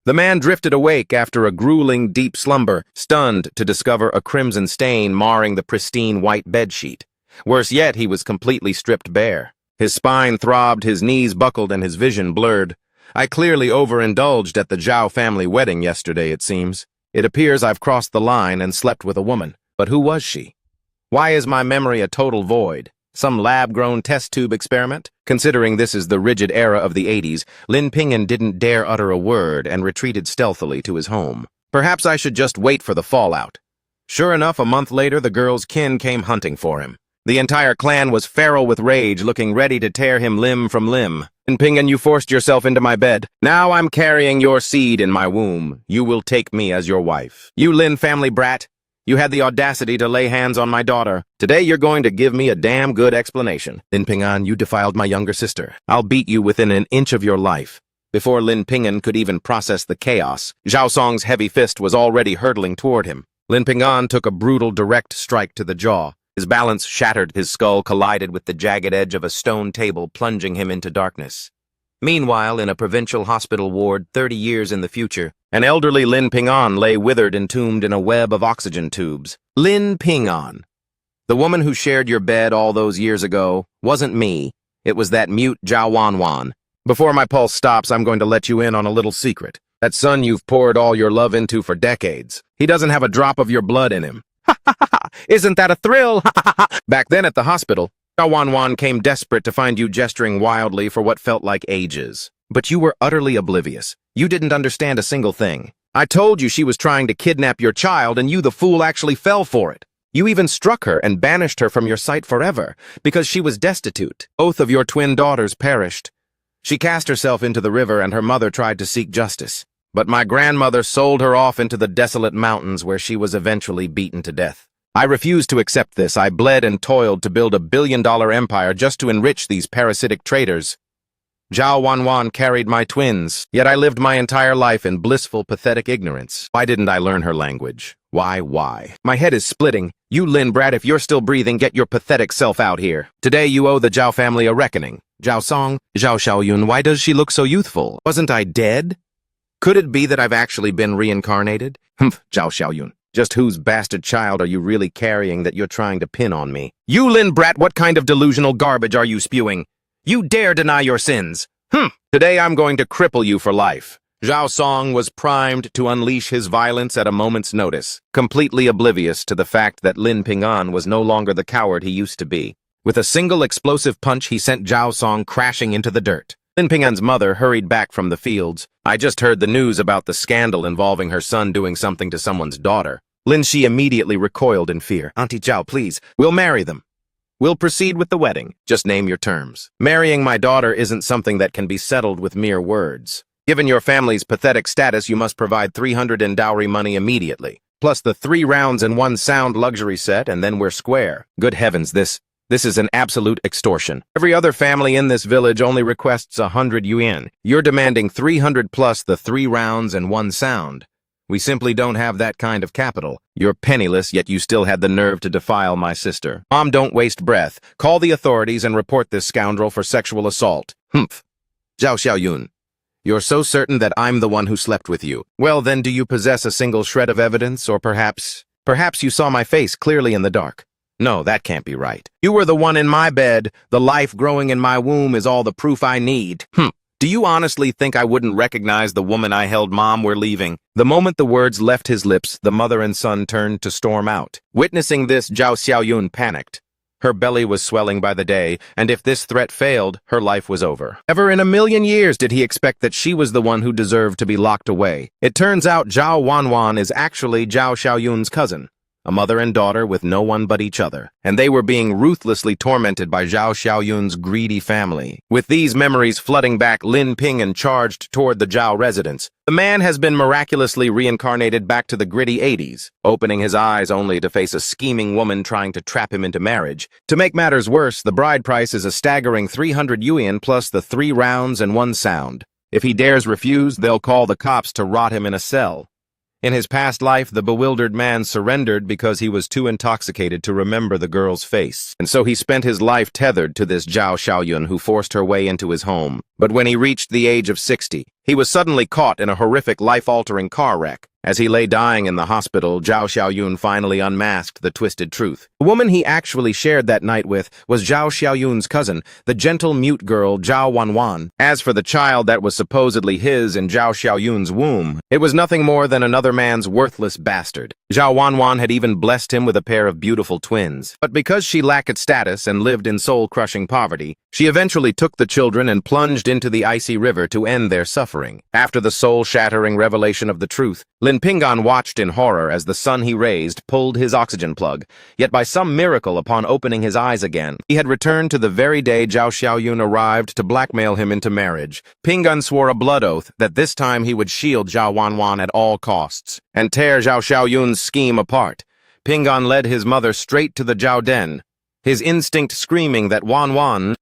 The man drifted awake after a grueling, deep slumber, stunned to discover a crimson stain marring the pristine white bedsheet. Worse yet, he was completely stripped bare. His spine throbbed, his knees buckled, and his vision blurred. I clearly overindulged at the Zhao family wedding yesterday, it seems. It appears I've crossed the line and slept with a woman. But who was she? Why is my memory a total void? Some lab-grown test tube experiment? Considering this is the rigid era of the 80s, Lin Ping'an didn't dare utter a word and retreated stealthily to his home. Perhaps I should just wait for the fallout. Sure enough, a month later, the girl's kin came hunting for him. The entire clan was feral with rage, looking ready to tear him limb from limb. Lin Ping'an, you forced yourself into my bed. Now I'm carrying your seed in my womb. You will take me as your wife. You Lin family brat. You had the audacity to lay hands on my daughter. Today you're going to give me a damn good explanation. Lin Ping'an, you defiled my younger sister. I'll beat you within an inch of your life. Before Lin Ping'an could even process the chaos, Zhao Song's heavy fist was already hurtling toward him. Lin Ping'an took a brutal, direct strike to the jaw. His balance shattered, his skull collided with the jagged edge of a stone table, plunging him into darkness. Meanwhile, in a provincial hospital ward 30 years in the future, an elderly Lin Ping'an lay withered, entombed in a web of oxygen tubes. Lin Ping'an. The woman who shared your bed all those years ago wasn't me. It was that mute Zhao Wanwan. Before my pulse stops, I'm going to let you in on a little secret. That son you've poured all your love into for decades. He doesn't have a drop of your blood in him. Ha ha ha ha! Isn't that a thrill? Ha ha ha! Back then at the hospital, Zhao Wanwan came desperate to find you gesturing wildly for what felt like ages. But you were utterly oblivious. You didn't understand a single thing. I told you she was trying to kidnap your child, and you, the fool, actually fell for it. You even struck her and banished her from your sight forever, because she was destitute. Both of your twin daughters perished. She cast herself into the river, and her mother tried to seek justice. But my grandmother sold her off into the desolate mountains, where she was eventually beaten to death. I refused to accept this. I bled and toiled to build a billion-dollar empire just to enrich these parasitic traitors. Zhao Wanwan carried my twins, yet I lived my entire life in blissful, pathetic ignorance. Why didn't I learn her language? Why? My head is splitting. You Lin brat, if you're still breathing, get your pathetic self out here. Today you owe the Zhao family a reckoning. Zhao Song, Zhao Xiaoyun, why does she look so youthful? Wasn't I dead? Could it be that I've actually been reincarnated? Humph, Zhao Xiaoyun. Just whose bastard child are you really carrying that you're trying to pin on me? You Lin brat, what kind of delusional garbage are you spewing? You dare deny your sins? Today I'm going to cripple you for life. Zhao Song was primed to unleash his violence at a moment's notice, completely oblivious to the fact that Lin Ping'an was no longer the coward he used to be. With a single explosive punch, he sent Zhao Song crashing into the dirt. Lin Ping'an's mother hurried back from the fields. I just heard the news about the scandal involving her son doing something to someone's daughter. Lin Shi immediately recoiled in fear. Auntie Zhao, please, we'll marry them. We'll proceed with the wedding. Just name your terms. Marrying my daughter isn't something that can be settled with mere words. Given your family's pathetic status, you must provide 300 in dowry money immediately, plus the 3 rounds and 1 sound luxury set, and then we're square. Good heavens, this is an absolute extortion. Every other family in this village only requests 100 yuan. You're demanding 300 plus the 3 rounds and 1 sound. We simply don't have that kind of capital. You're penniless, yet you still had the nerve to defile my sister. Mom, don't waste breath. Call the authorities and report this scoundrel for sexual assault. Humph. Zhao Xiaoyun, you're so certain that I'm the one who slept with you. Well, then, do you possess a single shred of evidence, or perhaps you saw my face clearly in the dark? No, that can't be right. You were the one in my bed. The life growing in my womb is all the proof I need. Do you honestly think I wouldn't recognize the woman I held? Mom, we're leaving. The moment the words left his lips, the mother and son turned to storm out. Witnessing this, Zhao Xiaoyun panicked. Her belly was swelling by the day, and if this threat failed, her life was over. Never in a million years did he expect that she was the one who deserved to be locked away. It turns out Zhao Wanwan is actually Zhao Xiaoyun's cousin. A mother and daughter with no one but each other, and they were being ruthlessly tormented by Zhao Xiaoyun's greedy family. With these memories flooding back, Lin Ping'an charged toward the Zhao residence. The man has been miraculously reincarnated back to the gritty 80s, opening his eyes only to face a scheming woman trying to trap him into marriage. To make matters worse, the bride price is a staggering 300 yuan plus the 3 rounds and 1 sound. If he dares refuse, they'll call the cops to rot him in a cell. In his past life, the bewildered man surrendered because he was too intoxicated to remember the girl's face, and so he spent his life tethered to this Zhao Xiaoyun who forced her way into his home. But when he reached the age of 60, he was suddenly caught in a horrific, life-altering car wreck. As he lay dying in the hospital, Zhao Xiaoyun finally unmasked the twisted truth. The woman he actually shared that night with was Zhao Xiaoyun's cousin, the gentle mute girl Zhao Wanwan. As for the child that was supposedly his in Zhao Xiaoyun's womb, it was nothing more than another man's worthless bastard. Zhao Wanwan had even blessed him with a pair of beautiful twins. But because she lacked status and lived in soul-crushing poverty, she eventually took the children and plunged into the icy river to end their suffering. After the soul-shattering revelation of the truth, Lin Pingan watched in horror as the son he raised pulled his oxygen plug. Yet by some miracle, upon opening his eyes again, he had returned to the very day Zhao Xiaoyun arrived to blackmail him into marriage. Pingan swore a blood oath that this time he would shield Zhao Wanwan at all costs and tear Zhao Xiaoyun's scheme apart. Pingan led his mother straight to the Zhao Den, his instinct screaming that Wanwan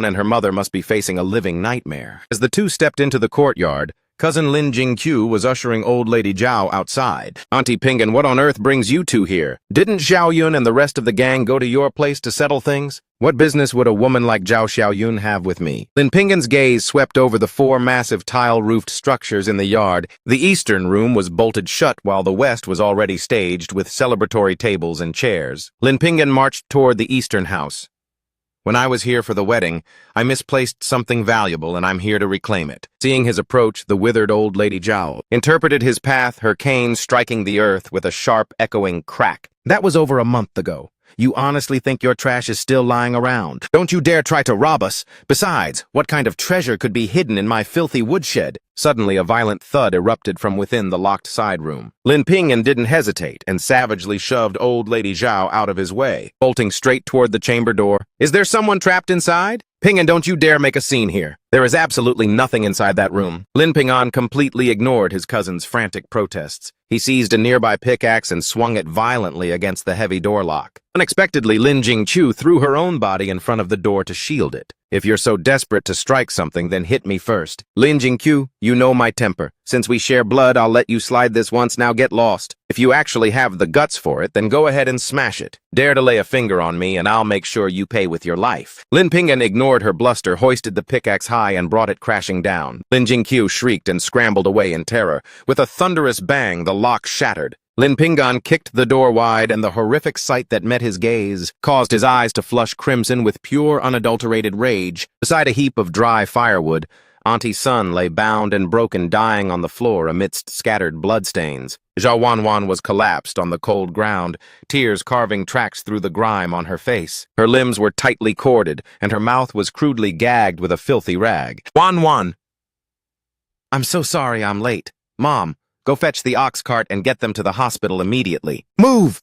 and her mother must be facing a living nightmare. As the two stepped into the courtyard, Cousin Lin Jingqiu was ushering old lady Zhao outside. "Auntie Pingan, what on earth brings you two here? Didn't Xiaoyun and the rest of the gang go to your place to settle things? What business would a woman like Zhao Xiaoyun have with me?" Lin Pingan's gaze swept over the four massive tile-roofed structures in the yard. The eastern room was bolted shut while the west was already staged with celebratory tables and chairs. Lin Pingan marched toward the eastern house. "When I was here for the wedding, I misplaced something valuable and I'm here to reclaim it." Seeing his approach, the withered old lady Zhao interpreted his path, her cane striking the earth with a sharp, echoing crack. "That was over a month ago. You honestly think your trash is still lying around? Don't you dare try to rob us. Besides, what kind of treasure could be hidden in my filthy woodshed?" Suddenly, a violent thud erupted from within the locked side room. Lin Pingan didn't hesitate and savagely shoved old lady Zhao out of his way, bolting straight toward the chamber door. "Is there someone trapped inside? Pingan, don't you dare make a scene here. There is absolutely nothing inside that room." Lin Pingan completely ignored his cousin's frantic protests. He seized a nearby pickaxe and swung it violently against the heavy door lock. Unexpectedly, Lin Jingqiu threw her own body in front of the door to shield it. "If you're so desperate to strike something, then hit me first. Lin Jingqiu, you know my temper. Since we share blood, I'll let you slide this once, now get lost. If you actually have the guts for it, then go ahead and smash it. Dare to lay a finger on me, and I'll make sure you pay with your life." Lin Pingan ignored her bluster, hoisted the pickaxe high, and brought it crashing down. Lin Jingqiu shrieked and scrambled away in terror. With a thunderous bang, the lock shattered. Lin Pingan kicked the door wide, and the horrific sight that met his gaze caused his eyes to flush crimson with pure, unadulterated rage. Beside a heap of dry firewood, Auntie Sun lay bound and broken, dying on the floor amidst scattered bloodstains. Zhao Wanwan was collapsed on the cold ground, tears carving tracks through the grime on her face. Her limbs were tightly corded, and her mouth was crudely gagged with a filthy rag. "Wanwan! I'm so sorry I'm late. Mom, go fetch the ox cart and get them to the hospital immediately. Move!"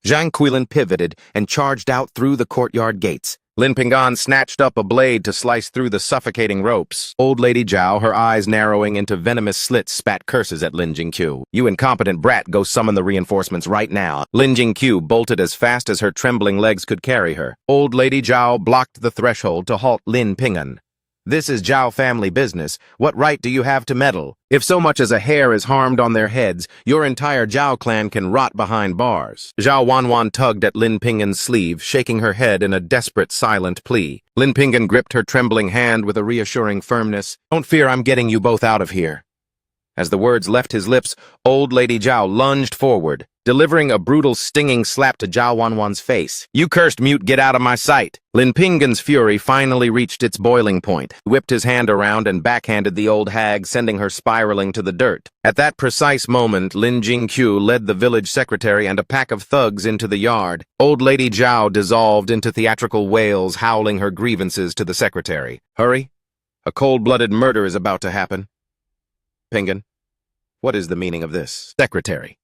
Zhang Quilin pivoted and charged out through the courtyard gates. Lin Pingan snatched up a blade to slice through the suffocating ropes. Old lady Zhao, her eyes narrowing into venomous slits, spat curses at Lin Jingqiu. "You incompetent brat, go summon the reinforcements right now." Lin Jingqiu bolted as fast as her trembling legs could carry her. Old lady Zhao blocked the threshold to halt Lin Pingan. "This is Zhao family business. What right do you have to meddle? If so much as a hair is harmed on their heads, your entire Zhao clan can rot behind bars." Zhao Wanwan tugged at Lin Pingan's sleeve, shaking her head in a desperate, silent plea. Lin Pingan gripped her trembling hand with a reassuring firmness. "Don't fear, I'm getting you both out of here." As the words left his lips, old lady Zhao lunged forward, delivering a brutal, stinging slap to Zhao Wanwan's face. "You cursed mute, get out of my sight!" Lin Pingan's fury finally reached its boiling point. He whipped his hand around and backhanded the old hag, sending her spiraling to the dirt. At that precise moment, Lin Jingqiu led the village secretary and a pack of thugs into the yard. Old lady Zhao dissolved into theatrical wails, howling her grievances to the secretary. "Hurry! A cold-blooded murder is about to happen." "Pingan, what is the meaning of this?" "Secretary,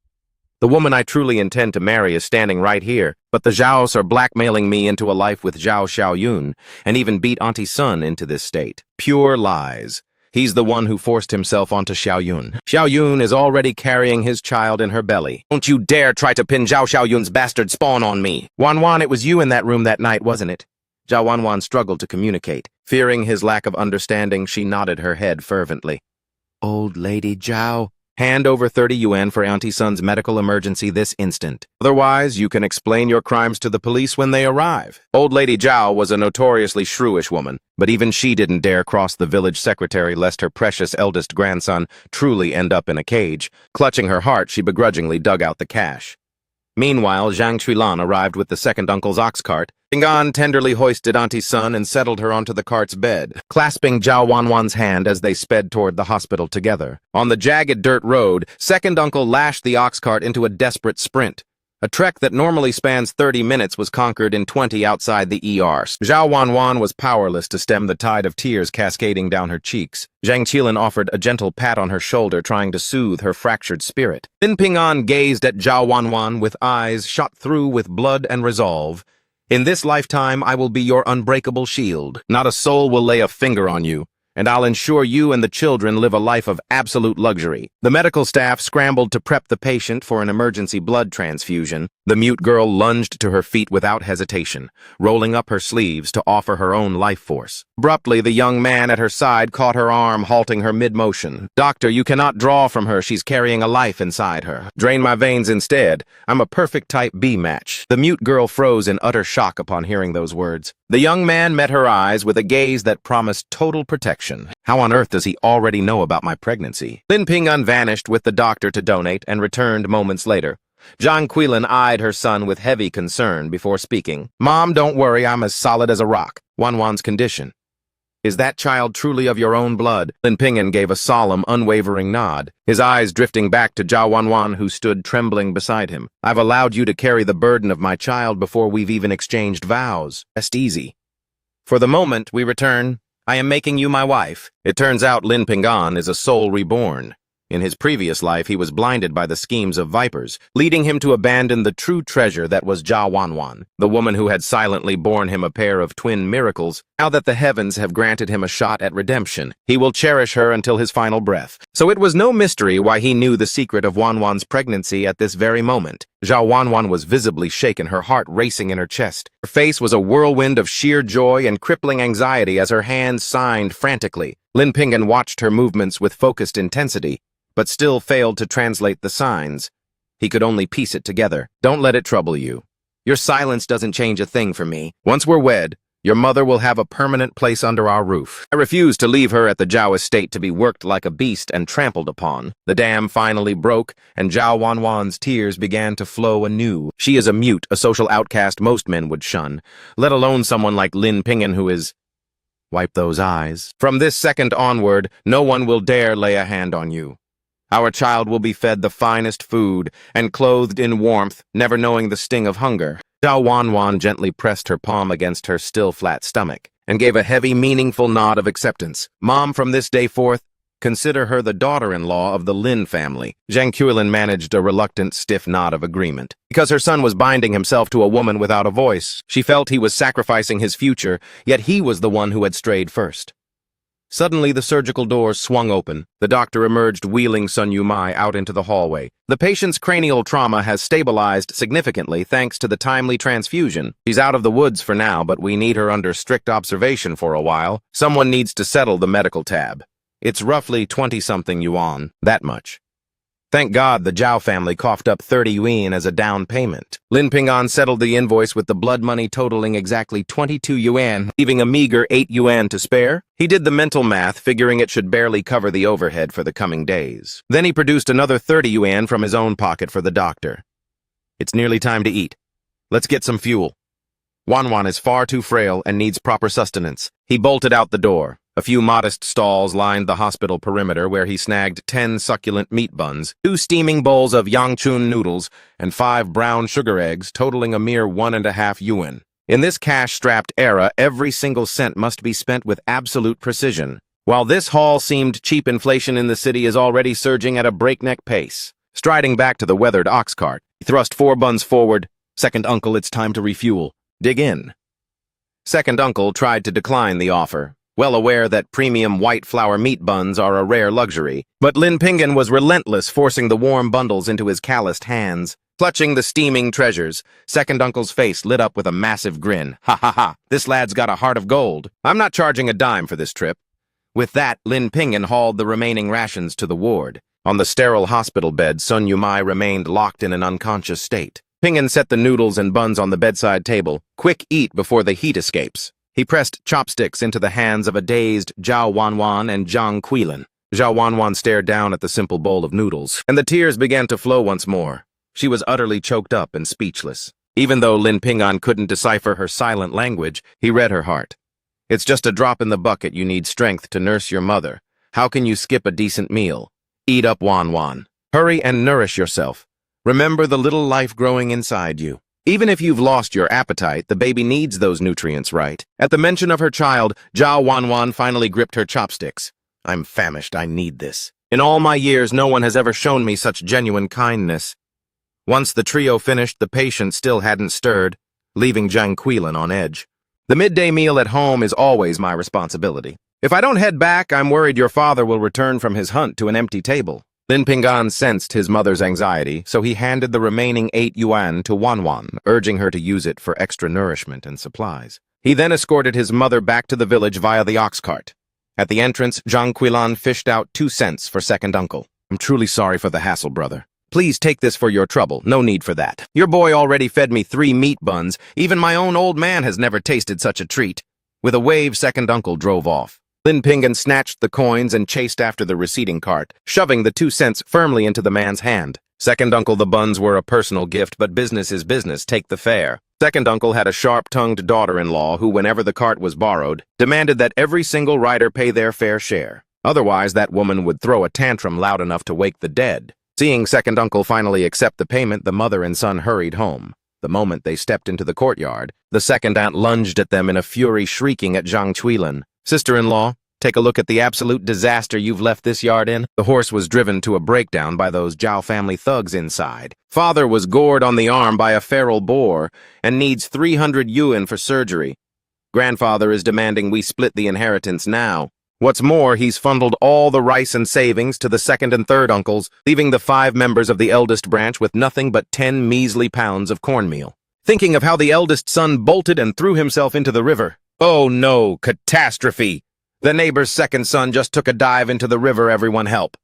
the woman I truly intend to marry is standing right here, but the Zhaos are blackmailing me into a life with Zhao Xiaoyun, and even beat Auntie Sun into this state. Pure lies. He's the one who forced himself onto Xiaoyun. Xiaoyun is already carrying his child in her belly. Don't you dare try to pin Zhao Xiaoyun's bastard spawn on me. Wanwan, it was you in that room that night, wasn't it?" Zhao Wanwan struggled to communicate. Fearing his lack of understanding, she nodded her head fervently. "Old lady Zhao, Hand over 30 yuan for Auntie Sun's medical emergency this instant. Otherwise, you can explain your crimes to the police when they arrive. Old Lady Zhao was a notoriously shrewish woman, but even she didn't dare cross the village secretary lest her precious eldest grandson truly end up in a cage. Clutching her heart, she begrudgingly dug out the cash. Meanwhile, Zhang Chuilan arrived with the second uncle's ox cart. Bingan tenderly hoisted Auntie Sun and settled her onto the cart's bed, clasping Zhao Wanwan's hand as they sped toward the hospital together. On the jagged dirt road, second uncle lashed the ox cart into a desperate sprint. A trek that normally spans 30 minutes was conquered in 20 outside the ER. Zhao Wanwan was powerless to stem the tide of tears cascading down her cheeks. Zhang Qilin offered a gentle pat on her shoulder, trying to soothe her fractured spirit. Lin Ping'an gazed at Zhao Wanwan with eyes shot through with blood and resolve. In this lifetime, I will be your unbreakable shield. Not a soul will lay a finger on you, and I'll ensure you and the children live a life of absolute luxury. The medical staff scrambled to prep the patient for an emergency blood transfusion. The mute girl lunged to her feet without hesitation, rolling up her sleeves to offer her own life force. Abruptly, the young man at her side caught her arm, halting her mid-motion. "Doctor, you cannot draw from her. She's carrying a life inside her. Drain my veins instead. I'm a perfect type B match." The mute girl froze in utter shock upon hearing those words. The young man met her eyes with a gaze that promised total protection. How on earth does he already know about my pregnancy? Lin Ping'an vanished with the doctor to donate and returned moments later. Zhang Quilin eyed her son with heavy concern before speaking. "Mom, don't worry, I'm as solid as a rock." Wanwan's condition. "Is that child truly of your own blood?" Lin Ping'an gave a solemn, unwavering nod, his eyes drifting back to Zhao Wanwan, who stood trembling beside him. "I've allowed you to carry the burden of my child before we've even exchanged vows. Rest easy. For the moment, we return. I am making you my wife." It turns out Lin Ping'an is a soul reborn. In his previous life, he was blinded by the schemes of vipers, leading him to abandon the true treasure that was Zhao Wanwan, the woman who had silently borne him a pair of twin miracles. Now that the heavens have granted him a shot at redemption, he will cherish her until his final breath. So it was no mystery why he knew the secret of Wanwan's pregnancy at this very moment. Zhao Wanwan was visibly shaken, her heart racing in her chest. Her face was a whirlwind of sheer joy and crippling anxiety as her hands signed frantically. Lin Ping'an watched her movements with focused intensity, but still failed to translate the signs. He could only piece it together. "Don't let it trouble you. Your silence doesn't change a thing for me. Once we're wed, your mother will have a permanent place under our roof. I refuse to leave her at the Zhao estate to be worked like a beast and trampled upon." The dam finally broke, and Zhao Wanwan's tears began to flow anew. She is a mute, a social outcast most men would shun, let alone someone like Lin Ping'an who is... Wipe those eyes. "From this second onward, no one will dare lay a hand on you. Our child will be fed the finest food and clothed in warmth, never knowing the sting of hunger." Zhao Wanwan gently pressed her palm against her still flat stomach and gave a heavy, meaningful nod of acceptance. "Mom, from this day forth, consider her the daughter-in-law of the Lin family." Zhang Qilin managed a reluctant, stiff nod of agreement. Because her son was binding himself to a woman without a voice, she felt he was sacrificing his future, yet he was the one who had strayed first. Suddenly, the surgical doors swung open. The doctor emerged, wheeling Sun Yumai out into the hallway. "The patient's cranial trauma has stabilized significantly thanks to the timely transfusion. She's out of the woods for now, but we need her under strict observation for a while. Someone needs to settle the medical tab. It's roughly 20-something yuan, that much." Thank God the Zhao family coughed up 30 yuan as a down payment. Lin Ping'an settled the invoice with the blood money totaling exactly 22 yuan, leaving a meager 8 yuan to spare. He did the mental math, figuring it should barely cover the overhead for the coming days. Then he produced another 30 yuan from his own pocket for the doctor. "It's nearly time to eat. Let's get some fuel. Wanwan is far too frail and needs proper sustenance." He bolted out the door. A few modest stalls lined the hospital perimeter where he snagged 10 succulent meat buns, 2 steaming bowls of yangchun noodles, and 5 brown sugar eggs, totaling a mere 1.5 yuan. In this cash-strapped era, every single cent must be spent with absolute precision. While this haul seemed cheap, inflation in the city is already surging at a breakneck pace. Striding back to the weathered ox cart, he thrust 4 buns forward. "Second uncle, it's time to refuel. Dig in." Second uncle tried to decline the offer, well aware that premium white flour meat buns are a rare luxury. But Lin Ping'an was relentless, forcing the warm bundles into his calloused hands. Clutching the steaming treasures, second uncle's face lit up with a massive grin. "Ha ha ha, this lad's got a heart of gold. I'm not charging a dime for this trip." With that, Lin Ping'an hauled the remaining rations to the ward. On the sterile hospital bed, Sun Yumai remained locked in an unconscious state. Ping'an set the noodles and buns on the bedside table. Quick eat before the heat escapes. He pressed chopsticks into the hands of a dazed Zhao Wanwan and Zhang Qilan. Zhao Wanwan stared down at the simple bowl of noodles, and the tears began to flow once more. She was utterly choked up and speechless. Even though Lin Ping'an couldn't decipher her silent language, he read her heart. It's just a drop in the bucket. You need strength to nurse your mother. How can you skip a decent meal? Eat up, Wanwan. Hurry and nourish yourself. Remember the little life growing inside you. Even if you've lost your appetite, the baby needs those nutrients, right? At the mention of her child, Zhao Wanwan finally gripped her chopsticks. I'm famished. I need this. In all my years, no one has ever shown me such genuine kindness. Once the trio finished, the patient still hadn't stirred, leaving Zhang Qilan on edge. The midday meal at home is always my responsibility. If I don't head back, I'm worried your father will return from his hunt to an empty table. Lin Ping'an sensed his mother's anxiety, so he handed the remaining 8 yuan to Wanwan, urging her to use it for extra nourishment and supplies. He then escorted his mother back to the village via the ox cart. At the entrance, Zhang Qilan fished out 2 cents for second uncle. I'm truly sorry for the hassle, brother. Please take this for your trouble. No need for that. Your boy already fed me 3 meat buns. Even my own old man has never tasted such a treat. With a wave, second uncle drove off. Lin Ping'an snatched the coins and chased after the receding cart, shoving the 2 cents firmly into the man's hand. Second uncle, the buns were a personal gift, but business is business. Take the fare. Second uncle had a sharp-tongued daughter-in-law who, whenever the cart was borrowed, demanded that every single rider pay their fair share. Otherwise, that woman would throw a tantrum loud enough to wake the dead. Seeing second uncle finally accept the payment, the mother and son hurried home. The moment they stepped into the courtyard, the second aunt lunged at them in a fury, shrieking at Zhang Qilan. Sister-in-law, take a look at the absolute disaster you've left this yard in. The horse was driven to a breakdown by those Zhao family thugs inside. Father was gored on the arm by a feral boar and needs 300 yuan for surgery. Grandfather is demanding we split the inheritance now. What's more, he's funneled all the rice and savings to the second and third uncles, leaving the 5 members of the eldest branch with nothing but 10 measly pounds of cornmeal. Thinking of how the eldest son bolted and threw himself into the river. Oh no, catastrophe! The neighbor's second son just took a dive into the river. Everyone help!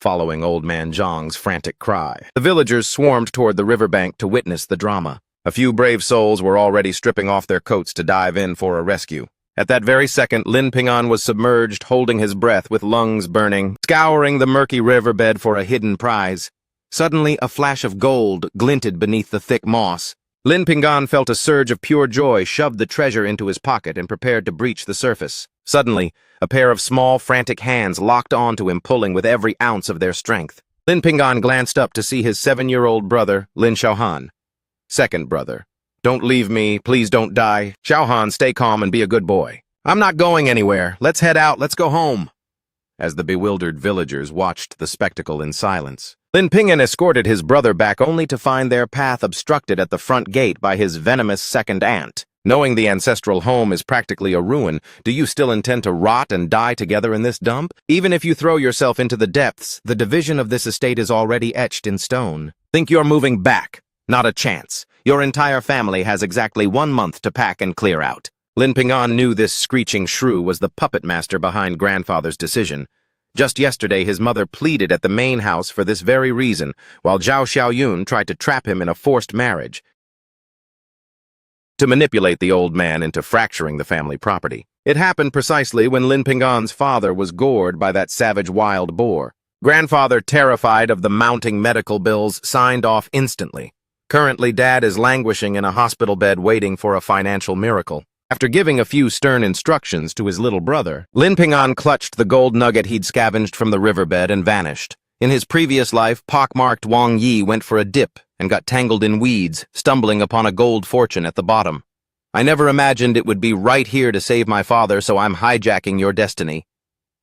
Following old man Zhang's frantic cry, the villagers swarmed toward the riverbank to witness the drama. A few brave souls were already stripping off their coats to dive in for a rescue. At that very second, Lin Ping'an was submerged, holding his breath with lungs burning, scouring the murky riverbed for a hidden prize. Suddenly, a flash of gold glinted beneath the thick moss. Lin Ping'an felt a surge of pure joy, shoved the treasure into his pocket, and prepared to breach the surface. Suddenly, a pair of small, frantic hands locked onto him, pulling with every ounce of their strength. Lin Ping'an glanced up to see his 7-year-old brother, Lin Xiaohan. Second brother. Don't leave me. Please don't die. Xiaohan, stay calm and be a good boy. I'm not going anywhere. Let's head out. Let's go home. As the bewildered villagers watched the spectacle in silence, Lin Ping'an escorted his brother back only to find their path obstructed at the front gate by his venomous second aunt. Knowing the ancestral home is practically a ruin, do you still intend to rot and die together in this dump? Even if you throw yourself into the depths, the division of this estate is already etched in stone. Think you're moving back? Not a chance. Your entire family has exactly 1 month to pack and clear out. Lin Ping'an knew this screeching shrew was the puppet master behind grandfather's decision. Just yesterday, his mother pleaded at the main house for this very reason, while Zhao Xiaoyun tried to trap him in a forced marriage to manipulate the old man into fracturing the family property. It happened precisely when Lin Ping'an's father was gored by that savage wild boar. Grandfather, terrified of the mounting medical bills, signed off instantly. Currently, Dad is languishing in a hospital bed waiting for a financial miracle. After giving a few stern instructions to his little brother, Lin Ping'an clutched the gold nugget he'd scavenged from the riverbed and vanished. In his previous life, pockmarked Wang Yi went for a dip and got tangled in weeds, stumbling upon a gold fortune at the bottom. I never imagined it would be right here to save my father, so I'm hijacking your destiny.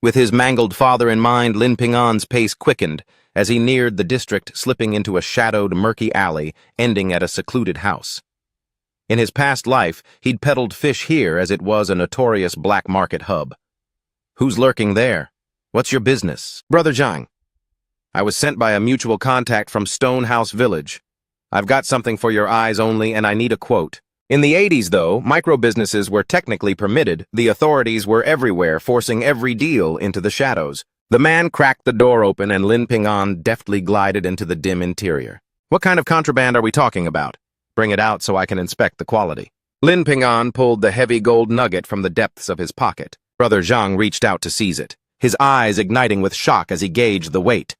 With his mangled father in mind, Lin Ping'an's pace quickened as he neared the district, slipping into a shadowed, murky alley, ending at a secluded house. In his past life, he'd peddled fish here as it was a notorious black market hub. Who's lurking there? What's your business? Brother Zhang. I was sent by a mutual contact from Stonehouse Village. I've got something for your eyes only, and I need a quote. In the 80s, though, micro-businesses were technically permitted. The authorities were everywhere, forcing every deal into the shadows. The man cracked the door open and Lin Ping'an deftly glided into the dim interior. What kind of contraband are we talking about? Bring it out so I can inspect the quality. Lin Ping'an pulled the heavy gold nugget from the depths of his pocket. Brother Zhang reached out to seize it, his eyes igniting with shock as he gauged the weight.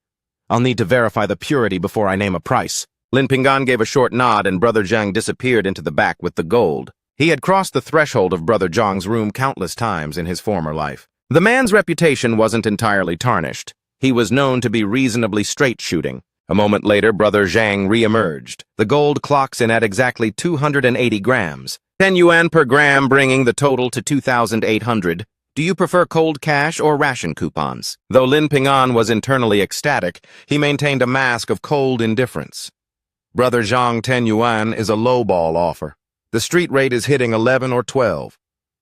I'll need to verify the purity before I name a price. Lin Ping'an gave a short nod and Brother Zhang disappeared into the back with the gold. He had crossed the threshold of Brother Zhang's room countless times in his former life. The man's reputation wasn't entirely tarnished. He was known to be reasonably straight-shooting. A moment later, Brother Zhang re-emerged. The gold clocks in at exactly 280 grams. 10 yuan per gram, bringing the total to 2,800. Do you prefer cold cash or ration coupons? Though Lin Ping'an was internally ecstatic, he maintained a mask of cold indifference. Brother Zhang, 10 yuan is a lowball offer. The street rate is hitting 11 or 12.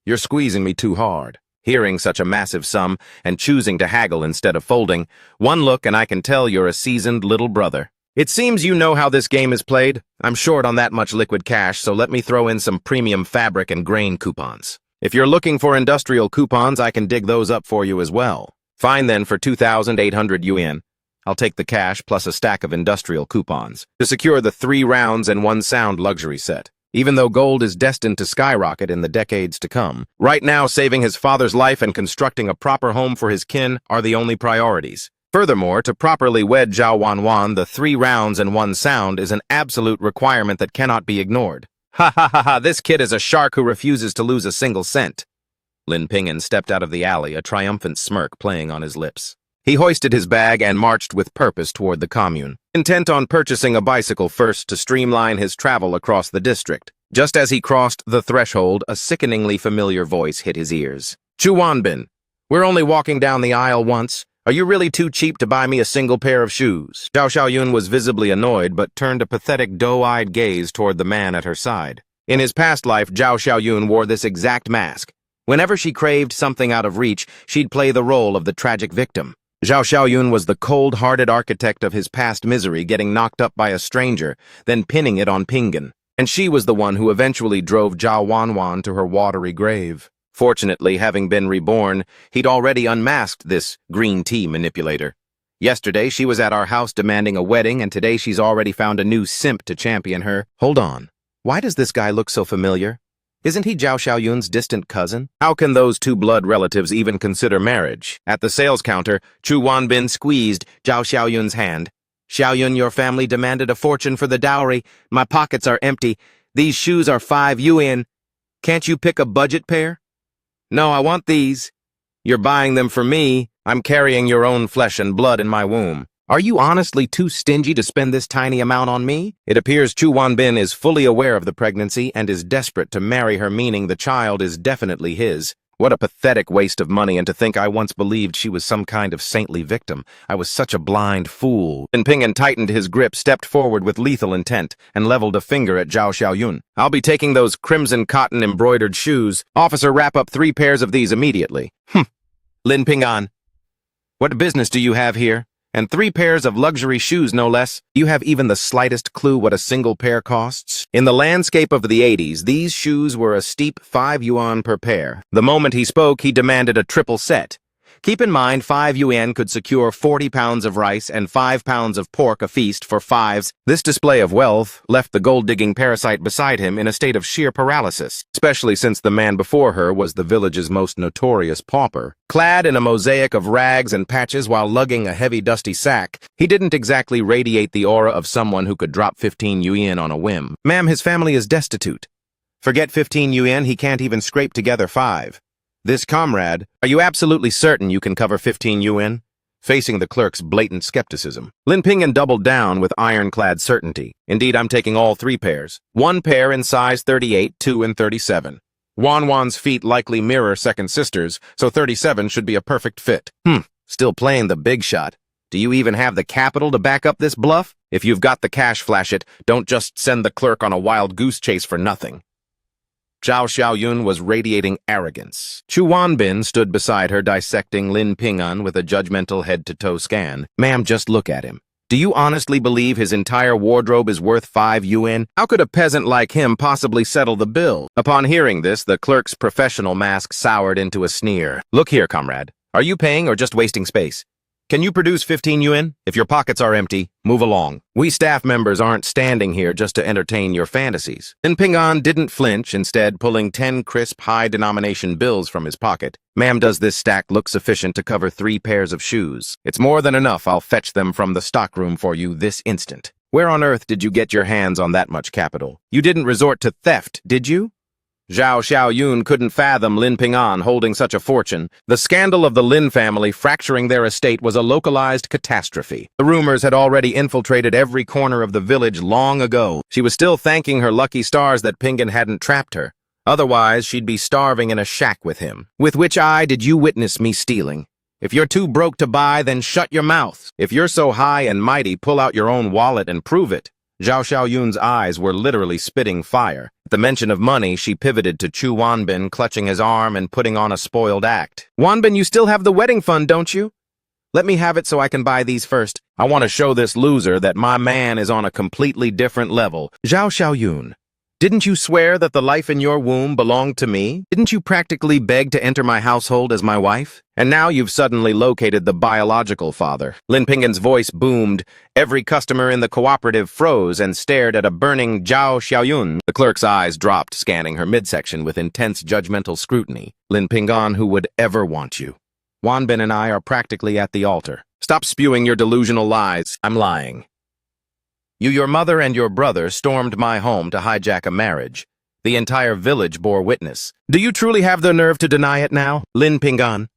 You're squeezing me too hard. Hearing such a massive sum and choosing to haggle instead of folding, one look and I can tell you're a seasoned little brother. It seems you know how this game is played. I'm short on that much liquid cash, so let me throw in some premium fabric and grain coupons. If you're looking for industrial coupons, I can dig those up for you as well. Fine then, for 2,800 yuan. I'll take the cash plus a stack of industrial coupons to secure the 3 rounds and 1 sound luxury set. Even though gold is destined to skyrocket in the decades to come, right now saving his father's life and constructing a proper home for his kin are the only priorities. Furthermore, to properly wed Zhao Wanwan, the 3 rounds and 1 sound is an absolute requirement that cannot be ignored. Ha ha ha ha, this kid is a shark who refuses to lose a single cent. Lin Ping'an stepped out of the alley, a triumphant smirk playing on his lips. He hoisted his bag and marched with purpose toward the commune, intent on purchasing a bicycle first to streamline his travel across the district. Just as he crossed the threshold, a sickeningly familiar voice hit his ears. Chu Wanbin, we're only walking down the aisle once. Are you really too cheap to buy me a single pair of shoes? Zhao Xiaoyun was visibly annoyed, but turned a pathetic doe-eyed gaze toward the man at her side. In his past life, Zhao Xiaoyun wore this exact mask. Whenever she craved something out of reach, she'd play the role of the tragic victim. Zhao Xiaoyun was the cold-hearted architect of his past misery, getting knocked up by a stranger, then pinning it on Ping'an. And she was the one who eventually drove Zhao Wanwan to her watery grave. Fortunately, having been reborn, he'd already unmasked this green tea manipulator. Yesterday, she was at our house demanding a wedding, and today she's already found a new simp to champion her. Hold on. Why does this guy look so familiar? Isn't he Zhao Xiaoyun's distant cousin? How can those 2 blood relatives even consider marriage? At the sales counter, Chu Wanbin squeezed Zhao Xiaoyun's hand. Xiaoyun, your family demanded a fortune for the dowry. My pockets are empty. These shoes are 5 yuan. Can't you pick a budget pair? No, I want these. You're buying them for me. I'm carrying your own flesh and blood in my womb. Are you honestly too stingy to spend this tiny amount on me? It appears Chu Wanbin is fully aware of the pregnancy and is desperate to marry her, meaning the child is definitely his. What a pathetic waste of money, and to think I once believed she was some kind of saintly victim. I was such a blind fool. Lin Ping'an tightened his grip, stepped forward with lethal intent, and leveled a finger at Zhao Xiaoyun. I'll be taking those crimson cotton embroidered shoes. Officer, wrap up 3 pairs of these immediately. Lin Ping'an, what business do you have here? And 3 pairs of luxury shoes, no less. Do you have even the slightest clue what a single pair costs? In the landscape of the 80s, these shoes were a steep 5 yuan per pair. The moment he spoke, he demanded a triple set. Keep in mind, 5 yuan could secure 40 pounds of rice and 5 pounds of pork a feast for 5s. This display of wealth left the gold-digging parasite beside him in a state of sheer paralysis, especially since the man before her was the village's most notorious pauper. Clad in a mosaic of rags and patches while lugging a heavy dusty sack, he didn't exactly radiate the aura of someone who could drop 15 yuan on a whim. Ma'am, his family is destitute. Forget 15 yuan, he can't even scrape together 5. This comrade, are you absolutely certain you can cover 15 yuan? Facing the clerk's blatant skepticism, Lin Ping'an doubled down with ironclad certainty. Indeed, I'm taking all 3 pairs. 1 pair in size 38, 2 and 37. Wanwan's feet likely mirror second sister's, so 37 should be a perfect fit. Still playing the big shot. Do you even have the capital to back up this bluff? If you've got the cash, flash it. Don't just send the clerk on a wild goose chase for nothing. Zhao Xiaoyun was radiating arrogance. Chu Wanbin stood beside her, dissecting Lin Ping'an with a judgmental head-to-toe scan. Ma'am, just look at him. Do you honestly believe his entire wardrobe is worth 5 yuan? How could a peasant like him possibly settle the bill? Upon hearing this, the clerk's professional mask soured into a sneer. Look here, comrade. Are you paying or just wasting space? Can you produce 15 yuan? If your pockets are empty, move along. We staff members aren't standing here just to entertain your fantasies. Lin Ping'an didn't flinch, instead pulling 10 crisp high-denomination bills from his pocket. Ma'am, does this stack look sufficient to cover 3 pairs of shoes? It's more than enough. I'll fetch them from the stockroom for you this instant. Where on earth did you get your hands on that much capital? You didn't resort to theft, did you? Zhao Xiaoyun couldn't fathom Lin Ping'an holding such a fortune. The scandal of the Lin family fracturing their estate was a localized catastrophe. The rumors had already infiltrated every corner of the village long ago. She was still thanking her lucky stars that Ping'an hadn't trapped her. Otherwise, she'd be starving in a shack with him. With which eye did you witness me stealing? If you're too broke to buy, then shut your mouth. If you're so high and mighty, pull out your own wallet and prove it. Zhao Xiaoyun's eyes were literally spitting fire. At the mention of money, she pivoted to Chu Wanbin, clutching his arm and putting on a spoiled act. Wanbin, you still have the wedding fund, don't you? Let me have it so I can buy these first. I want to show this loser that my man is on a completely different level. Zhao Xiaoyun, didn't you swear that the life in your womb belonged to me? Didn't you practically beg to enter my household as my wife? And now you've suddenly located the biological father. Lin Ping'an's voice boomed. Every customer in the cooperative froze and stared at a burning Zhao Xiaoyun. The clerk's eyes dropped, scanning her midsection with intense judgmental scrutiny. Lin Ping'an, who would ever want you? Wanbin and I are practically at the altar. Stop spewing your delusional lies. I'm lying. Your mother and your brother stormed my home to hijack a marriage. The entire village bore witness. Do you truly have the nerve to deny it now, Lin Ping'an?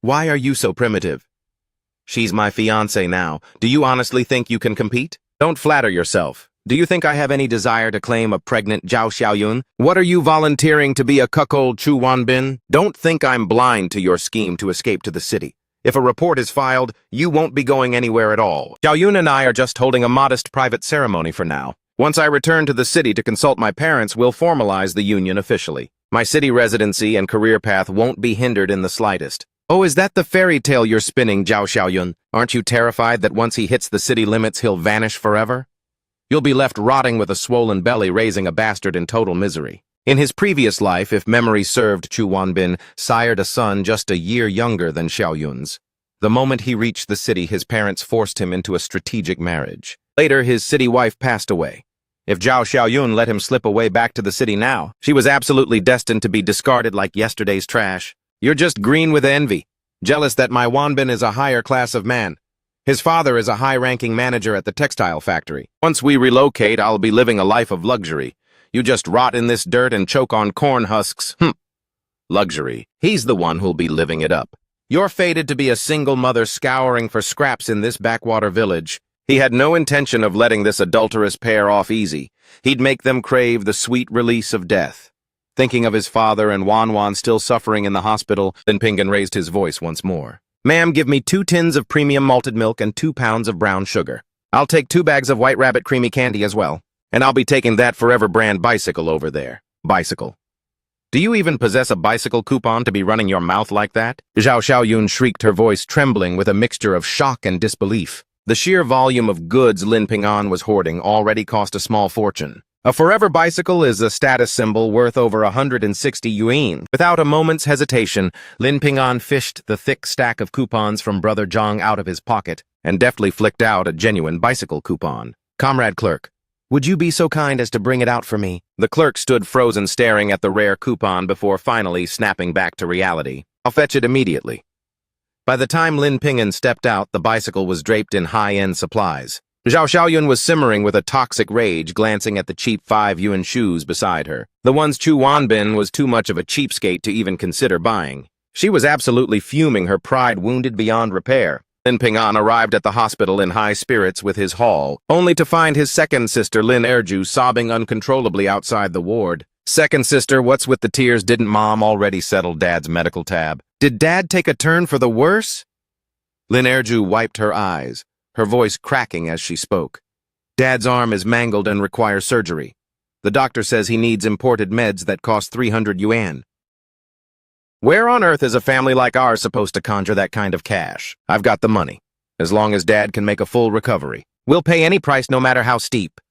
Why are you so primitive? She's my fiancé now. Do you honestly think you can compete? Don't flatter yourself. Do you think I have any desire to claim a pregnant Zhao Xiaoyun? What are you volunteering to be a cuckold Chu Wanbin? Don't think I'm blind to your scheme to escape to the city. If a report is filed, you won't be going anywhere at all. Xiaoyun and I are just holding a modest private ceremony for now. Once I return to the city to consult my parents, we'll formalize the union officially. My city residency and career path won't be hindered in the slightest. Oh, is that the fairy tale you're spinning, Zhao Xiaoyun? Aren't you terrified that once he hits the city limits, he'll vanish forever? You'll be left rotting with a swollen belly, raising a bastard in total misery. In his previous life, if memory served, Chu Wanbin sired a son just a year younger than Xiaoyun's. The moment he reached the city, his parents forced him into a strategic marriage. Later, his city wife passed away. If Zhao Xiaoyun let him slip away back to the city now, she was absolutely destined to be discarded like yesterday's trash. You're just green with envy, jealous that my Wanbin is a higher class of man. His father is a high-ranking manager at the textile factory. Once we relocate, I'll be living a life of luxury. You just rot in this dirt and choke on corn husks. Luxury. He's the one who'll be living it up. You're fated to be a single mother scouring for scraps in this backwater village. He had no intention of letting this adulterous pair off easy. He'd make them crave the sweet release of death. Thinking of his father and Wanwan still suffering in the hospital, Lin Ping'an raised his voice once more. Ma'am, give me 2 tins of premium malted milk and 2 pounds of brown sugar. I'll take 2 bags of White Rabbit creamy candy as well. And I'll be taking that Forever brand bicycle over there. Bicycle. Do you even possess a bicycle coupon to be running your mouth like that? Zhao Xiaoyun shrieked, her voice trembling with a mixture of shock and disbelief. The sheer volume of goods Lin Ping'an was hoarding already cost a small fortune. A Forever bicycle is a status symbol worth over 160 yuan. Without a moment's hesitation, Lin Ping'an fished the thick stack of coupons from Brother Zhang out of his pocket and deftly flicked out a genuine bicycle coupon. Comrade clerk, would you be so kind as to bring it out for me? The clerk stood frozen, staring at the rare coupon before finally snapping back to reality. I'll fetch it immediately. By the time Lin Ping'an stepped out, the bicycle was draped in high-end supplies. Zhao Xiaoyun was simmering with a toxic rage, glancing at the cheap 5 yuan shoes beside her. The ones Chu Wanbin was too much of a cheapskate to even consider buying. She was absolutely fuming, her pride wounded beyond repair. Lin Ping'an arrived at the hospital in high spirits with his haul, only to find his second sister, Lin Erju, sobbing uncontrollably outside the ward. Second sister, what's with the tears? Didn't Mom already settle Dad's medical tab? Did Dad take a turn for the worse? Lin Erju wiped her eyes, her voice cracking as she spoke. Dad's arm is mangled and requires surgery. The doctor says he needs imported meds that cost 300 yuan. Where on earth is a family like ours supposed to conjure that kind of cash? I've got the money. As long as Dad can make a full recovery. We'll pay any price, no matter how steep.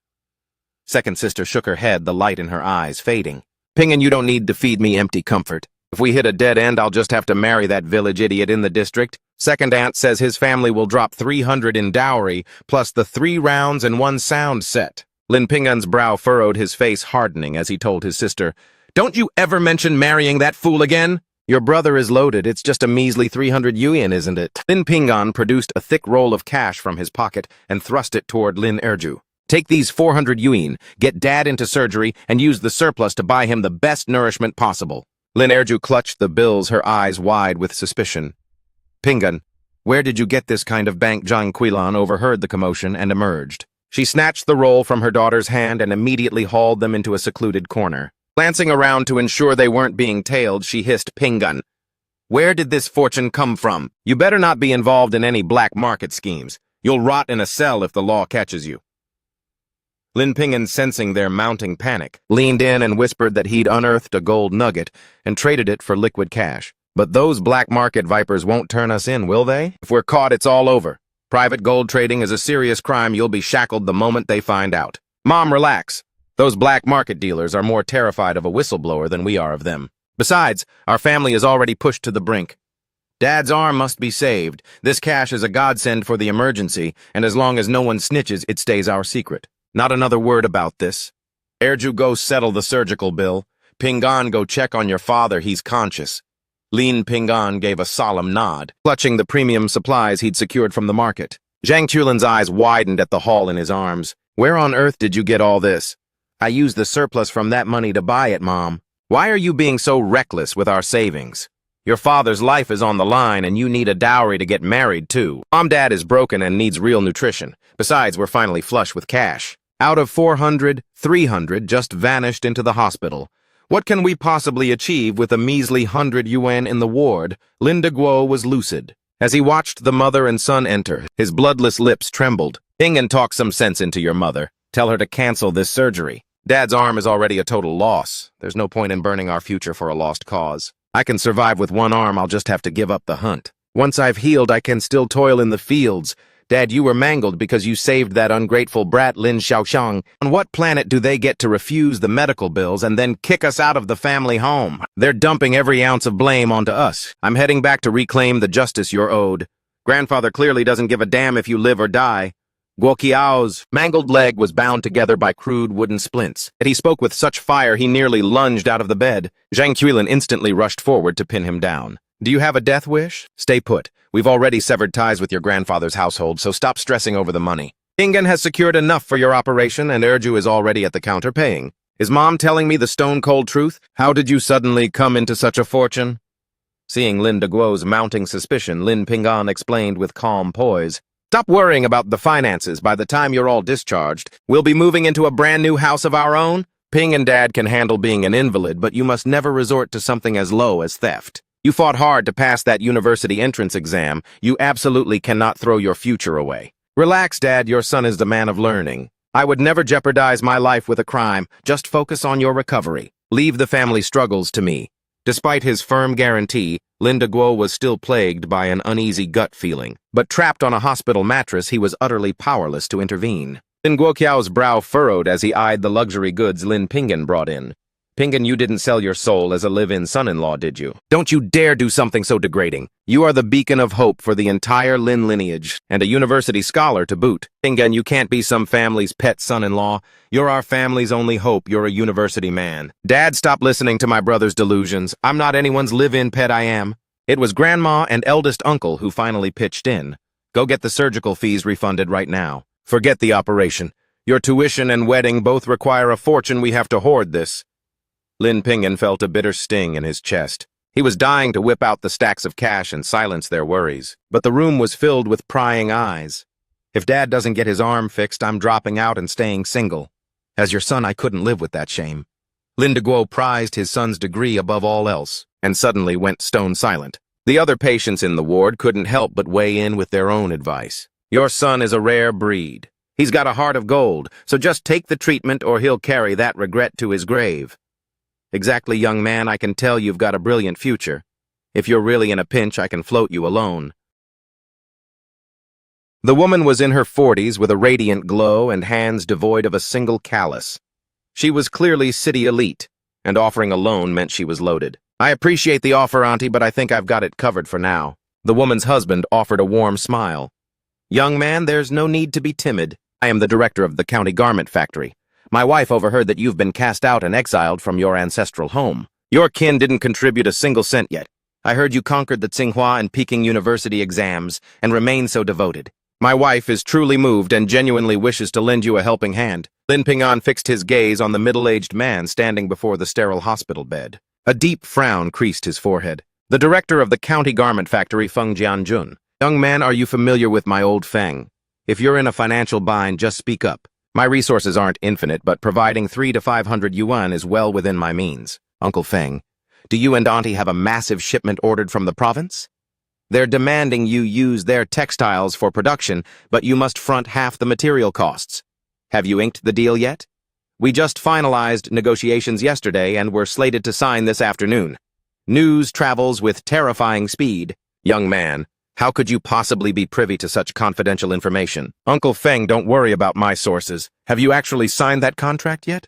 Second sister shook her head, the light in her eyes fading. Ping'an, you don't need to feed me empty comfort. If we hit a dead end, I'll just have to marry that village idiot in the district, Second aunt says his family will drop 300 in dowry, plus the 3 rounds and 1 sound set. Lin Pingan's brow furrowed, his face hardening as he told his sister, "Don't you ever mention marrying that fool again? Your brother is loaded. It's just a measly 300 yuan, isn't it?" Lin Pingan produced a thick roll of cash from his pocket and thrust it toward Lin Erju. "Take these 400 yuan, get Dad into surgery, and use the surplus to buy him the best nourishment possible." Lin Erju clutched the bills, her eyes wide with suspicion. "Pingan, where did you get this kind of bank?" Zhang Quilan overheard the commotion and emerged. She snatched the roll from her daughter's hand and immediately hauled them into a secluded corner. Glancing around to ensure they weren't being tailed, she hissed, "Pingan, where did this fortune come from? You better not be involved in any black market schemes. You'll rot in a cell if the law catches you." Lin Pingan, sensing their mounting panic, leaned in and whispered that he'd unearthed a gold nugget and traded it for liquid cash. "But those black market vipers won't turn us in, will they? If we're caught, it's all over. Private gold trading is a serious crime. You'll be shackled the moment they find out." "Mom, relax. Those black market dealers are more terrified of a whistleblower than we are of them. Besides, our family is already pushed to the brink. Dad's arm must be saved. This cash is a godsend for the emergency, and as long as no one snitches, it stays our secret. Not another word about this. Erju, go settle the surgical bill. Pingan, go check on your father. He's conscious." Lin Pingan gave a solemn nod, clutching the premium supplies he'd secured from the market. Zhang Chulin's eyes widened at the haul in his arms. "Where on earth did you get all this?" "I used the surplus from that money to buy it, Mom." "Why are you being so reckless with our savings? Your father's life is on the line, and you need a dowry to get married, too. Dad is broken and needs real nutrition. Besides, we're finally flush with cash. Out of 400, 300 just vanished into the hospital. What can we possibly achieve with a measly 100 yuan in the ward?" Lin De Guo was lucid. As he watched the mother and son enter, his bloodless lips trembled. "Pingan, talk some sense into your mother. Tell her to cancel this surgery. Dad's arm is already a total loss. There's no point in burning our future for a lost cause. I can survive with one arm, I'll just have to give up the hunt. Once I've healed, I can still toil in the fields. Dad, you were mangled because you saved that ungrateful brat Lin Xiaoxiang. On what planet do they get to refuse the medical bills and then kick us out of the family home? They're dumping every ounce of blame onto us. I'm heading back to reclaim the justice you're owed. Grandfather clearly doesn't give a damn if you live or die." Guo Qiao's mangled leg was bound together by crude wooden splints. Yet he spoke with such fire he nearly lunged out of the bed. Zhang Qiulan instantly rushed forward to pin him down. "Do you have a death wish? Stay put. We've already severed ties with your grandfather's household, so stop stressing over the money. Pingan has secured enough for your operation, and Erju is already at the counter paying. Is Mom telling me the stone-cold truth? How did you suddenly come into such a fortune?" Seeing Lin De Guo's mounting suspicion, Lin Pingan explained with calm poise. "Stop worrying about the finances. By the time you're all discharged, we'll be moving into a brand new house of our own. Ping and Dad can handle being an invalid, but you must never resort to something as low as theft. You fought hard to pass that university entrance exam. You absolutely cannot throw your future away. Relax, Dad, your son is the man of learning. I would never jeopardize my life with a crime. Just focus on your recovery. Leave the family struggles to me." Despite his firm guarantee, Lin De Guo was still plagued by an uneasy gut feeling. But trapped on a hospital mattress, he was utterly powerless to intervene. Lin Guoqiao's brow furrowed as he eyed the luxury goods Lin Pingan brought in. "Pingan, you didn't sell your soul as a live-in son-in-law, did you? Don't you dare do something so degrading. You are the beacon of hope for the entire Lin lineage, and a university scholar to boot. Pingan, you can't be some family's pet son-in-law. You're our family's only hope. You're a university man. Dad, stop listening to my brother's delusions. I'm not anyone's live-in pet, I am." It was Grandma and eldest uncle who finally pitched in. "Go get the surgical fees refunded right now. Forget the operation. Your tuition and wedding both require a fortune. We have to hoard this." Lin Pingan felt a bitter sting in his chest. He was dying to whip out the stacks of cash and silence their worries, but the room was filled with prying eyes. "If Dad doesn't get his arm fixed, I'm dropping out and staying single. As your son, I couldn't live with that shame." Lin De Guo prized his son's degree above all else, and suddenly went stone silent. The other patients in the ward couldn't help but weigh in with their own advice. "Your son is a rare breed. He's got a heart of gold, so just take the treatment or he'll carry that regret to his grave." "Exactly, young man, I can tell you've got a brilliant future. If you're really in a pinch, I can float you alone." The woman was in her 40s with a radiant glow and hands devoid of a single callus. She was clearly city elite, and offering a loan meant she was loaded. "I appreciate the offer, Auntie, but I think I've got it covered for now." The woman's husband offered a warm smile. Young man, there's no need to be timid. I am the director of the county garment factory. My wife overheard that you've been cast out and exiled from your ancestral home. Your kin didn't contribute a single cent yet. I heard you conquered the Tsinghua and Peking University exams and remain so devoted. My wife is truly moved and genuinely wishes to lend you a helping hand. Lin Ping'an fixed his gaze on the middle-aged man standing before the sterile hospital bed. A deep frown creased his forehead. The director of the county garment factory, Feng Jianjun. Young man, are you familiar with my old Feng? If you're in a financial bind, just speak up. My resources aren't infinite, but providing 300 to 500 yuan is well within my means. Uncle Feng, do you and Auntie have a massive shipment ordered from the province? They're demanding you use their textiles for production, but you must front half the material costs. Have you inked the deal yet? We just finalized negotiations yesterday and were slated to sign this afternoon. News travels with terrifying speed. Young man, how could you possibly be privy to such confidential information? Uncle Feng, don't worry about my sources. Have you actually signed that contract yet?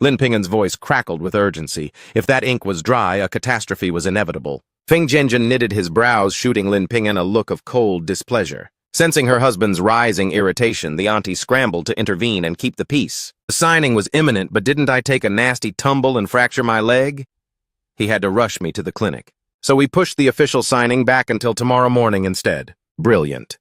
Lin Ping'an's voice crackled with urgency. If that ink was dry, a catastrophe was inevitable. Feng Jianjun knitted his brows, shooting Lin Ping'an a look of cold displeasure. Sensing her husband's rising irritation, the auntie scrambled to intervene and keep the peace. The signing was imminent, but didn't I take a nasty tumble and fracture my leg? He had to rush me to the clinic. So we pushed the official signing back until tomorrow morning instead. Brilliant.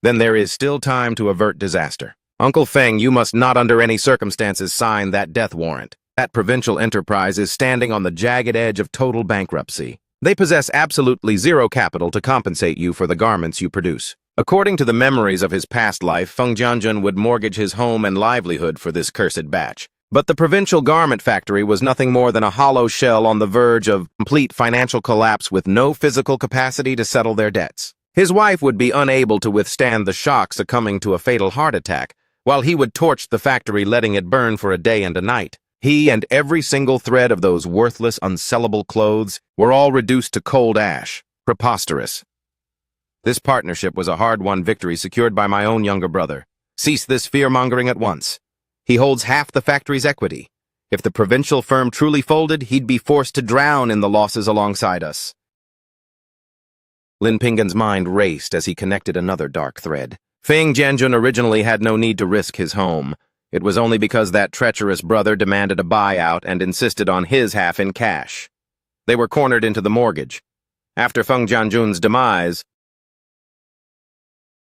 Then there is still time to avert disaster. Uncle Feng, you must not under any circumstances sign that death warrant. That provincial enterprise is standing on the jagged edge of total bankruptcy. They possess absolutely zero capital to compensate you for the garments you produce. According to the memories of his past life, Feng Jianjun would mortgage his home and livelihood for this cursed batch. But the provincial garment factory was nothing more than a hollow shell on the verge of complete financial collapse with no physical capacity to settle their debts. His wife would be unable to withstand the shock, succumbing to a fatal heart attack, while he would torch the factory, letting it burn for a day and a night. He and every single thread of those worthless, unsellable clothes were all reduced to cold ash. Preposterous. This partnership was a hard-won victory secured by my own younger brother. Cease this fear-mongering at once. He holds half the factory's equity. If the provincial firm truly folded, he'd be forced to drown in the losses alongside us. Lin Ping'an's mind raced as he connected another dark thread. Feng Jianjun originally had no need to risk his home. It was only because that treacherous brother demanded a buyout and insisted on his half in cash. They were cornered into the mortgage. After Feng Jianjun's demise,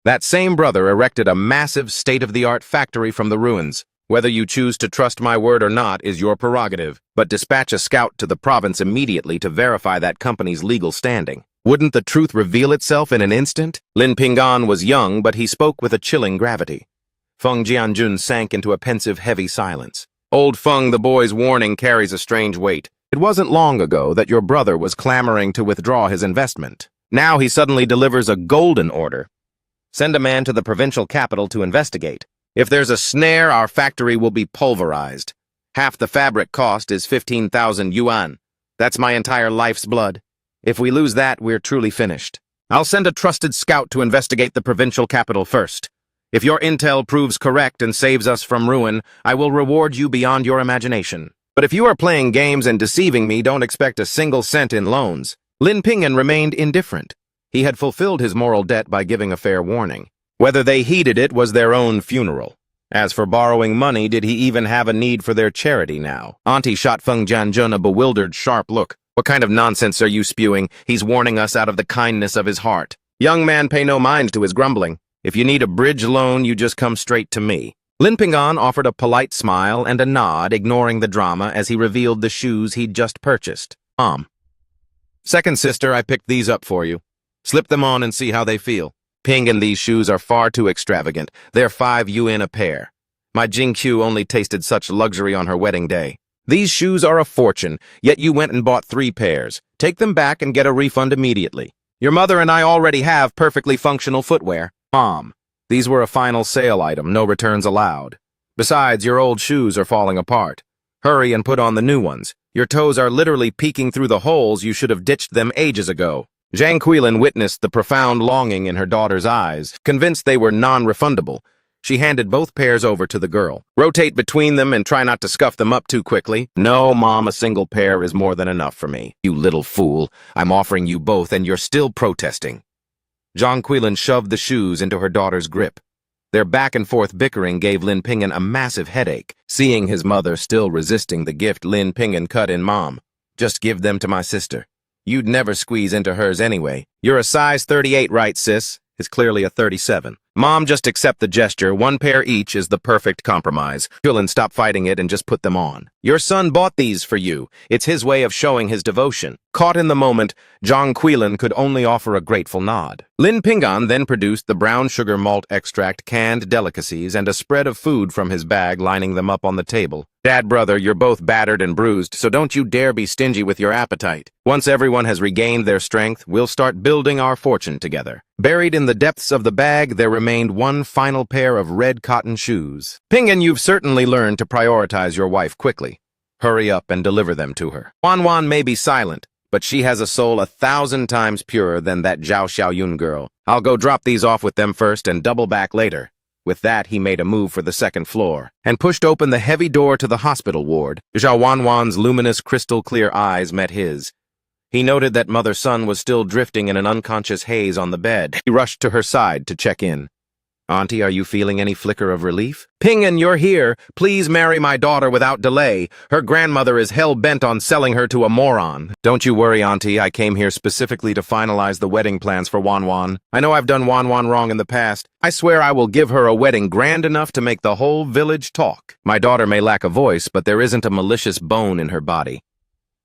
that same brother erected a massive state-of-the-art factory from the ruins. Whether you choose to trust my word or not is your prerogative, but dispatch a scout to the province immediately to verify that company's legal standing. Wouldn't the truth reveal itself in an instant? Lin Ping'an was young, but he spoke with a chilling gravity. Feng Jianjun sank into a pensive, heavy silence. Old Feng, the boy's warning carries a strange weight. It wasn't long ago that your brother was clamoring to withdraw his investment. Now he suddenly delivers a golden order. Send a man to the provincial capital to investigate. If there's a snare, our factory will be pulverized. Half the fabric cost is 15,000 yuan. That's my entire life's blood. If we lose that, we're truly finished. I'll send a trusted scout to investigate the provincial capital first. If your intel proves correct and saves us from ruin, I will reward you beyond your imagination. But if you are playing games and deceiving me, don't expect a single cent in loans. Lin Ping'an remained indifferent. He had fulfilled his moral debt by giving a fair warning. Whether they heeded it was their own funeral. As for borrowing money, did he even have a need for their charity now? Auntie shot Feng Jianjun a bewildered, sharp look. What kind of nonsense are you spewing? He's warning us out of the kindness of his heart. Young man, pay no mind to his grumbling. If you need a bridge loan, you just come straight to me. Lin Ping'an offered a polite smile and a nod, ignoring the drama as he revealed the shoes he'd just purchased. Second sister, I picked these up for you. Slip them on and see how they feel. Ping'an, these shoes are far too extravagant. They're 5 yuan a pair. My Jingqiu only tasted such luxury on her wedding day. These shoes are a fortune, yet you went and bought 3 pairs. Take them back and get a refund immediately. Your mother and I already have perfectly functional footwear. These were a final sale item, no returns allowed. Besides, your old shoes are falling apart. Hurry and put on the new ones. Your toes are literally peeking through the holes. You should have ditched them ages ago. Zhang Quilin witnessed the profound longing in her daughter's eyes. Convinced they were non-refundable, She handed both pairs over to the girl. Rotate between them and try not to scuff them up too quickly. No, Mom, a single pair is more than enough for me. You little fool. I'm offering you both and you're still protesting. Jonquilin shoved the shoes into her daughter's grip. Their back-and-forth bickering gave Lin Ping'an a massive headache. Seeing his mother still resisting the gift, Lin Ping'an cut in, Mom, just give them to my sister. You'd never squeeze into hers anyway. You're a size 38, right, sis? Is clearly a 37. Mom, just accept the gesture. One pair each is the perfect compromise. Quillen, stop fighting it and just put them on. Your son bought these for you. It's his way of showing his devotion. Caught in the moment, Jonquilin could only offer a grateful nod. Lin Ping'an then produced the brown sugar malt extract, canned delicacies, and a spread of food from his bag, lining them up on the table. Dad, brother, you're both battered and bruised, so don't you dare be stingy with your appetite. Once everyone has regained their strength, we'll start building our fortune together. Buried in the depths of the bag, there remained one final pair of red cotton shoes. Ping'an, you've certainly learned to prioritize your wife quickly. Hurry up and deliver them to her. Wanwan may be silent, but she has a soul 1,000 times purer than that Zhao Xiaoyun girl. I'll go drop these off with them first and double back later. With that, he made a move for the second floor and pushed open the heavy door to the hospital ward. Zhao Wanwan's luminous, crystal-clear eyes met his. He noted that Mother Sun was still drifting in an unconscious haze on the bed. He rushed to her side to check in. Auntie, are you feeling any flicker of relief? Ping'an, you're here. Please marry my daughter without delay. Her grandmother is hell-bent on selling her to a moron. Don't you worry, Auntie. I came here specifically to finalize the wedding plans for Wanwan. I know I've done Wanwan wrong in the past. I swear I will give her a wedding grand enough to make the whole village talk. My daughter may lack a voice, but there isn't a malicious bone in her body.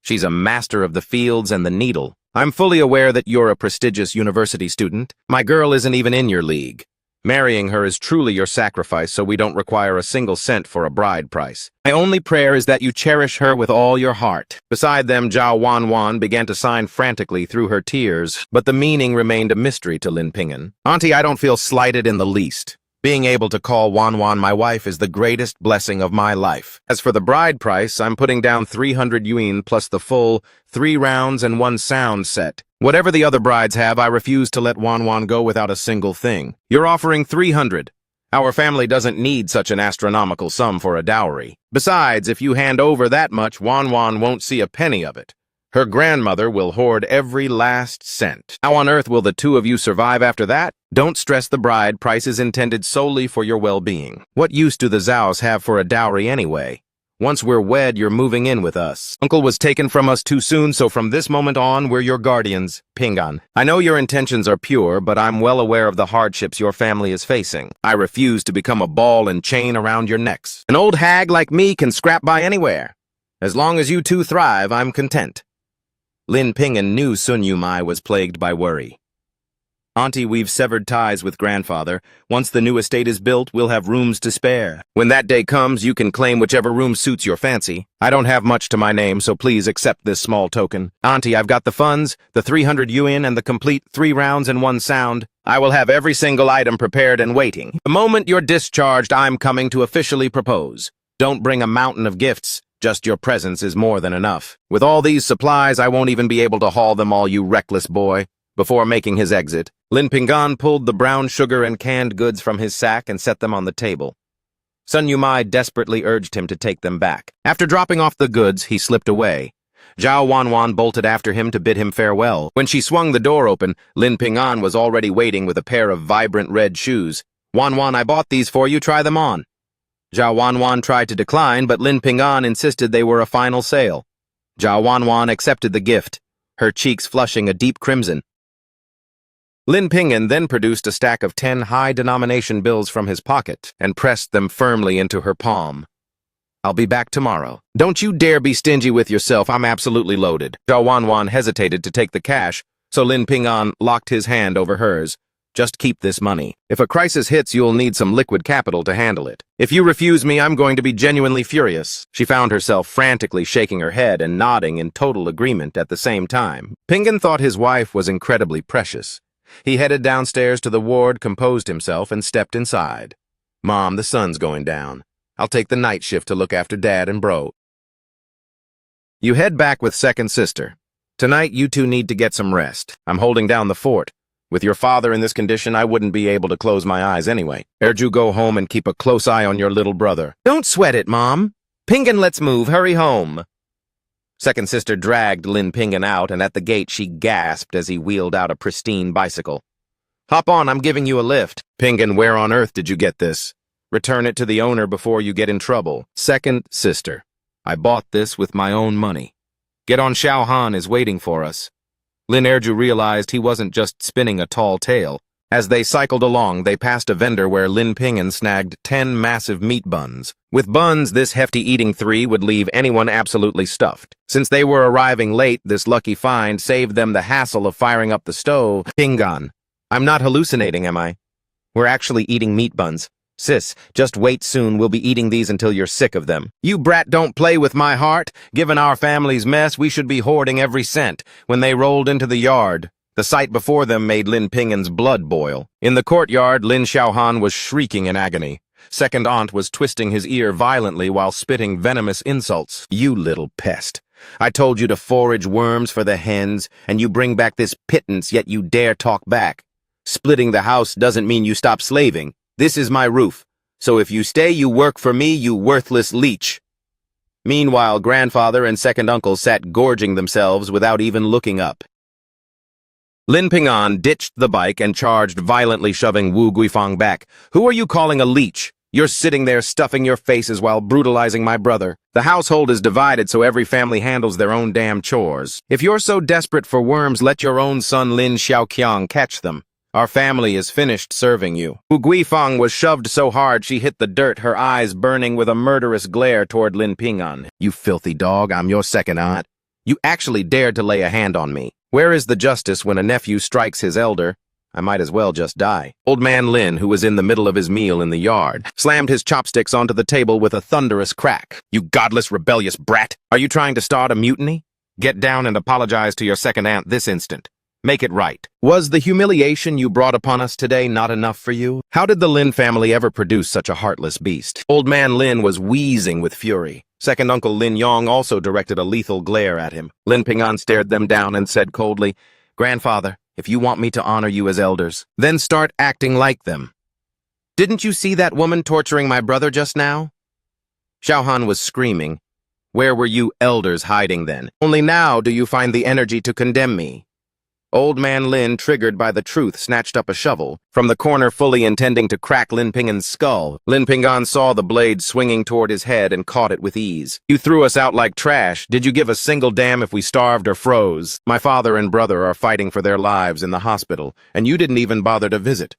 She's a master of the fields and the needle. I'm fully aware that you're a prestigious university student. My girl isn't even in your league. Marrying her is truly your sacrifice, so we don't require a single cent for a bride price. My only prayer is that you cherish her with all your heart. Beside them, Zhao Wanwan began to sign frantically through her tears, but the meaning remained a mystery to Lin Ping'an. Auntie, I don't feel slighted in the least. Being able to call Wanwan my wife is the greatest blessing of my life. As for the bride price, I'm putting down 300 yuan plus the full 3 rounds and 1 sound set. Whatever the other brides have, I refuse to let Wanwan go without a single thing. You're offering 300. Our family doesn't need such an astronomical sum for a dowry. Besides, if you hand over that much, Wanwan won't see a penny of it. Her grandmother will hoard every last cent. How on earth will the two of you survive after that? Don't stress the bride. Price is intended solely for your well-being. What use do the Zhaos have for a dowry anyway? Once we're wed, you're moving in with us. Uncle was taken from us too soon, so from this moment on, we're your guardians. Ping'an. I know your intentions are pure, but I'm well aware of the hardships your family is facing. I refuse to become a ball and chain around your necks. An old hag like me can scrap by anywhere. As long as you two thrive, I'm content. Lin Ping'an knew Sun Yumai was plagued by worry. Auntie, we've severed ties with grandfather. Once the new estate is built, we'll have rooms to spare. When that day comes, you can claim whichever room suits your fancy. I don't have much to my name, so please accept this small token. Auntie, I've got the funds, the 300 yuan, and the complete 3 rounds and 1 sound. I will have every single item prepared and waiting. The moment you're discharged, I'm coming to officially propose. Don't bring a mountain of gifts. Just your presence is more than enough. With all these supplies, I won't even be able to haul them all, you reckless boy. Before making his exit, Lin Ping'an pulled the brown sugar and canned goods from his sack and set them on the table. Sun Yumai desperately urged him to take them back. After dropping off the goods, he slipped away. Zhao Wanwan bolted after him to bid him farewell. When she swung the door open, Lin Ping'an was already waiting with a pair of vibrant red shoes. Wanwan, I bought these for you, try them on. Zhao Wanwan tried to decline, but Lin Ping'an insisted they were a final sale. Zhao Wanwan accepted the gift, her cheeks flushing a deep crimson. Lin Ping'an then produced a stack of 10 high-denomination bills from his pocket and pressed them firmly into her palm. I'll be back tomorrow. Don't you dare be stingy with yourself, I'm absolutely loaded. Zhao Wanwan hesitated to take the cash, so Lin Ping'an locked his hand over hers. Just keep this money. If a crisis hits, you'll need some liquid capital to handle it. If you refuse me, I'm going to be genuinely furious. She found herself frantically shaking her head and nodding in total agreement at the same time. Ping'an thought his wife was incredibly precious. He headed downstairs to the ward, composed himself, and stepped inside. Mom, the sun's going down. I'll take the night shift to look after Dad and Bro. You head back with second sister. Tonight, you two need to get some rest. I'm holding down the fort. With your father in this condition, I wouldn't be able to close my eyes anyway. Erju, go home and keep a close eye on your little brother. Don't sweat it, Mom. Pingan, let's move. Hurry home. Second sister dragged Lin Pingan out, and at the gate she gasped as he wheeled out a pristine bicycle. Hop on, I'm giving you a lift. Pingan, where on earth did you get this? Return it to the owner before you get in trouble. Second sister, I bought this with my own money. Get on, Xiao Han is waiting for us. Lin Erju realized he wasn't just spinning a tall tale. As they cycled along, they passed a vendor where Lin Pingan snagged 10 massive meat buns. With buns this hefty eating 3 would leave anyone absolutely stuffed. Since they were arriving late, this lucky find saved them the hassle of firing up the stove. Pingan, I'm not hallucinating, am I? We're actually eating meat buns. Sis, just wait soon, we'll be eating these until you're sick of them. You brat, don't play with my heart. Given our family's mess, we should be hoarding every cent. When they rolled into the yard, the sight before them made Lin Pingan's blood boil. In the courtyard, Lin Xiaohan was shrieking in agony. Second aunt was twisting his ear violently while spitting venomous insults. You little pest. I told you to forage worms for the hens, and you bring back this pittance, yet you dare talk back. Splitting the house doesn't mean you stop slaving. This is my roof, so if you stay, you work for me, you worthless leech. Meanwhile, grandfather and second uncle sat gorging themselves without even looking up. Lin Pingan ditched the bike and charged, violently shoving Wu Guifang back. Who are you calling a leech? You're sitting there stuffing your faces while brutalizing my brother. The household is divided so every family handles their own damn chores. If you're so desperate for worms, let your own son Lin Xiaoqiang catch them. Our family is finished serving you. Wu Guifang was shoved so hard she hit the dirt, her eyes burning with a murderous glare toward Lin Pingan. You filthy dog, I'm your second aunt. You actually dared to lay a hand on me. Where is the justice when a nephew strikes his elder? I might as well just die. Old man Lin, who was in the middle of his meal in the yard, slammed his chopsticks onto the table with a thunderous crack. You godless, rebellious brat! Are you trying to start a mutiny? Get down and apologize to your second aunt this instant. Make it right. Was the humiliation you brought upon us today not enough for you? How did the Lin family ever produce such a heartless beast? Old man Lin was wheezing with fury. Second uncle Lin Yong also directed a lethal glare at him. Lin Pingan stared them down and said coldly, Grandfather, if you want me to honor you as elders, then start acting like them. Didn't you see that woman torturing my brother just now? Xiaohan was screaming. Where were you elders hiding then? Only now do you find the energy to condemn me. Old man Lin, triggered by the truth, snatched up a shovel from the corner, fully intending to crack Lin Pingan's skull. Lin Pingan saw the blade swinging toward his head and caught it with ease. You threw us out like trash. Did you give a single damn if we starved or froze? My father and brother are fighting for their lives in the hospital, and you didn't even bother to visit.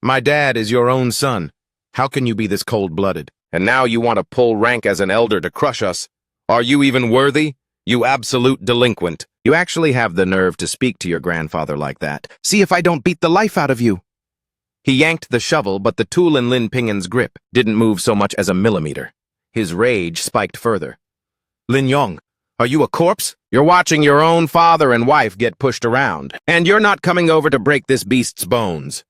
My dad is your own son. How can you be this cold-blooded? And now you want to pull rank as an elder to crush us? Are you even worthy? You absolute delinquent. You actually have the nerve to speak to your grandfather like that. See if I don't beat the life out of you. He yanked the shovel, but the tool in Lin Pingan's grip didn't move so much as a millimeter. His rage spiked further. Lin Yong, are you a corpse? You're watching your own father and wife get pushed around, and you're not coming over to break this beast's bones.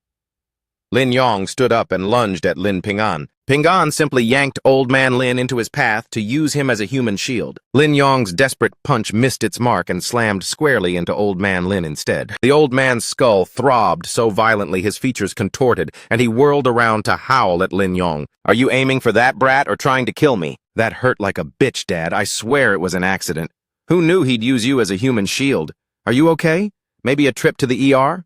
Lin Yong stood up and lunged at Lin Pingan. Pingan simply yanked Old Man Lin into his path to use him as a human shield. Lin Yong's desperate punch missed its mark and slammed squarely into Old Man Lin instead. The old man's skull throbbed so violently his features contorted, and he whirled around to howl at Lin Yong. Are you aiming for that brat or trying to kill me? That hurt like a bitch, Dad. I swear it was an accident. Who knew he'd use you as a human shield? Are you okay? Maybe a trip to the ER?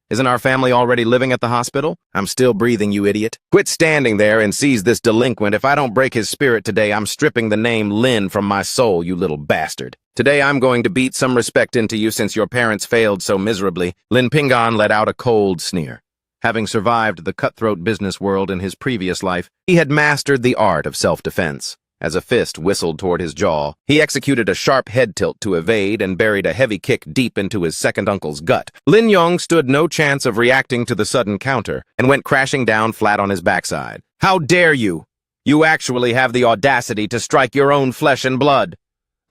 Isn't our family already living at the hospital? I'm still breathing, you idiot. Quit standing there and seize this delinquent. If I don't break his spirit today, I'm stripping the name Lin from my soul, you little bastard. Today I'm going to beat some respect into you since your parents failed so miserably. Lin Pingan let out a cold sneer. Having survived the cutthroat business world in his previous life, he had mastered the art of self-defense. As a fist whistled toward his jaw, he executed a sharp head tilt to evade and buried a heavy kick deep into his second uncle's gut. Lin Yong stood no chance of reacting to the sudden counter and went crashing down flat on his backside. How dare you! You actually have the audacity to strike your own flesh and blood!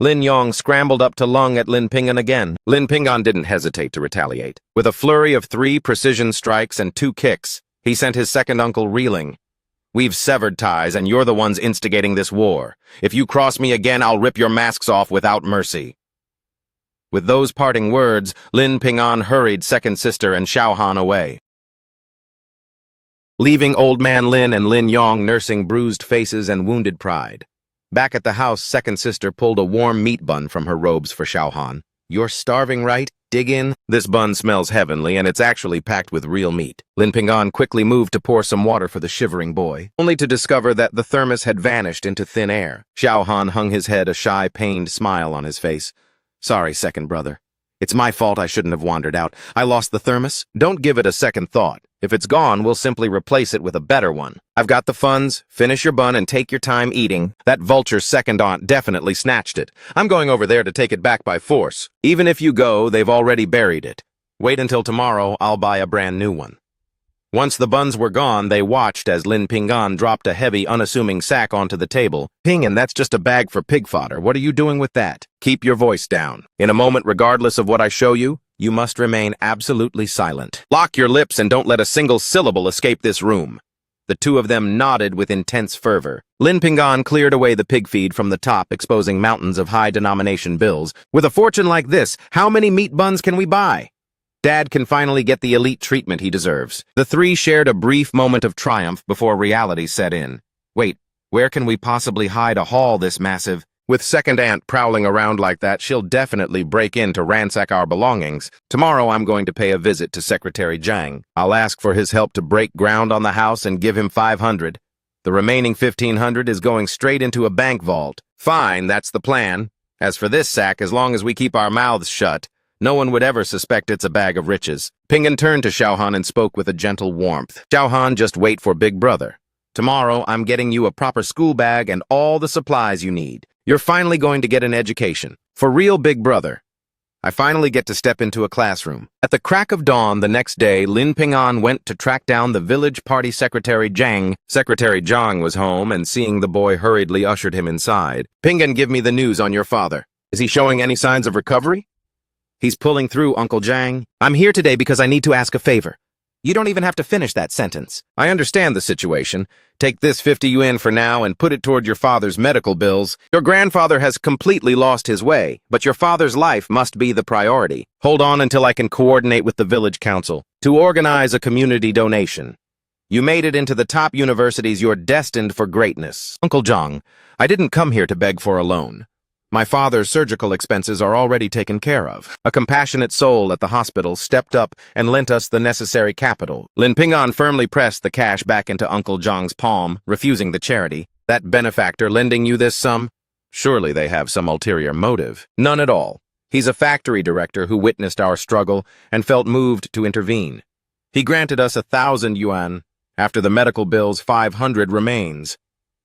Lin Yong scrambled up to lung at Lin Pingan again. Lin Pingan didn't hesitate to retaliate. With a flurry of 3 precision strikes and 2 kicks, he sent his second uncle reeling. We've severed ties, and you're the ones instigating this war. If you cross me again, I'll rip your masks off without mercy. With those parting words, Lin Ping'an hurried second sister and Xiaohan away, leaving old man Lin and Lin Yong nursing bruised faces and wounded pride. Back at the house, second sister pulled a warm meat bun from her robes for Xiaohan. "You're starving, right? Dig in." "This bun smells heavenly, and it's actually packed with real meat." Lin Ping'an quickly moved to pour some water for the shivering boy, only to discover that the thermos had vanished into thin air. Xiaohan hung his head, a shy, pained smile on his face. "Sorry, second brother. It's my fault. I shouldn't have wandered out. I lost the thermos. Don't give it a second thought. If it's gone, we'll simply replace it with a better one. I've got the funds. Finish your bun and take your time eating. That vulture's second aunt definitely snatched it. I'm going over there to take it back by force. Even if you go, they've already buried it. Wait until tomorrow, I'll buy a brand new one." Once the buns were gone, they watched as Lin Ping'an dropped a heavy, unassuming sack onto the table. "Ping'an, that's just a bag for pig fodder. What are you doing with that?" "Keep your voice down. In a moment, regardless of what I show you, you must remain absolutely silent. Lock your lips and don't let a single syllable escape this room." The two of them nodded with intense fervor. Lin Ping'an cleared away the pig feed from the top, exposing mountains of high-denomination bills. "With a fortune like this, how many meat buns can we buy? Dad can finally get the elite treatment he deserves." The three shared a brief moment of triumph before reality set in. "Wait, where can we possibly hide a haul this massive? With second aunt prowling around like that, she'll definitely break in to ransack our belongings. Tomorrow I'm going to pay a visit to Secretary Zhang. I'll ask for his help to break ground on the house and give him 500. The remaining 1,500 is going straight into a bank vault." "Fine, that's the plan. As for this sack, as long as we keep our mouths shut, no one would ever suspect it's a bag of riches." Ping'an turned to Xiaohan and spoke with a gentle warmth. "Xiaohan, just wait for Big Brother. Tomorrow, I'm getting you a proper school bag and all the supplies you need. You're finally going to get an education. For real, Big Brother." I finally get to step into a classroom. At the crack of dawn the next day, Lin Ping'an went to track down the village party secretary Zhang. Secretary Zhang was home, and seeing the boy hurriedly ushered him inside. "Ping'an, give me the news on your father. Is he showing any signs of recovery?" "He's pulling through, Uncle Zhang. I'm here today because I need to ask a favor." "You don't even have to finish that sentence." "I understand the situation. Take this 50 yuan for now and put it toward your father's medical bills. Your grandfather has completely lost his way, but your father's life must be the priority. Hold on until I can coordinate with the village council to organize a community donation. You made it into the top universities. You're destined for greatness." "Uncle Zhang, I didn't come here to beg for a loan. My father's surgical expenses are already taken care of." A compassionate soul at the hospital stepped up and lent us the necessary capital. Lin Ping'an firmly pressed the cash back into Uncle Zhang's palm, refusing the charity. "That benefactor lending you this sum? Surely they have some ulterior motive." "None at all. He's a factory director who witnessed our struggle and felt moved to intervene. He granted us 1,000 yuan. After the medical bills, 500 remains.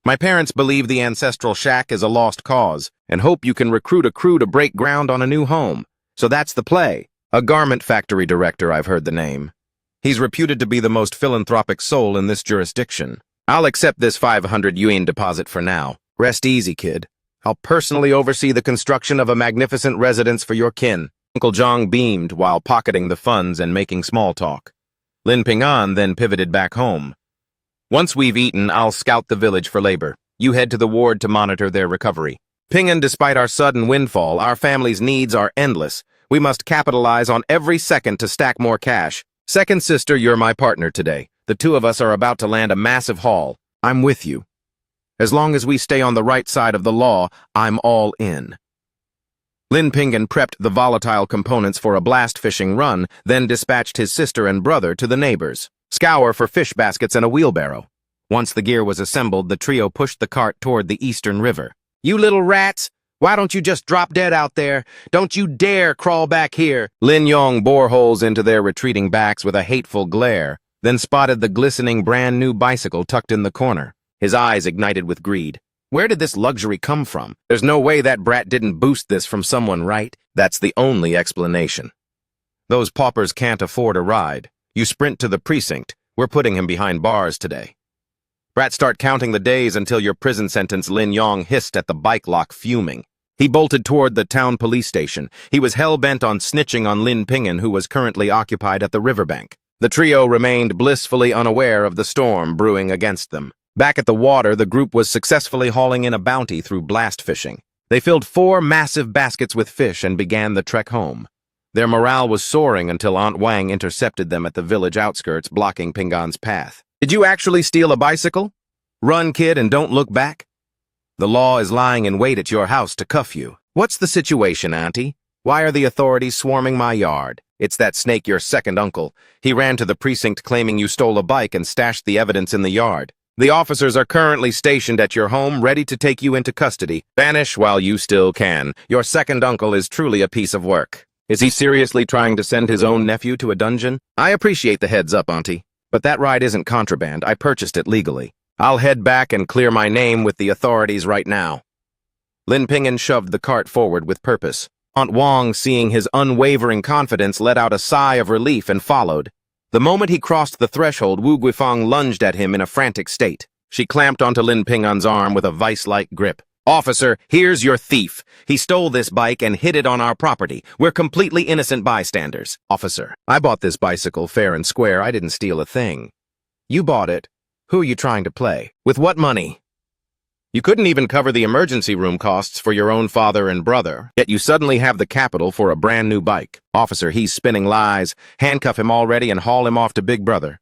My parents believe the ancestral shack is a lost cause and hope you can recruit a crew to break ground on a new home. So that's the play. A garment factory director, I've heard the name. He's reputed to be the most philanthropic soul in this jurisdiction. I'll accept this 500 yuan deposit for now. Rest easy, kid. I'll personally oversee the construction of a magnificent residence for your kin." Uncle Zhang beamed while pocketing the funds and making small talk. Lin Ping'an then pivoted back home. "Once we've eaten, I'll scout the village for labor. You head to the ward to monitor their recovery. Ping'an, despite our sudden windfall, our family's needs are endless. We must capitalize on every second to stack more cash. Second sister, you're my partner today. The two of us are about to land a massive haul. I'm with you. As long as we stay on the right side of the law, I'm all in." Lin Ping'an prepped the volatile components for a blast fishing run, then dispatched his sister and brother to the neighbors. Scour for fish baskets and a wheelbarrow. Once the gear was assembled, the trio pushed the cart toward the eastern river. "You little rats! Why don't you just drop dead out there? Don't you dare crawl back here!" Lin Yong bore holes into their retreating backs with a hateful glare, then spotted the glistening brand-new bicycle tucked in the corner. His eyes ignited with greed. Where did this luxury come from? There's no way that brat didn't boost this from someone, right? That's the only explanation. Those paupers can't afford a ride. You sprint to the precinct. We're putting him behind bars today. Brat, start counting the days until your prison sentence, Lin Yong hissed at the bike lock, fuming. He bolted toward the town police station. He was hell-bent on snitching on Lin Ping'an, who was currently occupied at the riverbank. The trio remained blissfully unaware of the storm brewing against them. Back at the water, the group was successfully hauling in a bounty through blast fishing. They filled 4 massive baskets with fish and began the trek home. Their morale was soaring until Aunt Wang intercepted them at the village outskirts, blocking Pingan's path. "Did you actually steal a bicycle? Run, kid, and don't look back. The law is lying in wait at your house to cuff you." "What's the situation, Auntie? Why are the authorities swarming my yard?" "It's that snake, your second uncle. He ran to the precinct claiming you stole a bike and stashed the evidence in the yard. The officers are currently stationed at your home, ready to take you into custody. Vanish while you still can. Your second uncle is truly a piece of work." "Is he seriously trying to send his own nephew to a dungeon?" "I appreciate the heads up, Auntie. But that ride isn't contraband. I purchased it legally. I'll head back and clear my name with the authorities right now." Lin Pingan shoved the cart forward with purpose. Aunt Wang, seeing his unwavering confidence, let out a sigh of relief and followed. The moment he crossed the threshold, Wu Guifang lunged at him in a frantic state. She clamped onto Lin Pingan's arm with a vice-like grip. "Officer, here's your thief. He stole this bike and hid it on our property. We're completely innocent bystanders." "Officer, I bought this bicycle fair and square. I didn't steal a thing." "You bought it. Who are you trying to play? With what money? You couldn't even cover the emergency room costs for your own father and brother, yet you suddenly have the capital for a brand new bike." "Officer, he's spinning lies. Handcuff him already and haul him off to Big Brother."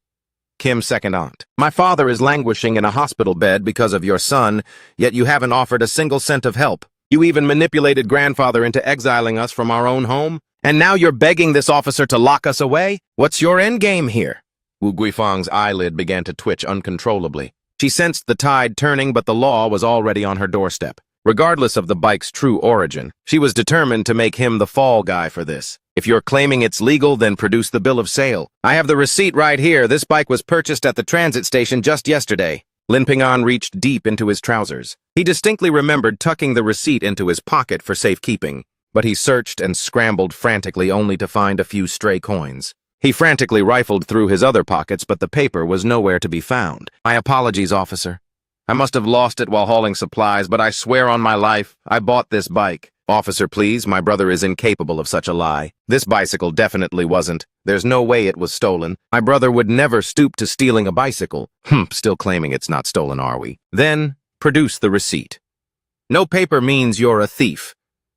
Kim's second aunt. "My father is languishing in a hospital bed because of your son, yet you haven't offered a single cent of help. You even manipulated grandfather into exiling us from our own home, and now you're begging this officer to lock us away? What's your endgame here?" Wu Guifang's eyelid began to twitch uncontrollably. She sensed the tide turning, but the law was already on her doorstep. Regardless of the bike's true origin, she was determined to make him the fall guy for this. "If you're claiming it's legal, then produce the bill of sale." "I have the receipt right here. This bike was purchased at the transit station just yesterday." Lin Pingan reached deep into his trousers. He distinctly remembered tucking the receipt into his pocket for safekeeping, but he searched and scrambled frantically only to find a few stray coins. He frantically rifled through his other pockets, but the paper was nowhere to be found. "My apologies, officer. I must have lost it while hauling supplies, but I swear on my life, I bought this bike." "Officer, please, my brother is incapable of such a lie. This bicycle definitely wasn't. There's no way it was stolen. My brother would never stoop to stealing a bicycle." Still claiming it's not stolen, are we? "Then, produce the receipt." "No paper means you're a thief.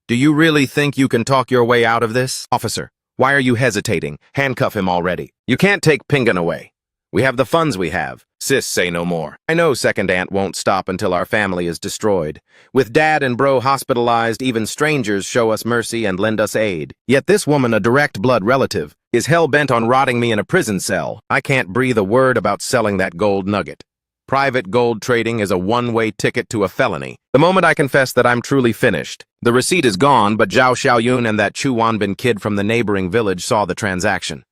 Do you really think you can talk your way out of this?" "Officer, why are you hesitating? Handcuff him already. You can't take Pingan away. We have the funds we have." "Sis, say no more. I know second aunt won't stop until our family is destroyed. With dad and bro hospitalized, even strangers show us mercy and lend us aid. Yet this woman, a direct blood relative, is hell-bent on rotting me in a prison cell. I can't breathe a word about selling that gold nugget. Private gold trading is a one-way ticket to a felony. The moment I confess that I'm truly finished. The receipt is gone, but Zhao Xiaoyun and that Chu Wanbin kid from the neighboring village saw the transaction.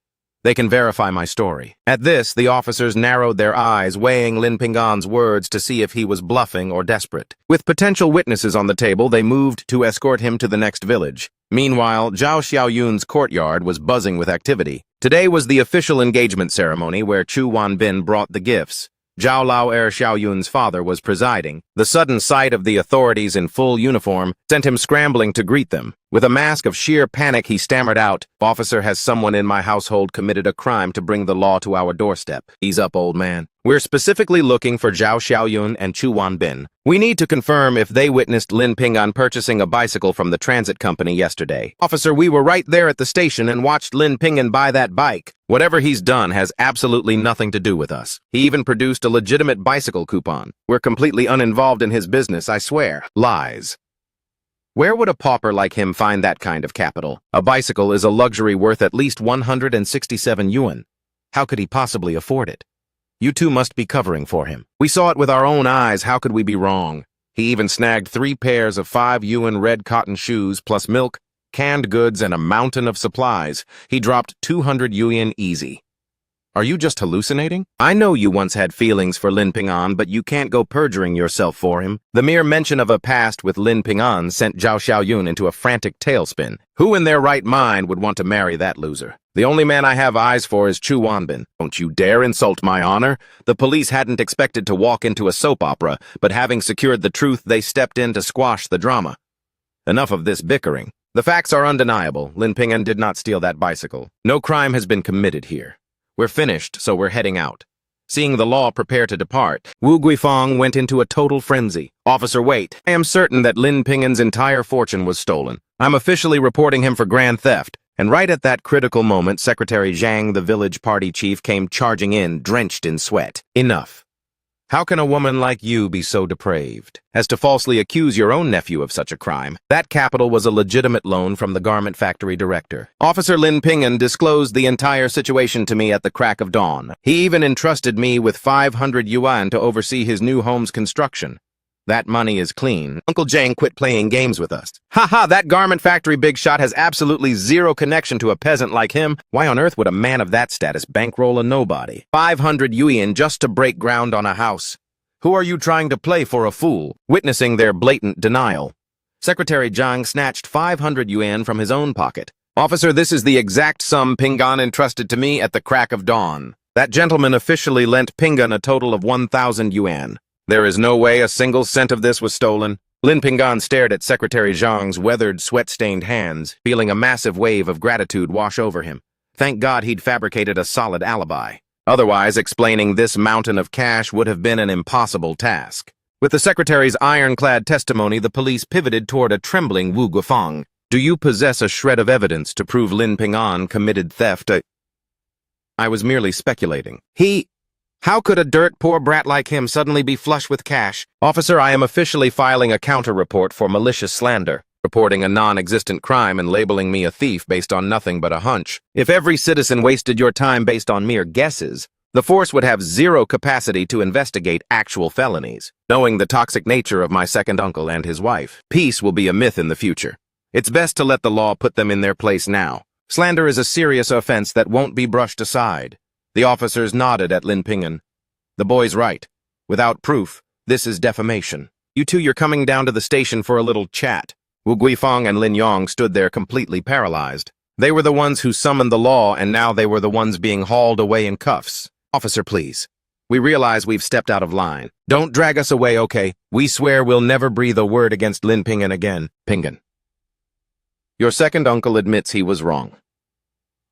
They can verify my story." At this, the officers narrowed their eyes, weighing Lin Pingan's words to see if he was bluffing or desperate. With potential witnesses on the table, they moved to escort him to the next village. Meanwhile, Zhao Xiaoyun's courtyard was buzzing with activity. Today was the official engagement ceremony where Chu Wanbin brought the gifts. Zhao Lao Xiaoyun's father was presiding. The sudden sight of the authorities in full uniform sent him scrambling to greet them. With a mask of sheer panic, he stammered out, "Officer, has someone in my household committed a crime to bring the law to our doorstep?" "Ease up, old man. We're specifically looking for Zhao Xiaoyun and Chu Wanbin. We need to confirm if they witnessed Lin Pingan purchasing a bicycle from the transit company yesterday." "Officer, we were right there at the station and watched Lin Pingan buy that bike. Whatever he's done has absolutely nothing to do with us. He even produced a legitimate bicycle coupon. We're completely uninvolved in his business, I swear." "Lies. Where would a pauper like him find that kind of capital? A bicycle is a luxury worth at least 167 yuan. How could he possibly afford it? You two must be covering for him. We saw it with our own eyes. How could we be wrong? He even snagged 3 pairs of 5 yuan red cotton shoes, plus milk, canned goods, and a mountain of supplies. He dropped 200 yuan easy. Are you just hallucinating? I know you once had feelings for Lin Pingan, but you can't go perjuring yourself for him." The mere mention of a past with Lin Pingan sent Zhao Xiaoyun into a frantic tailspin. Who in their right mind would want to marry that loser? "The only man I have eyes for is Chu Wanbin. Don't you dare insult my honor." The police hadn't expected to walk into a soap opera, but having secured the truth, they stepped in to squash the drama. Enough of this bickering. The facts are undeniable. Lin Pingan did not steal that bicycle. No crime has been committed here. We're finished, so we're heading out. Seeing the law prepare to depart, Wu Guifeng went into a total frenzy. Officer, wait. I am certain that Lin Ping'an's entire fortune was stolen. I'm officially reporting him for grand theft. And right at that critical moment, Secretary Zhang, the village party chief, came charging in, drenched in sweat. Enough. How can a woman like you be so depraved as to falsely accuse your own nephew of such a crime? That capital was a legitimate loan from the garment factory director. Officer Lin Ping'an disclosed the entire situation to me at the crack of dawn. He even entrusted me with 500 yuan to oversee his new home's construction. That money is clean. Uncle Jang quit playing games with us. Ha, that garment factory big shot has absolutely zero connection to a peasant like him. Why on earth would a man of that status bankroll a nobody? 500 yuan just to break ground on a house. Who are you trying to play for a fool? Witnessing their blatant denial, Secretary Zhang snatched 500 yuan from his own pocket. Officer, this is the exact sum Ping'an entrusted to me at the crack of dawn. That gentleman officially lent Ping'an a total of 1,000 yuan. There is no way a single cent of this was stolen. Lin Ping'an stared at Secretary Zhang's weathered, sweat-stained hands, feeling a massive wave of gratitude wash over him. Thank God he'd fabricated a solid alibi. Otherwise, explaining this mountain of cash would have been an impossible task. With the secretary's ironclad testimony, the police pivoted toward a trembling Wu Guifeng. Do you possess a shred of evidence to prove Lin Ping'an committed theft? I was merely speculating. How could a dirt-poor brat like him suddenly be flush with cash? Officer, I am officially filing a counter-report for malicious slander, reporting a non-existent crime and labeling me a thief based on nothing but a hunch. If every citizen wasted your time based on mere guesses, the force would have zero capacity to investigate actual felonies. Knowing the toxic nature of my second uncle and his wife, peace will be a myth in the future. It's best to let the law put them in their place now. Slander is a serious offense that won't be brushed aside. The officers nodded at Lin Ping'an. The boy's right. Without proof, this is defamation. You two, you're coming down to the station for a little chat. Wu Guifeng and Lin Yong stood there completely paralyzed. They were the ones who summoned the law, and now they were the ones being hauled away in cuffs. Officer, please. We realize we've stepped out of line. Don't drag us away, okay? We swear we'll never breathe a word against Lin Ping'an again. Ping'an. Your second uncle admits he was wrong.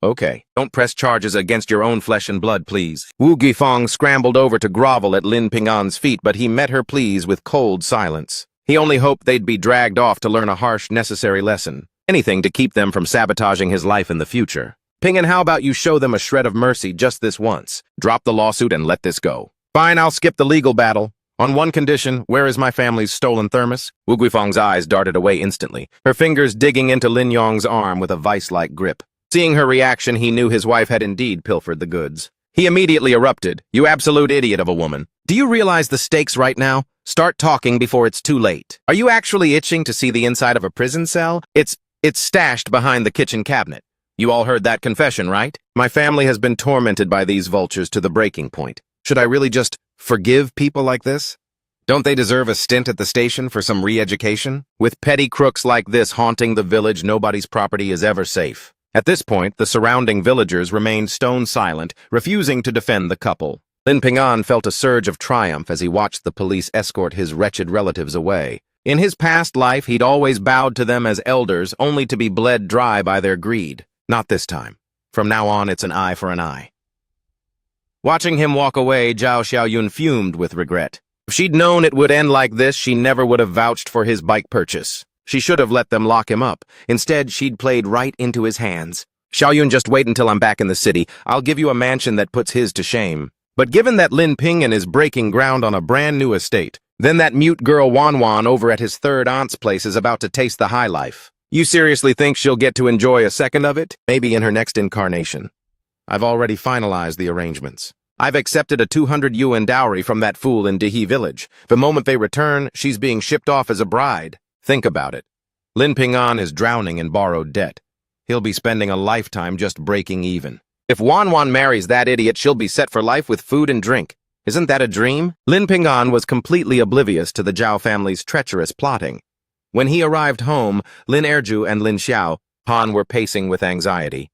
Okay, don't press charges against your own flesh and blood, please. Wu Guifeng scrambled over to grovel at Lin Ping'an's feet, but he met her pleas with cold silence. He only hoped they'd be dragged off to learn a harsh, necessary lesson. Anything to keep them from sabotaging his life in the future. Ping'an, how about you show them a shred of mercy just this once? Drop the lawsuit and let this go. Fine, I'll skip the legal battle. On one condition, where is my family's stolen thermos? Wu Guifeng's eyes darted away instantly, her fingers digging into Lin Yong's arm with a vice-like grip. Seeing her reaction, he knew his wife had indeed pilfered the goods. He immediately erupted. You absolute idiot of a woman. Do you realize the stakes right now? Start talking before it's too late. Are you actually itching to see the inside of a prison cell? It's stashed behind the kitchen cabinet. You all heard that confession, right? My family has been tormented by these vultures to the breaking point. Should I really just forgive people like this? Don't they deserve a stint at the station for some re-education? With petty crooks like this haunting the village, nobody's property is ever safe. At this point, the surrounding villagers remained stone silent, refusing to defend the couple. Lin Ping'an felt a surge of triumph as he watched the police escort his wretched relatives away. In his past life, he'd always bowed to them as elders, only to be bled dry by their greed. Not this time. From now on, it's an eye for an eye. Watching him walk away, Zhao Xiaoyun fumed with regret. If she'd known it would end like this, she never would have vouched for his bike purchase. She should have let them lock him up. Instead, she'd played right into his hands. Xiaoyun, just wait until I'm back in the city. I'll give you a mansion that puts his to shame. But given that Lin Ping'an is breaking ground on a brand new estate, then that mute girl Wanwan over at his third aunt's place is about to taste the high life. You seriously think she'll get to enjoy a second of it? Maybe in her next incarnation. I've already finalized the arrangements. I've accepted a 200 yuan dowry from that fool in Dihe village. The moment they return, she's being shipped off as a bride. Think about it. Lin Ping'an is drowning in borrowed debt. He'll be spending a lifetime just breaking even. If Wanwan marries that idiot, she'll be set for life with food and drink. Isn't that a dream? Lin Ping'an was completely oblivious to the Zhao family's treacherous plotting. When he arrived home, Lin Erju and Lin Xiao Han were pacing with anxiety.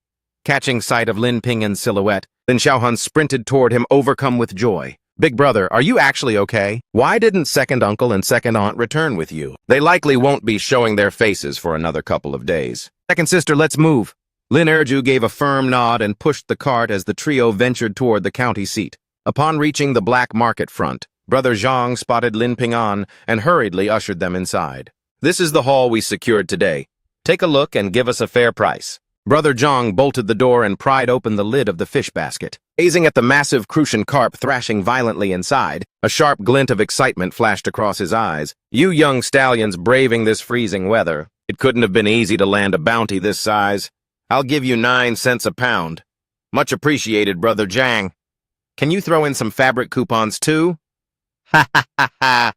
Catching sight of Lin Ping'an's silhouette, Lin Xiaohan sprinted toward him, overcome with joy. Big brother, are you actually okay? Why didn't second uncle and second aunt return with you? They likely won't be showing their faces for another couple of days. Second sister, let's move. Lin Erju gave a firm nod and pushed the cart as the trio ventured toward the county seat. Upon reaching the black market front, Brother Zhang spotted Lin Ping'an and hurriedly ushered them inside. "This is the haul we secured today. Take a look and give us a fair price." Brother Zhang bolted the door and pried open the lid of the fish basket. Gazing at the massive crucian carp thrashing violently inside, a sharp glint of excitement flashed across his eyes. "You young stallions braving this freezing weather. It couldn't have been easy to land a bounty this size. I'll give you 9 cents a pound. Much appreciated, Brother Zhang. Can you throw in some fabric coupons too?" "Ha ha ha ha."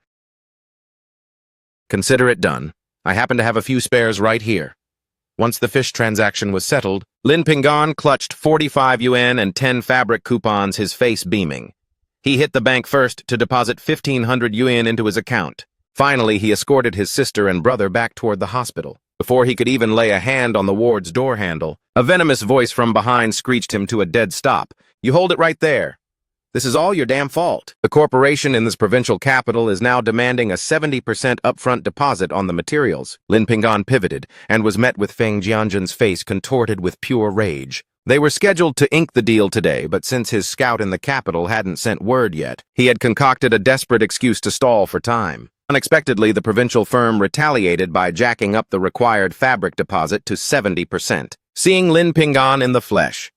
"Consider it done. I happen to have a few spares right here." Once the fish transaction was settled, Lin Ping'an clutched 45 yuan and 10 fabric coupons, his face beaming. He hit the bank first to deposit 1,500 yuan into his account. Finally, he escorted his sister and brother back toward the hospital. Before he could even lay a hand on the ward's door handle, a venomous voice from behind screeched him to a dead stop. "You hold it right there. This is all your damn fault. The corporation in this provincial capital is now demanding a 70% upfront deposit on the materials." Lin Ping'an pivoted and was met with Feng Jianjun's face contorted with pure rage. They were scheduled to ink the deal today, but since his scout in the capital hadn't sent word yet, he had concocted a desperate excuse to stall for time. Unexpectedly, the provincial firm retaliated by jacking up the required fabric deposit to 70%. Seeing Lin Ping'an in the flesh,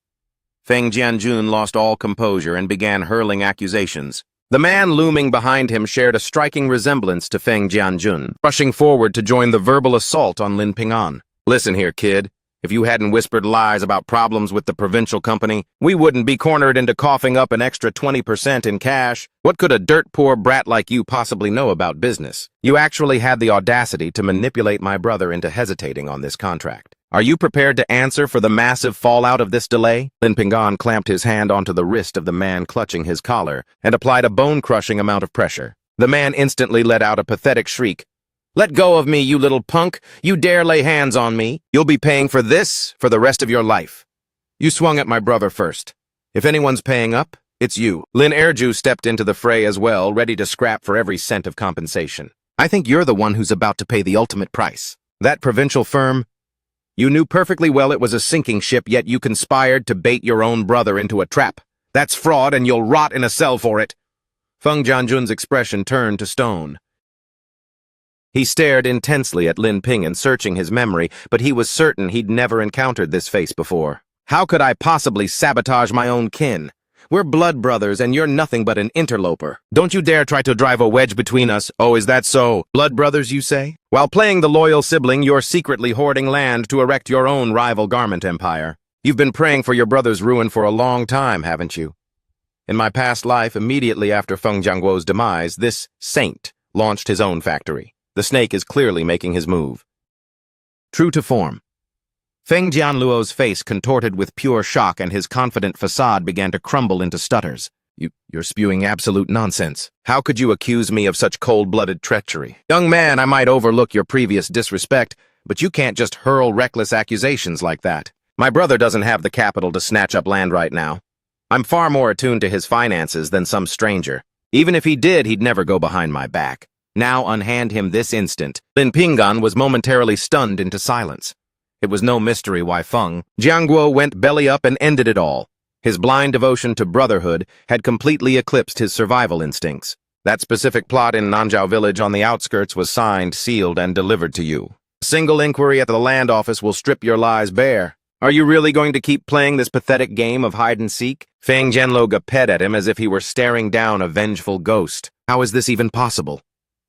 Feng Jianjun lost all composure and began hurling accusations. The man looming behind him shared a striking resemblance to Feng Jianjun, rushing forward to join the verbal assault on Lin Ping'an. "Listen here, kid. If you hadn't whispered lies about problems with the provincial company, we wouldn't be cornered into coughing up an extra 20% in cash. What could a dirt-poor brat like you possibly know about business? You actually had the audacity to manipulate my brother into hesitating on this contract. Are you prepared to answer for the massive fallout of this delay?" Lin Ping'an clamped his hand onto the wrist of the man clutching his collar and applied a bone-crushing amount of pressure. The man instantly let out a pathetic shriek. "Let go of me, you little punk! You dare lay hands on me! You'll be paying for this for the rest of your life. You swung at my brother first. If anyone's paying up, it's you." Lin Erju stepped into the fray as well, ready to scrap for every cent of compensation. "I think you're the one who's about to pay the ultimate price. That provincial firm, you knew perfectly well it was a sinking ship, yet you conspired to bait your own brother into a trap. That's fraud, and you'll rot in a cell for it." Feng Jianjun's expression turned to stone. He stared intensely at Lin Ping'an, searching his memory, but he was certain he'd never encountered this face before. "How could I possibly sabotage my own kin? We're blood brothers, and you're nothing but an interloper. Don't you dare try to drive a wedge between us." "Oh, is that so? Blood brothers, you say? While playing the loyal sibling, you're secretly hoarding land to erect your own rival garment empire. You've been praying for your brother's ruin for a long time, haven't you? In my past life, immediately after Feng Jianguo's demise, this saint launched his own factory. The snake is clearly making his move." True to form, Feng Jianluo's face contorted with pure shock and his confident facade began to crumble into stutters. You're spewing absolute nonsense. How could you accuse me of such cold-blooded treachery? Young man, I might overlook your previous disrespect, but you can't just hurl reckless accusations like that. My brother doesn't have the capital to snatch up land right now. I'm far more attuned to his finances than some stranger. Even if he did, he'd never go behind my back. Now unhand him this instant." Lin Ping'an was momentarily stunned into silence. It was no mystery why Feng Jianguo went belly up and ended it all. His blind devotion to brotherhood had completely eclipsed his survival instincts. That specific plot in Nanjiao village on the outskirts was signed, sealed, and delivered to you. A single inquiry at the land office will strip your lies bare. Are you really going to keep playing this pathetic game of hide-and-seek? Feng Jianluo gaped at him as if he were staring down a vengeful ghost. How is this even possible?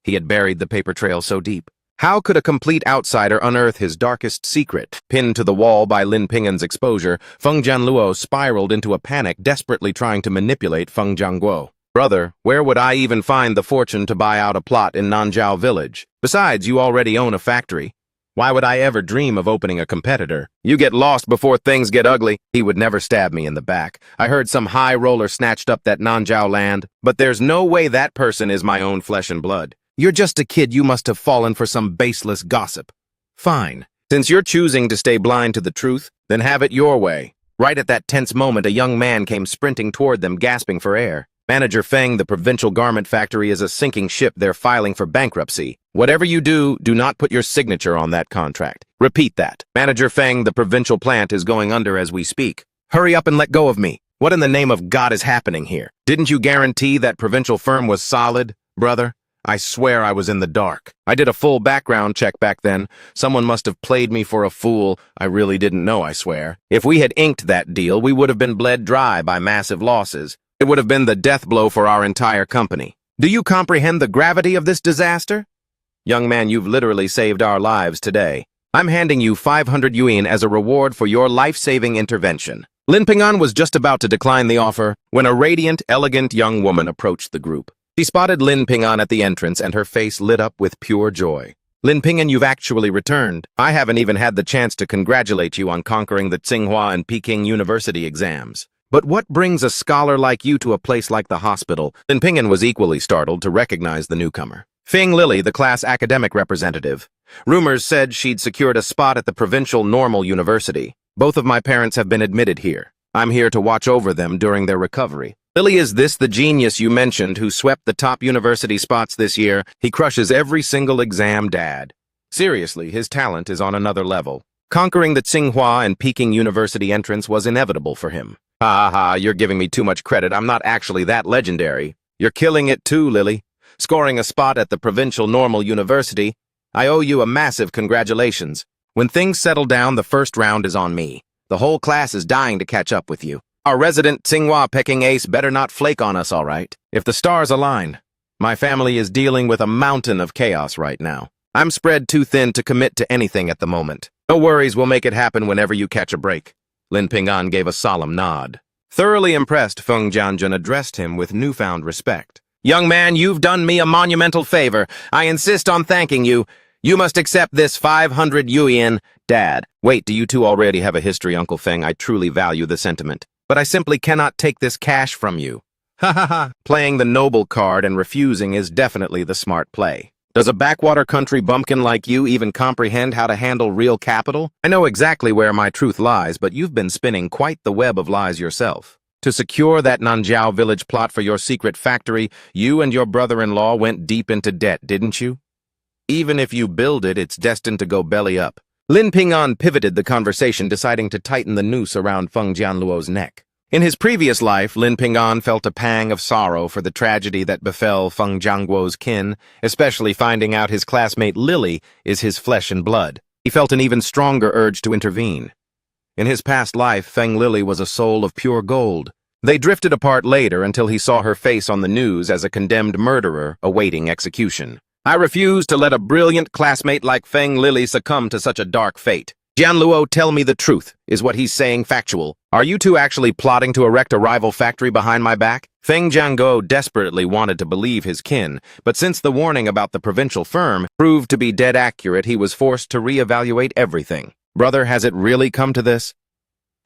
He had buried the paper trail so deep. How could a complete outsider unearth his darkest secret? Pinned to the wall by Lin Ping'an's exposure, Feng Jianluo spiraled into a panic, desperately trying to manipulate Feng Jianguo. "Brother, where would I even find the fortune to buy out a plot in Nanjiao village? Besides, you already own a factory. Why would I ever dream of opening a competitor? You get lost before things get ugly." He would never stab me in the back. I heard some high roller snatched up that Nanjiao land, but there's no way that person is my own flesh and blood. You're just a kid. You must have fallen for some baseless gossip. Fine. Since you're choosing to stay blind to the truth, then have it your way. Right at that tense moment, a young man came sprinting toward them, gasping for air. "Manager Feng, the provincial garment factory is a sinking ship. They're filing for bankruptcy. Whatever you do, do not put your signature on that contract. Repeat that. Manager Feng, the provincial plant is going under as we speak. Hurry up and let go of me." What in the name of God is happening here? Didn't you guarantee that provincial firm was solid, brother? I swear I was in the dark. I did a full background check back then. Someone must have played me for a fool. I really didn't know, I swear. If we had inked that deal, we would have been bled dry by massive losses. It would have been the death blow for our entire company. Do you comprehend the gravity of this disaster? Young man, you've literally saved our lives today. I'm handing you 500 yuan as a reward for your life-saving intervention. Lin Ping'an was just about to decline the offer when a radiant, elegant young woman approached the group. She spotted Lin Ping'an at the entrance and her face lit up with pure joy. Lin Ping'an, you've actually returned. I haven't even had the chance to congratulate you on conquering the Tsinghua and Peking University exams. But what brings a scholar like you to a place like the hospital? Lin Ping'an was equally startled to recognize the newcomer. Feng Lily, the class academic representative. Rumors said she'd secured a spot at the provincial normal university. Both of my parents have been admitted here. I'm here to watch over them during their recovery. Lily, is this the genius you mentioned who swept the top university spots this year? He crushes every single exam, Dad. Seriously, his talent is on another level. Conquering the Tsinghua and Peking University entrance was inevitable for him. Ha ha ha, you're giving me too much credit. I'm not actually that legendary. You're killing it too, Lily. Scoring a spot at the provincial normal university. I owe you a massive congratulations. When things settle down, the first round is on me. The whole class is dying to catch up with you. Our resident Tsinghua Peking ace better not flake on us, all right? If the stars align. My family is dealing with a mountain of chaos right now. I'm spread too thin to commit to anything at the moment. No worries, we'll make it happen whenever you catch a break. Lin Ping'an gave a solemn nod. Thoroughly impressed, Feng Jianjun addressed him with newfound respect. Young man, you've done me a monumental favor. I insist on thanking you. You must accept this 500 yuan, Dad. Wait, do you two already have a history, Uncle Feng? I truly value the sentiment. But I simply cannot take this cash from you. Ha ha ha. Playing the noble card and refusing is definitely the smart play. Does a backwater country bumpkin like you even comprehend how to handle real capital? I know exactly where my truth lies, but you've been spinning quite the web of lies yourself. To secure that Nanjiao village plot for your secret factory, you and your brother-in-law went deep into debt, didn't you? Even if you build it, it's destined to go belly up. Lin Ping'an pivoted the conversation, deciding to tighten the noose around Feng Jianluo's neck. In his previous life, Lin Ping'an felt a pang of sorrow for the tragedy that befell Feng Jianguo's kin, especially finding out his classmate Lily is his flesh and blood. He felt an even stronger urge to intervene. In his past life, Feng Lily was a soul of pure gold. They drifted apart later until he saw her face on the news as a condemned murderer awaiting execution. I refuse to let a brilliant classmate like Feng Lily succumb to such a dark fate. Jianluo, tell me the truth. Is what he's saying factual? Are you two actually plotting to erect a rival factory behind my back? Feng Jianguo desperately wanted to believe his kin, but since the warning about the provincial firm proved to be dead accurate, he was forced to reevaluate everything. Brother, has it really come to this?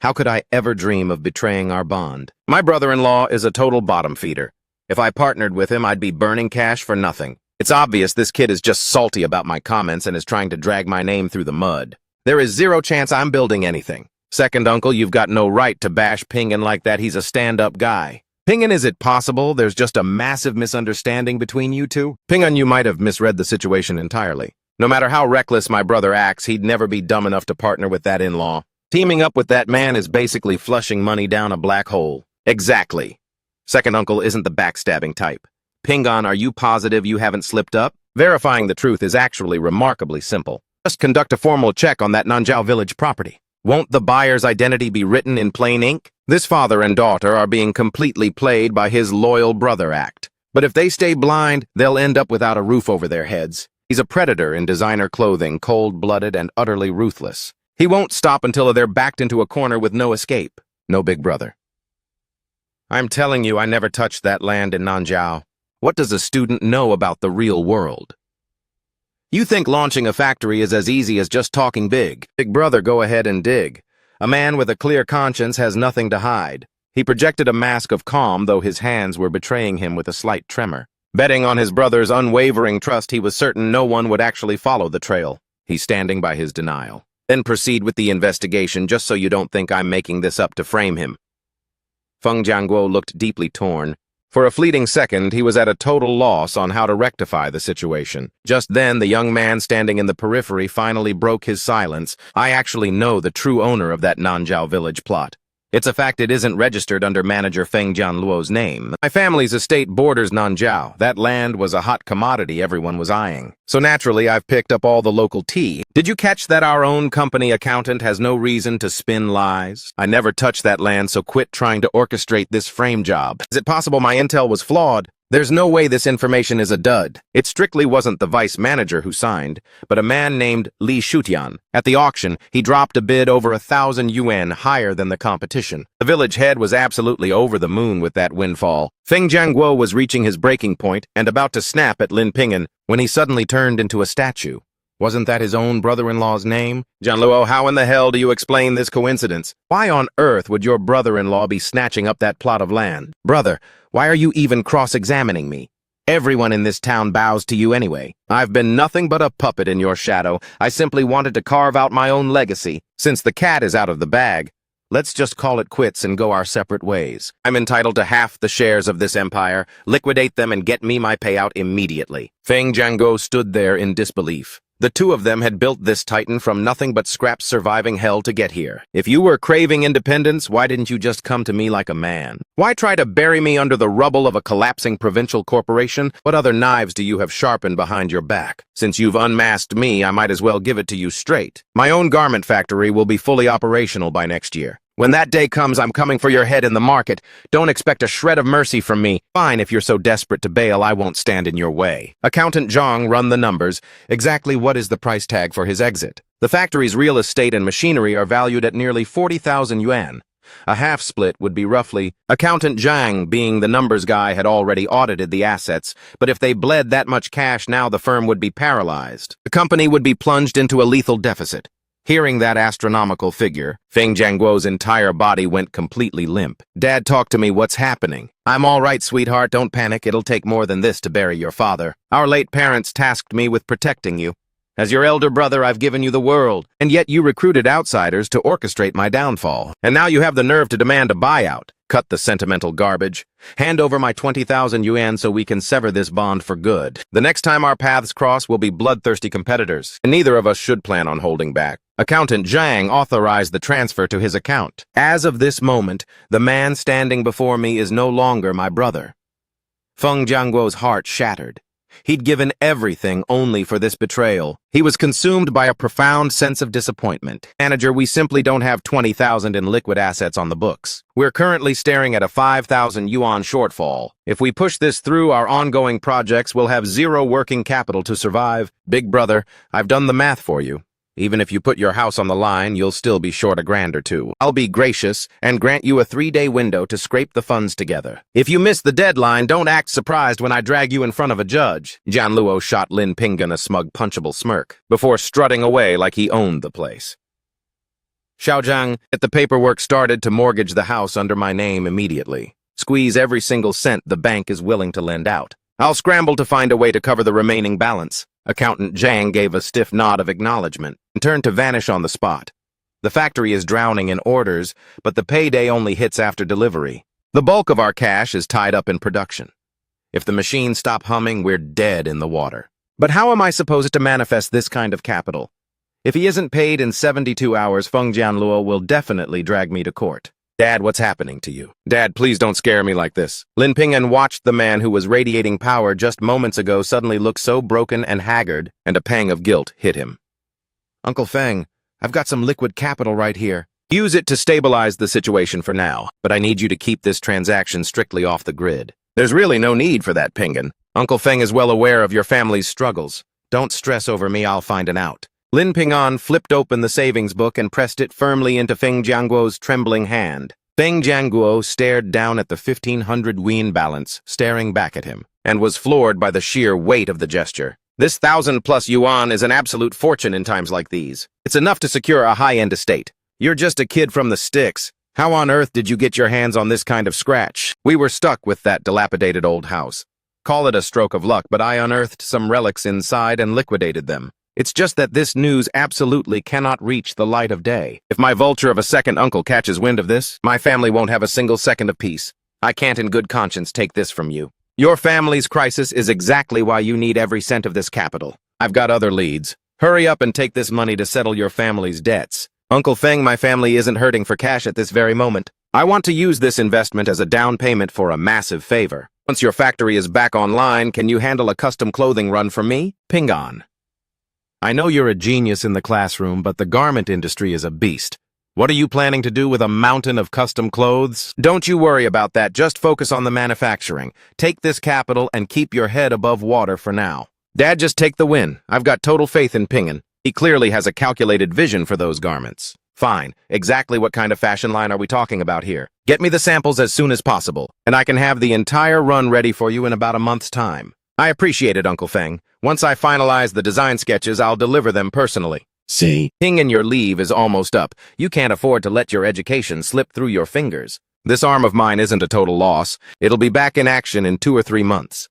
How could I ever dream of betraying our bond? My brother-in-law is a total bottom feeder. If I partnered with him, I'd be burning cash for nothing. It's obvious this kid is just salty about my comments and is trying to drag my name through the mud. There is zero chance I'm building anything. Second uncle, you've got no right to bash Ping'an like that. He's a stand-up guy. Ping'an, is it possible there's just a massive misunderstanding between you two? Ping'an, you might have misread the situation entirely. No matter how reckless my brother acts, he'd never be dumb enough to partner with that in-law. Teaming up with that man is basically flushing money down a black hole. Exactly. Second uncle isn't the backstabbing type. Ping'an, are you positive you haven't slipped up? Verifying the truth is actually remarkably simple. Just conduct a formal check on that Nanjiao village property. Won't the buyer's identity be written in plain ink? This father and daughter are being completely played by his loyal brother act. But if they stay blind, they'll end up without a roof over their heads. He's a predator in designer clothing, cold-blooded and utterly ruthless. He won't stop until they're backed into a corner with no escape. No big brother. I'm telling you, I never touched that land in Nanjiao. What does a student know about the real world? You think launching a factory is as easy as just talking big. Big brother, go ahead and dig. A man with a clear conscience has nothing to hide. He projected a mask of calm, though his hands were betraying him with a slight tremor. Betting on his brother's unwavering trust, he was certain no one would actually follow the trail. He's standing by his denial. Then proceed with the investigation, just so you don't think I'm making this up to frame him. Feng Jianguo looked deeply torn. For a fleeting second, he was at a total loss on how to rectify the situation. Just then, the young man standing in the periphery finally broke his silence. I actually know the true owner of that Nanjiao village plot. It's a fact it isn't registered under manager Feng Jianluo's name. My family's estate borders Nanjiao. That land was a hot commodity everyone was eyeing. So naturally, I've picked up all the local tea. Did you catch that our own company accountant has no reason to spin lies? I never touched that land, so quit trying to orchestrate this frame job. Is it possible my intel was flawed? There's no way this information is a dud. It strictly wasn't the vice manager who signed, but a man named Li Shutian. At the auction, he dropped a bid over 1,000 yuan higher than the competition. The village head was absolutely over the moon with that windfall. Feng Jianguo was reaching his breaking point and about to snap at Lin Ping'an when he suddenly turned into a statue. Wasn't that his own brother-in-law's name? Jianluo, how in the hell do you explain this coincidence? Why on earth would your brother-in-law be snatching up that plot of land? Brother, why are you even cross-examining me? Everyone in this town bows to you anyway. I've been nothing but a puppet in your shadow. I simply wanted to carve out my own legacy. Since the cat is out of the bag, let's just call it quits and go our separate ways. I'm entitled to half the shares of this empire. Liquidate them and get me my payout immediately. Feng Jianguo stood there in disbelief. The two of them had built this titan from nothing but scraps surviving hell to get here. If you were craving independence, why didn't you just come to me like a man? Why try to bury me under the rubble of a collapsing provincial corporation? What other knives do you have sharpened behind your back? Since you've unmasked me, I might as well give it to you straight. My own garment factory will be fully operational by next year. When that day comes, I'm coming for your head in the market. Don't expect a shred of mercy from me. Fine, if you're so desperate to bail, I won't stand in your way. Accountant Zhang run the numbers. Exactly what is the price tag for his exit? The factory's real estate and machinery are valued at nearly 40,000 yuan. A half split would be roughly. Accountant Zhang, being the numbers guy, had already audited the assets, but if they bled that much cash now, the firm would be paralyzed. The company would be plunged into a lethal deficit. Hearing that astronomical figure, Feng Jianguo's entire body went completely limp. Dad, talk to me, what's happening? I'm all right, sweetheart, don't panic, it'll take more than this to bury your father. Our late parents tasked me with protecting you. As your elder brother, I've given you the world, and yet you recruited outsiders to orchestrate my downfall. And now you have the nerve to demand a buyout. Cut the sentimental garbage. Hand over my 20,000 yuan so we can sever this bond for good. The next time our paths cross, we'll be bloodthirsty competitors, and neither of us should plan on holding back. Accountant Zhang authorized the transfer to his account. As of this moment, the man standing before me is no longer my brother. Feng Jianguo's heart shattered. He'd given everything only for this betrayal. He was consumed by a profound sense of disappointment. Manager, we simply don't have 20,000 in liquid assets on the books. We're currently staring at a 5,000 yuan shortfall. If we push this through our ongoing projects, we'll have zero working capital to survive. Big brother, I've done the math for you. Even if you put your house on the line, you'll still be short a grand or two. I'll be gracious and grant you a 3-day window to scrape the funds together. If you miss the deadline, don't act surprised when I drag you in front of a judge. Jianluo shot Lin Ping'an a smug, punchable smirk before strutting away like he owned the place. Xiaozhang, get the paperwork started to mortgage the house under my name immediately. Squeeze every single cent the bank is willing to lend out. I'll scramble to find a way to cover the remaining balance. Accountant Zhang gave a stiff nod of acknowledgement and turned to vanish on the spot. The factory is drowning in orders, but the payday only hits after delivery. The bulk of our cash is tied up in production. If the machines stop humming, we're dead in the water. But how am I supposed to manifest this kind of capital? If he isn't paid in 72 hours, Feng Jianluo will definitely drag me to court. Dad, what's happening to you? Dad, please don't scare me like this. Lin Ping'an watched the man who was radiating power just moments ago suddenly look so broken and haggard, and a pang of guilt hit him. Uncle Feng, I've got some liquid capital right here. Use it to stabilize the situation for now, but I need you to keep this transaction strictly off the grid. There's really no need for that, Ping'an. Uncle Feng is well aware of your family's struggles. Don't stress over me, I'll find an out. Lin Ping'an flipped open the savings book and pressed it firmly into Feng Jianguo's trembling hand. Feng Jianguo stared down at the 1,500 yuan balance, staring back at him, and was floored by the sheer weight of the gesture. This 1,000+ yuan is an absolute fortune in times like these. It's enough to secure a high-end estate. You're just a kid from the sticks. How on earth did you get your hands on this kind of scratch? We were stuck with that dilapidated old house. Call it a stroke of luck, but I unearthed some relics inside and liquidated them. It's just that this news absolutely cannot reach the light of day. If my vulture of a second uncle catches wind of this, my family won't have a single second of peace. I can't in good conscience take this from you. Your family's crisis is exactly why you need every cent of this capital. I've got other leads. Hurry up and take this money to settle your family's debts. Uncle Feng, my family isn't hurting for cash at this very moment. I want to use this investment as a down payment for a massive favor. Once your factory is back online, can you handle a custom clothing run for me? Pingan. I know you're a genius in the classroom, but the garment industry is a beast. What are you planning to do with a mountain of custom clothes? Don't you worry about that, just focus on the manufacturing. Take this capital and keep your head above water for now. Dad, just take the win. I've got total faith in Pingan. He clearly has a calculated vision for those garments. Fine. Exactly what kind of fashion line are we talking about here? Get me the samples as soon as possible, and I can have the entire run ready for you in about a month's time. I appreciate it, Uncle Feng. Once I finalize the design sketches, I'll deliver them personally. See, Pingan, your leave is almost up. You can't afford to let your education slip through your fingers. This arm of mine isn't a total loss. It'll be back in action in 2 or 3 months.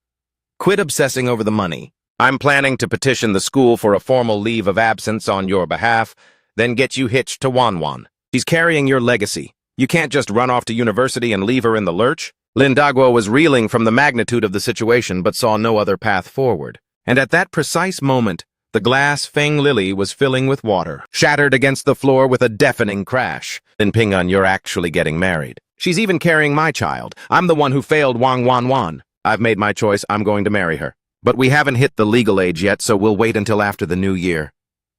Quit obsessing over the money. I'm planning to petition the school for a formal leave of absence on your behalf, then get you hitched to Wanwan. She's carrying your legacy. You can't just run off to university and leave her in the lurch. Lindagwa was reeling from the magnitude of the situation but saw no other path forward. And at that precise moment, the glass Feng Lily was filling with water, shattered against the floor with a deafening crash. Then Pingan, you're actually getting married. She's even carrying my child. I'm the one who failed Wang Wanwan. I've made my choice. I'm going to marry her. But we haven't hit the legal age yet, so we'll wait until after the new year.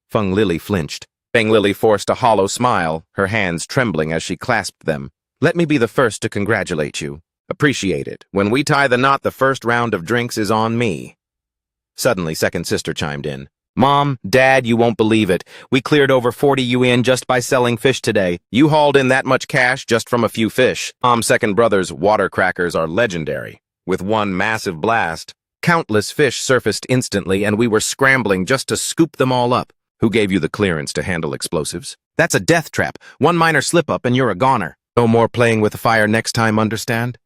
Feng Lily flinched. Feng Lily forced a hollow smile, her hands trembling as she clasped them. Let me be the first to congratulate you. Appreciate it. When we tie the knot, the first round of drinks is on me. Suddenly, second sister chimed in. Mom, Dad, you won't believe it. We cleared over 40 yuan just by selling fish today. You hauled in that much cash just from a few fish. Mom's second brother's water crackers are legendary. With one massive blast, countless fish surfaced instantly, and we were scrambling just to scoop them all up. Who gave you the clearance to handle explosives? That's a death trap. One minor slip-up and you're a goner. No more playing with fire next time, understand?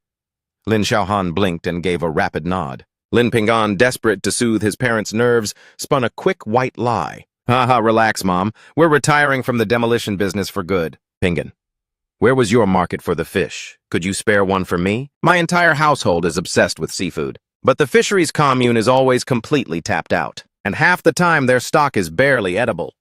Lin Xiaohan blinked and gave a rapid nod. Lin Pingan, desperate to soothe his parents' nerves, spun a quick white lie. Haha, relax, Mom. We're retiring from the demolition business for good. Pingan, where was your market for the fish? Could you spare one for me? My entire household is obsessed with seafood. But the fisheries commune is always completely tapped out, and half the time their stock is barely edible.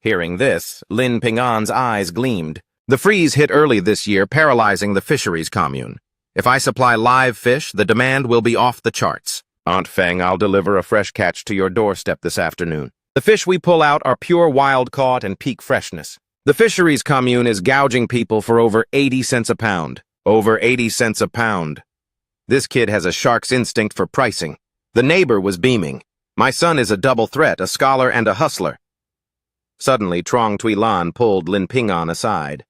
Hearing this, Lin Pingan's eyes gleamed. The freeze hit early this year, paralyzing the fisheries commune. If I supply live fish, the demand will be off the charts. Aunt Feng, I'll deliver a fresh catch to your doorstep this afternoon. The fish we pull out are pure wild-caught and peak freshness. The fisheries commune is gouging people for over 80 cents a pound. Over 80 cents a pound. This kid has a shark's instinct for pricing. The neighbor was beaming. My son is a double threat, a scholar and a hustler. Suddenly, Trong Tui Lan pulled Lin Pingan aside.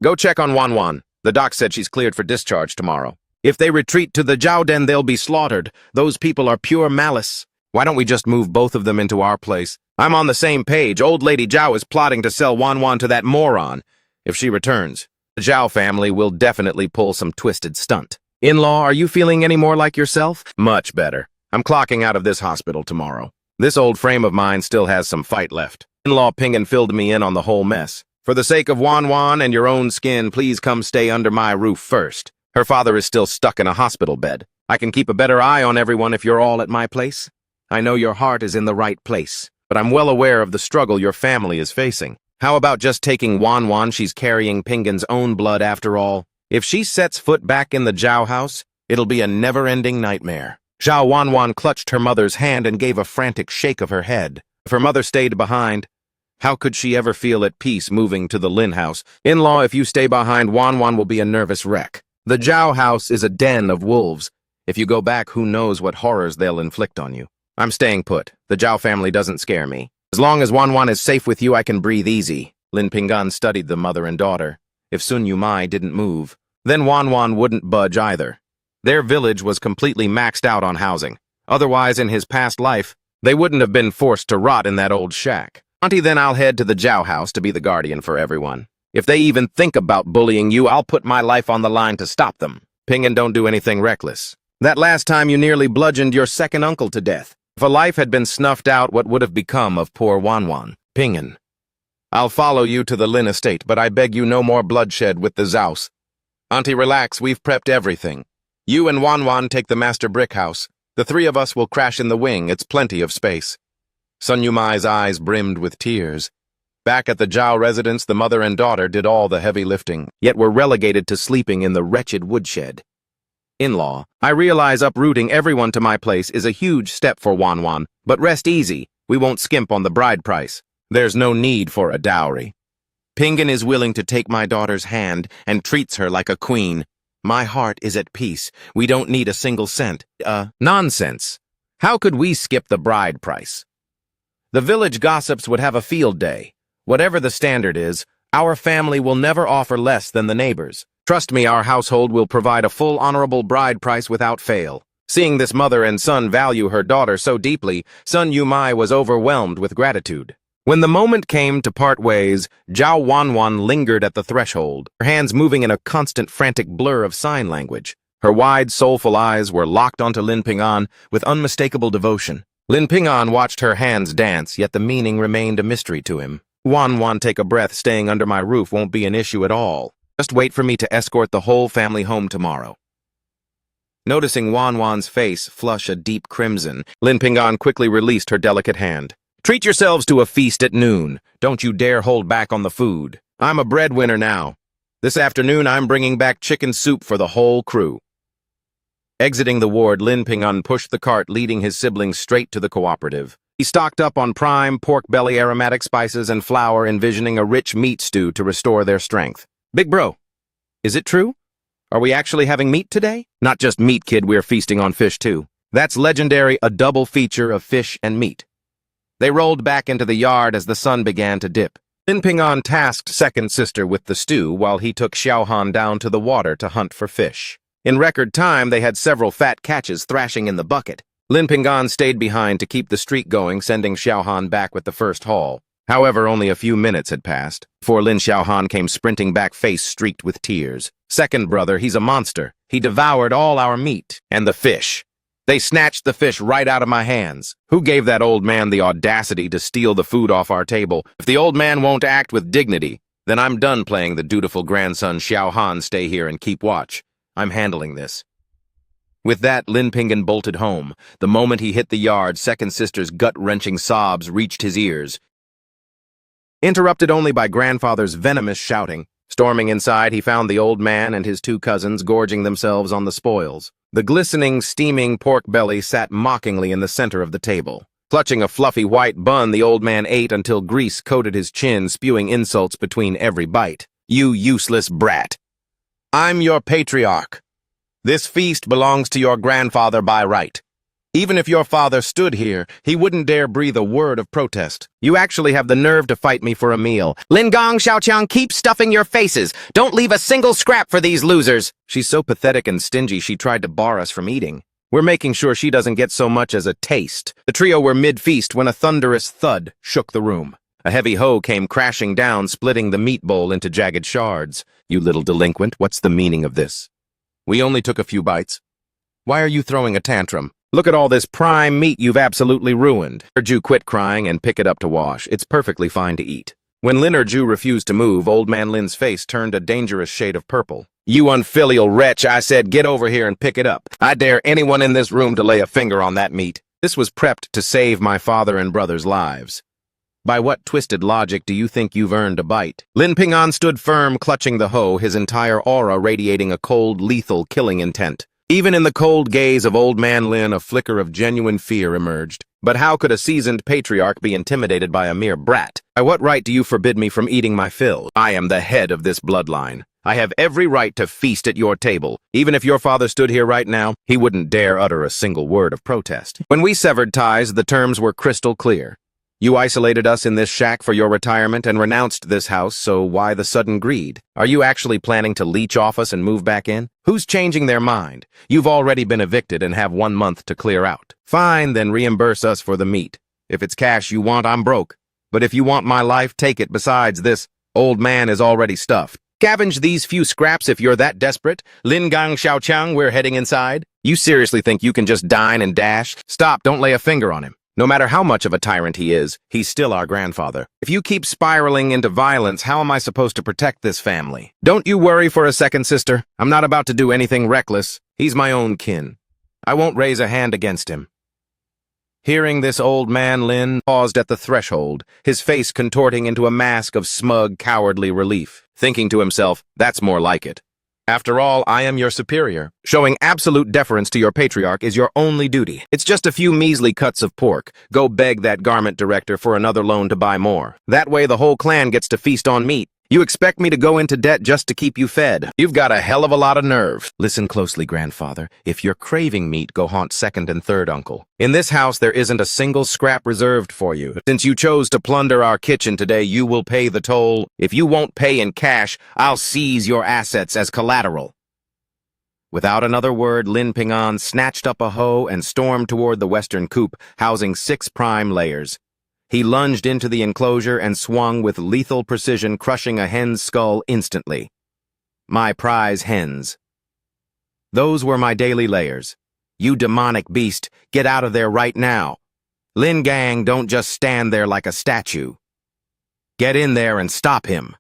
Go check on Wanwan. The doc said she's cleared for discharge tomorrow. If they retreat to the Zhao Den, they'll be slaughtered. Those people are pure malice. Why don't we just move both of them into our place? I'm on the same page. Old Lady Zhao is plotting to sell Wanwan to that moron. If she returns, the Zhao family will definitely pull some twisted stunt. In-law, are you feeling any more like yourself? Much better. I'm clocking out of this hospital tomorrow. This old frame of mine still has some fight left. In-law Pingan filled me in on the whole mess. For the sake of Wanwan and your own skin, please come stay under my roof first. Her father is still stuck in a hospital bed. I can keep a better eye on everyone if you're all at my place. I know your heart is in the right place, but I'm well aware of the struggle your family is facing. How about just taking Wanwan? She's carrying Pingan's own blood after all. If she sets foot back in the Zhao house, it'll be a never-ending nightmare. Zhao Wanwan clutched her mother's hand and gave a frantic shake of her head. If her mother stayed behind, how could she ever feel at peace moving to the Lin house? In-law, if you stay behind, Wanwan will be a nervous wreck. The Zhao house is a den of wolves. If you go back, who knows what horrors they'll inflict on you. I'm staying put. The Zhao family doesn't scare me. As long as Wanwan is safe with you, I can breathe easy. Lin Pingan studied the mother and daughter. If Sun Yumai didn't move, then Wanwan wouldn't budge either. Their village was completely maxed out on housing. Otherwise, in his past life, they wouldn't have been forced to rot in that old shack. Auntie, then I'll head to the Zhao house to be the guardian for everyone. If they even think about bullying you, I'll put my life on the line to stop them. Pingan, don't do anything reckless. That last time you nearly bludgeoned your second uncle to death. If a life had been snuffed out, what would have become of poor Wanwan? Pingan, I'll follow you to the Lin estate, but I beg you no more bloodshed with the Zhaos. Auntie, relax, we've prepped everything. You and Wanwan take the master brick house. The 3 of us will crash in the wing, it's plenty of space. Sun Yumai's eyes brimmed with tears. Back at the Zhao residence, the mother and daughter did all the heavy lifting, yet were relegated to sleeping in the wretched woodshed. In-law, I realize uprooting everyone to my place is a huge step for Wanwan, but rest easy, we won't skimp on the bride price. There's no need for a dowry. Pingan is willing to take my daughter's hand and treats her like a queen. My heart is at peace. We don't need a single cent. Nonsense. How could we skip the bride price? The village gossips would have a field day. Whatever the standard is, our family will never offer less than the neighbors. Trust me, our household will provide a full honorable bride price without fail. Seeing this mother and son value her daughter so deeply, Sun Yumai was overwhelmed with gratitude. When the moment came to part ways, Zhao Wanwan lingered at the threshold, her hands moving in a constant frantic blur of sign language. Her wide, soulful eyes were locked onto Lin Ping'an with unmistakable devotion. Lin Ping'an watched her hands dance, yet the meaning remained a mystery to him. Wanwan, take a breath, staying under my roof won't be an issue at all. Just wait for me to escort the whole family home tomorrow. Noticing Wanwan's face flush a deep crimson, Lin Ping'an quickly released her delicate hand. Treat yourselves to a feast at noon. Don't you dare hold back on the food. I'm a breadwinner now. This afternoon, I'm bringing back chicken soup for the whole crew. Exiting the ward, Lin Ping'an pushed the cart, leading his siblings straight to the cooperative. He stocked up on prime pork belly, aromatic spices, and flour, envisioning a rich meat stew to restore their strength. Big bro, is it true? Are we actually having meat today? Not just meat, kid, we're feasting on fish too. That's legendary, a double feature of fish and meat. They rolled back into the yard as the sun began to dip. Lin Ping'an tasked second sister with the stew while he took Xiaohan down to the water to hunt for fish. In record time, they had several fat catches thrashing in the bucket. Lin Ping'an stayed behind to keep the streak going, sending Xiaohan back with the first haul. However, only a few minutes had passed before Lin Xiaohan came sprinting back, face streaked with tears. Second brother, he's a monster. He devoured all our meat and the fish. They snatched the fish right out of my hands. Who gave that old man the audacity to steal the food off our table? If the old man won't act with dignity, then I'm done playing the dutiful grandson. Xiaohan, stay here and keep watch. I'm handling this. With that, Lin Ping'an bolted home. The moment he hit the yard, second sister's gut-wrenching sobs reached his ears, interrupted only by grandfather's venomous shouting. Storming inside, he found the old man and his two cousins gorging themselves on the spoils. The glistening, steaming pork belly sat mockingly in the center of the table. Clutching a fluffy white bun, the old man ate until grease coated his chin, spewing insults between every bite. You useless brat. I'm your patriarch. This feast belongs to your grandfather by right. Even if your father stood here, he wouldn't dare breathe a word of protest. You actually have the nerve to fight me for a meal. Lin Gong, Xiaoqiang, keep stuffing your faces. Don't leave a single scrap for these losers. She's so pathetic and stingy she tried to bar us from eating. We're making sure she doesn't get so much as a taste. The trio were mid-feast when a thunderous thud shook the room. A heavy hoe came crashing down, splitting the meat bowl into jagged shards. You little delinquent, what's the meaning of this? We only took a few bites. Why are you throwing a tantrum? Look at all this prime meat you've absolutely ruined. Ju quit crying and pick it up to wash. It's perfectly fine to eat. When Lin Ju refused to move, old man Lin's face turned a dangerous shade of purple. You unfilial wretch, I said, get over here and pick it up. I dare anyone in this room to lay a finger on that meat. This was prepped to save my father and brother's lives. By what twisted logic do you think you've earned a bite? Lin Ping'an stood firm, clutching the hoe, his entire aura radiating a cold, lethal killing intent. Even in the cold gaze of old man Lin, a flicker of genuine fear emerged. But how could a seasoned patriarch be intimidated by a mere brat? By what right do you forbid me from eating my fill? I am the head of this bloodline. I have every right to feast at your table. Even if your father stood here right now, he wouldn't dare utter a single word of protest. When we severed ties, the terms were crystal clear. You isolated us in this shack for your retirement and renounced this house, so why the sudden greed? Are you actually planning to leech off us and move back in? Who's changing their mind? You've already been evicted and have 1 month to clear out. Fine, then reimburse us for the meat. If it's cash you want, I'm broke. But if you want my life, take it. Besides, this old man is already stuffed. Scavenge these few scraps if you're that desperate. Lin Gang Xiaoqiang, we're heading inside. You seriously think you can just dine and dash? Stop, don't lay a finger on him. No matter how much of a tyrant he is, he's still our grandfather. If you keep spiraling into violence, how am I supposed to protect this family? Don't you worry for a second, sister. I'm not about to do anything reckless. He's my own kin. I won't raise a hand against him. Hearing this, old man Lin paused at the threshold, his face contorting into a mask of smug, cowardly relief, thinking to himself, that's more like it. After all, I am your superior. Showing absolute deference to your patriarch is your only duty. It's just a few measly cuts of pork. Go beg that garment director for another loan to buy more. That way the whole clan gets to feast on meat. You expect me to go into debt just to keep you fed? You've got a hell of a lot of nerve. Listen closely, grandfather. If you're craving meat, go haunt second and third uncle. In this house, there isn't a single scrap reserved for you. Since you chose to plunder our kitchen today, you will pay the toll. If you won't pay in cash, I'll seize your assets as collateral. Without another word, Lin Ping'an snatched up a hoe and stormed toward the western coop, housing 6 prime layers. He lunged into the enclosure and swung with lethal precision, crushing a hen's skull instantly. My prize hens. Those were my daily layers. You demonic beast, get out of there right now. Lin Gang, don't just stand there like a statue. Get in there and stop him.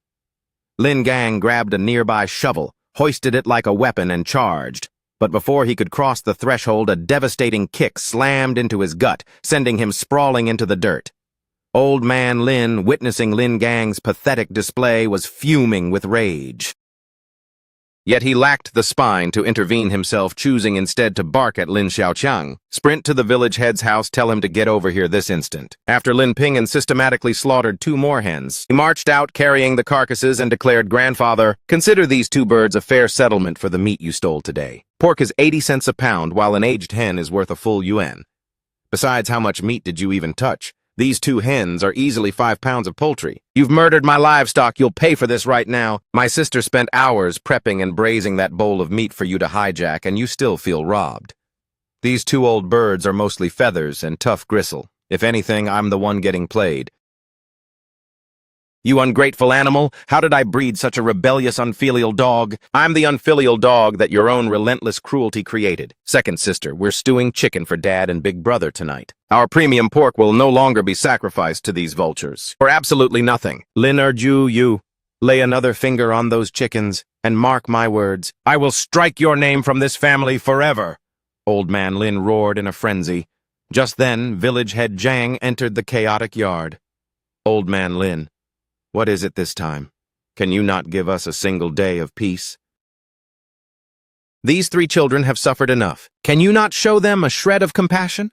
Lin Gang grabbed a nearby shovel, hoisted it like a weapon and charged. But before he could cross the threshold, a devastating kick slammed into his gut, sending him sprawling into the dirt. Old man Lin, witnessing Lin Gang's pathetic display, was fuming with rage. Yet he lacked the spine to intervene himself, choosing instead to bark at Lin Xiaoqiang. Sprint to the village head's house, tell him to get over here this instant. After Lin Ping'an systematically slaughtered 2 more hens, he marched out carrying the carcasses and declared, grandfather, consider these 2 birds a fair settlement for the meat you stole today. Pork is 80 cents a pound, while an aged hen is worth a full yuan. Besides, how much meat did you even touch? These 2 hens are easily 5 pounds of poultry. You've murdered my livestock. You'll pay for this right now. My sister spent hours prepping and braising that bowl of meat for you to hijack, and you still feel robbed. These 2 old birds are mostly feathers and tough gristle. If anything, I'm the one getting played. You ungrateful animal, how did I breed such a rebellious, unfilial dog? I'm the unfilial dog that your own relentless cruelty created. Second sister, we're stewing chicken for Dad and Big Brother tonight. Our premium pork will no longer be sacrificed to these vultures. For absolutely nothing. Lin Erju, you lay another finger on those chickens, and mark my words, I will strike your name from this family forever. Old man Lin roared in a frenzy. Just then, village head Zhang entered the chaotic yard. Old man Lin, what is it this time? Can you not give us a single day of peace? These 3 children have suffered enough. Can you not show them a shred of compassion?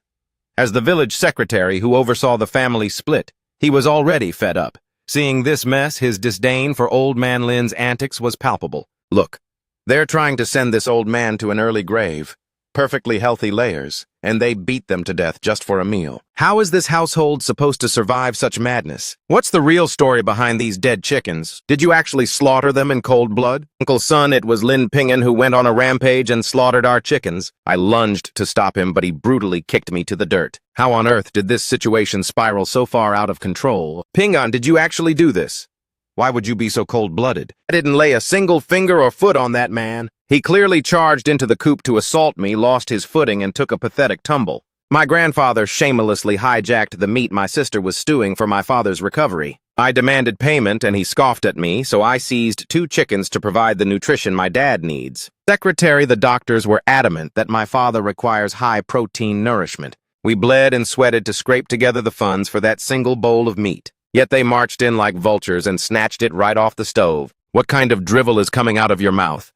As the village secretary who oversaw the family split, he was already fed up. Seeing this mess, his disdain for old man Lin's antics was palpable. Look, they're trying to send this old man to an early grave. Perfectly healthy layers, and they beat them to death just for a meal. How is this household supposed to survive such madness? What's the real story behind these dead chickens? Did you actually slaughter them in cold blood? Uncle Son, it was Lin Ping'an who went on a rampage and slaughtered our chickens. I lunged to stop him, but he brutally kicked me to the dirt. How on earth did this situation spiral so far out of control? Ping'an, did you actually do this? Why would you be so cold-blooded? I didn't lay a single finger or foot on that man. He clearly charged into the coop to assault me, lost his footing, and took a pathetic tumble. My grandfather shamelessly hijacked the meat my sister was stewing for my father's recovery. I demanded payment, and he scoffed at me, so I seized 2 chickens to provide the nutrition my dad needs. Secretary, the doctors were adamant that my father requires high-protein nourishment. We bled and sweated to scrape together the funds for that single bowl of meat. Yet they marched in like vultures and snatched it right off the stove. What kind of drivel is coming out of your mouth?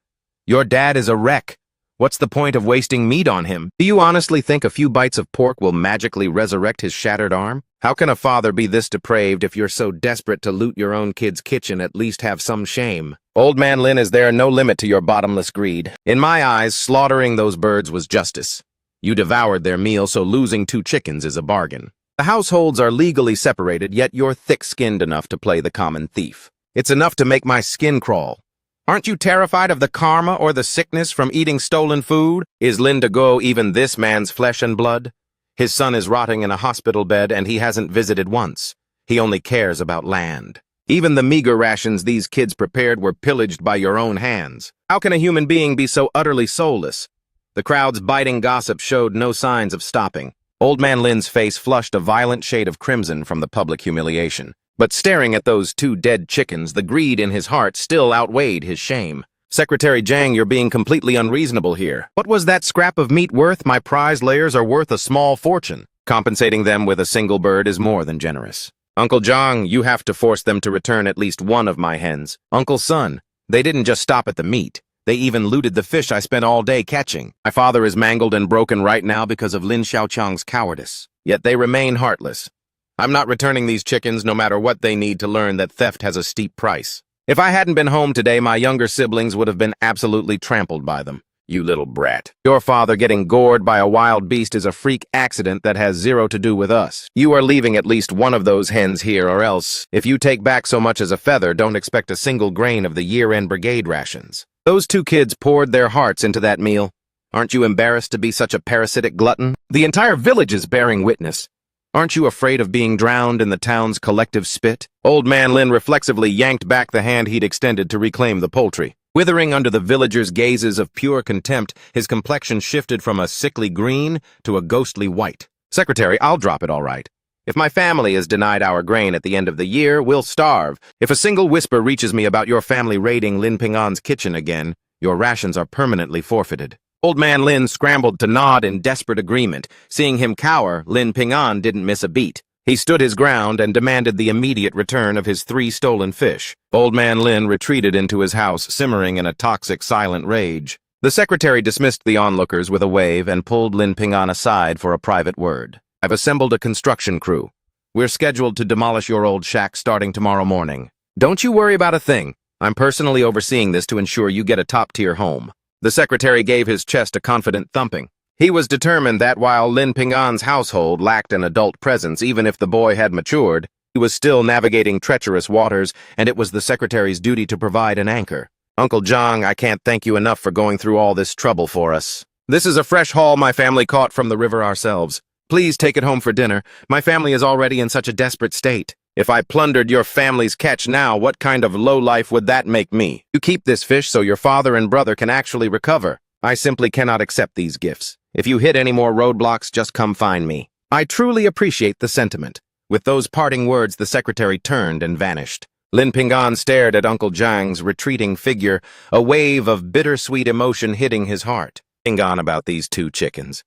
Your dad is a wreck. What's the point of wasting meat on him? Do you honestly think a few bites of pork will magically resurrect his shattered arm? How can a father be this depraved? If you're so desperate to loot your own kid's kitchen, at least have some shame. Old man Lin, is there no limit to your bottomless greed? In my eyes, slaughtering those birds was justice. You devoured their meal, so losing 2 chickens is a bargain. The households are legally separated, yet you're thick-skinned enough to play the common thief. It's enough to make my skin crawl. Aren't you terrified of the karma or the sickness from eating stolen food? Is Lin Dago even this man's flesh and blood? His son is rotting in a hospital bed, and he hasn't visited once. He only cares about land. Even the meager rations these kids prepared were pillaged by your own hands. How can a human being be so utterly soulless? The crowd's biting gossip showed no signs of stopping. Old man Lin's face flushed a violent shade of crimson from the public humiliation. But staring at those 2 dead chickens, the greed in his heart still outweighed his shame. Secretary Zhang, you're being completely unreasonable here. What was that scrap of meat worth? My prize layers are worth a small fortune. Compensating them with a single bird is more than generous. Uncle Jong, you have to force them to return at least one of my hens. Uncle Son, they didn't just stop at the meat. They even looted the fish I spent all day catching. My father is mangled and broken right now because of Lin Xiaoqiang's cowardice. Yet they remain heartless. I'm not returning these chickens no matter what they need to learn that theft has a steep price. If I hadn't been home today, my younger siblings would have been absolutely trampled by them. You little brat. Your father getting gored by a wild beast is a freak accident that has zero to do with us. You are leaving at least one of those hens here, or else, if you take back so much as a feather, don't expect a single grain of the year-end brigade rations. Those two kids poured their hearts into that meal. Aren't you embarrassed to be such a parasitic glutton? The entire village is bearing witness. Aren't you afraid of being drowned in the town's collective spit? Old Man Lin reflexively yanked back the hand he'd extended to reclaim the poultry. Withering under the villagers' gazes of pure contempt, his complexion shifted from a sickly green to a ghostly white. Secretary, I'll drop it all right. If my family is denied our grain at the end of the year, we'll starve. If a single whisper reaches me about your family raiding Lin Ping'an's kitchen again, your rations are permanently forfeited. Old Man Lin scrambled to nod in desperate agreement. Seeing him cower, Lin Ping'an didn't miss a beat. He stood his ground and demanded the immediate return of his 3 stolen fish. Old Man Lin retreated into his house, simmering in a toxic, silent rage. The secretary dismissed the onlookers with a wave and pulled Lin Ping'an aside for a private word. I've assembled a construction crew. We're scheduled to demolish your old shack starting tomorrow morning. Don't you worry about a thing. I'm personally overseeing this to ensure you get a top-tier home. The secretary gave his chest a confident thumping. He was determined that while Lin Ping'an's household lacked an adult presence, even if the boy had matured, he was still navigating treacherous waters, and it was the secretary's duty to provide an anchor. Uncle Zhang, I can't thank you enough for going through all this trouble for us. This is a fresh haul my family caught from the river ourselves. Please take it home for dinner. My family is already in such a desperate state. If I plundered your family's catch now, what kind of lowlife would that make me? You keep this fish so your father and brother can actually recover. I simply cannot accept these gifts. If you hit any more roadblocks, just come find me. I truly appreciate the sentiment. With those parting words, the secretary turned and vanished. Lin Ping'an stared at Uncle Zhang's retreating figure, a wave of bittersweet emotion hitting his heart. Ping'an about these 2 chickens.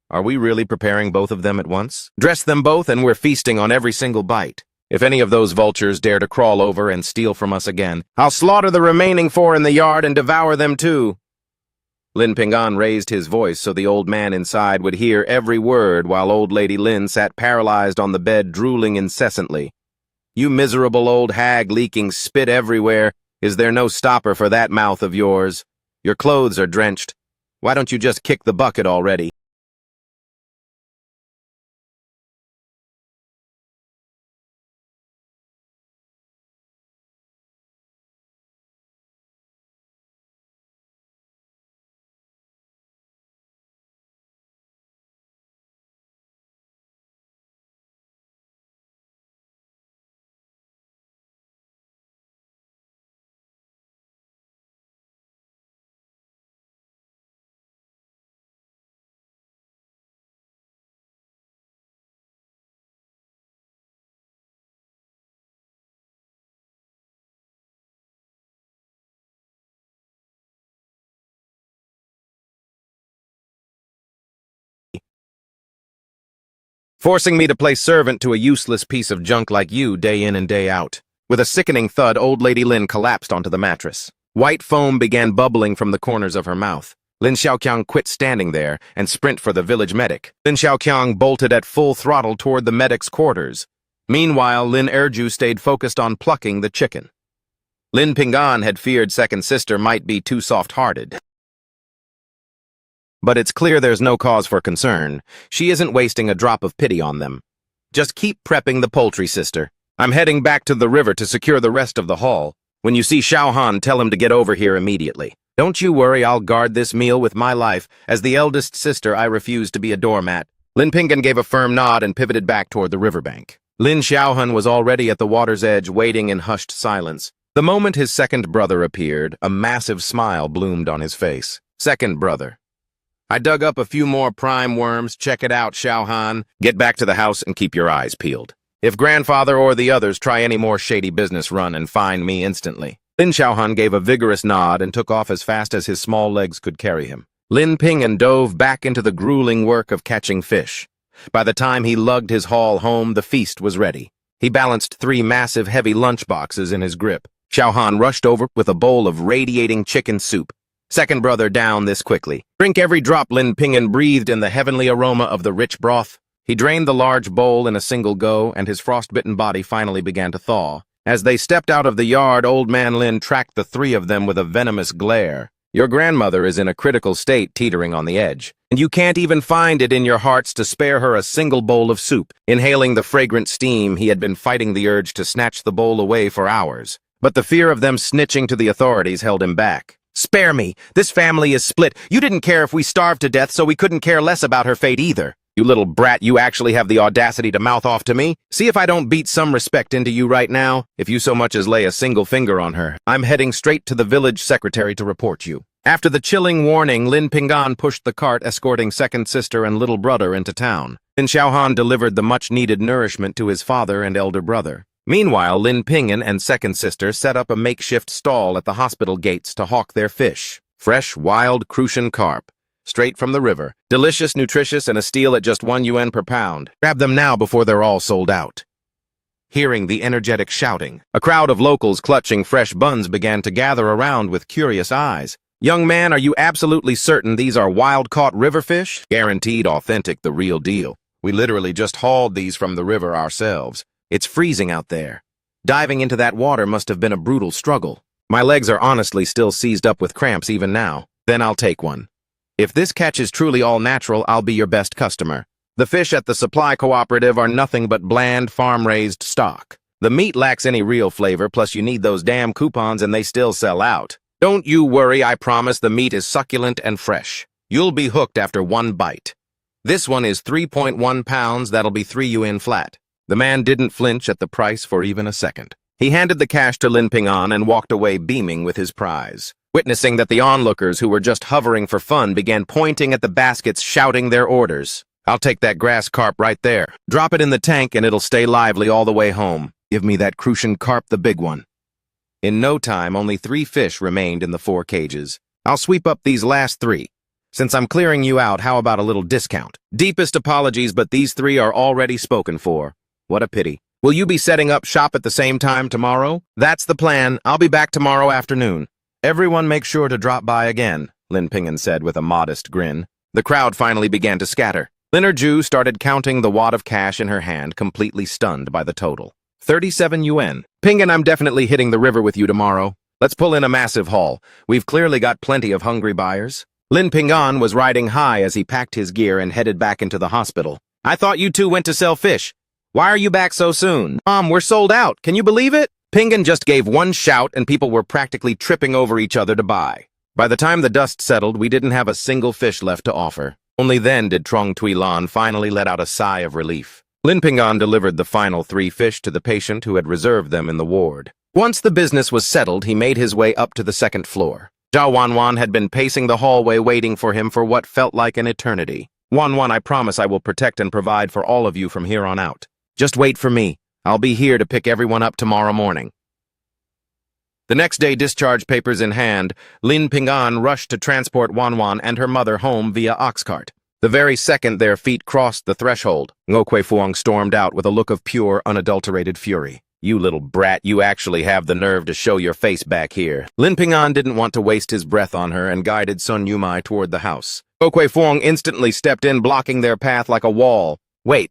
Are we really preparing both of them at once? Dress them both and we're feasting on every single bite. If any of those vultures dare to crawl over and steal from us again, I'll slaughter the remaining 4 in the yard and devour them too. Lin Ping'an raised his voice so the old man inside would hear every word while old lady Lin sat paralyzed on the bed drooling incessantly. You miserable old hag leaking spit everywhere. Is there no stopper for that mouth of yours? Your clothes are drenched. Why don't you just kick the bucket already? Forcing me to play servant to a useless piece of junk like you day in and day out. With a sickening thud, old lady Lin collapsed onto the mattress. White foam began bubbling from the corners of her mouth. Lin Xiaoqiang quit standing there and sprint for the village medic. Lin Xiaoqiang bolted at full throttle toward the medic's quarters. Meanwhile, Lin Erju stayed focused on plucking the chicken. Lin Ping'an had feared second sister might be too soft-hearted. But it's clear there's no cause for concern. She isn't wasting a drop of pity on them. Just keep prepping the poultry, sister. I'm heading back to the river to secure the rest of the haul. When you see Xiaohan, tell him to get over here immediately. Don't you worry, I'll guard this meal with my life. As the eldest sister, I refuse to be a doormat. Lin Ping'an gave a firm nod and pivoted back toward the riverbank. Lin Xiaohan was already at the water's edge, waiting in hushed silence. The moment his second brother appeared, a massive smile bloomed on his face. Second brother. I dug up a few more prime worms. Check it out, Xiaohan. Get back to the house and keep your eyes peeled. If grandfather or the others try any more shady business, run and find me instantly. Lin Xiaohan gave a vigorous nod and took off as fast as his small legs could carry him. Lin Ping'an dove back into the grueling work of catching fish. By the time he lugged his haul home, the feast was ready. He balanced 3 massive heavy lunch boxes in his grip. Xiaohan rushed over with a bowl of radiating chicken soup. Second brother down this quickly. Drink every drop. Lin Ping'an breathed in the heavenly aroma of the rich broth. He drained the large bowl in a single go, and his frostbitten body finally began to thaw. As they stepped out of the yard, Old Man Lin tracked the 3 of them with a venomous glare. Your grandmother is in a critical state, teetering on the edge, and you can't even find it in your hearts to spare her a single bowl of soup. Inhaling the fragrant steam, he had been fighting the urge to snatch the bowl away for hours. But the fear of them snitching to the authorities held him back. Spare me! This family is split. You didn't care if we starved to death, so we couldn't care less about her fate either. You little brat, you actually have the audacity to mouth off to me? See if I don't beat some respect into you right now? If you so much as lay a single finger on her, I'm heading straight to the village secretary to report you. After the chilling warning, Lin Ping'an pushed the cart escorting second sister and little brother into town. Then Xiaohan delivered the much-needed nourishment to his father and elder brother. Meanwhile, Lin Ping'an and second sister set up a makeshift stall at the hospital gates to hawk their fish. Fresh, wild Crucian carp. Straight from the river. Delicious, nutritious, and a steal at just 1 yuan per pound. Grab them now before they're all sold out. Hearing the energetic shouting, a crowd of locals clutching fresh buns began to gather around with curious eyes. Young man, are you absolutely certain these are wild-caught river fish? Guaranteed authentic, the real deal. We literally just hauled these from the river ourselves. It's freezing out there. Diving into that water must have been a brutal struggle. My legs are honestly still seized up with cramps even now. Then I'll take one. If this catch is truly all natural, I'll be your best customer. The fish at the supply cooperative are nothing but bland, farm-raised stock. The meat lacks any real flavor, plus you need those damn coupons and they still sell out. Don't you worry, I promise the meat is succulent and fresh. You'll be hooked after 1 bite. This one is 3.1 pounds, that'll be 3 yuan flat. The man didn't flinch at the price for even a second. He handed the cash to Lin Ping'an and walked away beaming with his prize. Witnessing that the onlookers who were just hovering for fun began pointing at the baskets, shouting their orders. I'll take that grass carp right there. Drop it in the tank and it'll stay lively all the way home. Give me that Crucian carp, the big one. In no time, only 3 fish remained in the 4 cages. I'll sweep up these last 3. Since I'm clearing you out, how about a little discount? Deepest apologies, but these 3 are already spoken for. What a pity. Will you be setting up shop at the same time tomorrow? That's the plan. I'll be back tomorrow afternoon. Everyone make sure to drop by again, Lin Ping'an said with a modest grin. The crowd finally began to scatter. Lin Erju started counting the wad of cash in her hand, completely stunned by the total. 37 yuan. Ping'an, I'm definitely hitting the river with you tomorrow. Let's pull in a massive haul. We've clearly got plenty of hungry buyers. Lin Ping'an was riding high as he packed his gear and headed back into the hospital. I thought you two went to sell fish. Why are you back so soon? Mom, we're sold out. Can you believe it? Ping'an just gave one shout and people were practically tripping over each other to buy. By the time the dust settled, we didn't have a single fish left to offer. Only then did Trong Tui Lan finally let out a sigh of relief. Lin Ping'an delivered the final 3 fish to the patient who had reserved them in the ward. Once the business was settled, he made his way up to the 2nd floor. Zhao Wanwan had been pacing the hallway waiting for him for what felt like an eternity. Wanwan, I promise I will protect and provide for all of you from here on out. Just wait for me. I'll be here to pick everyone up tomorrow morning. The next day, discharge papers in hand, Lin Ping'an rushed to transport Wanwan and her mother home via ox cart. The very second their feet crossed the threshold, Ngo Kuei-Fuang stormed out with a look of pure, unadulterated fury. You little brat, you actually have the nerve to show your face back here. Lin Ping'an didn't want to waste his breath on her and guided Sun Yumai toward the house. Ngo Kuei-Fuang instantly stepped in, blocking their path like a wall. Wait,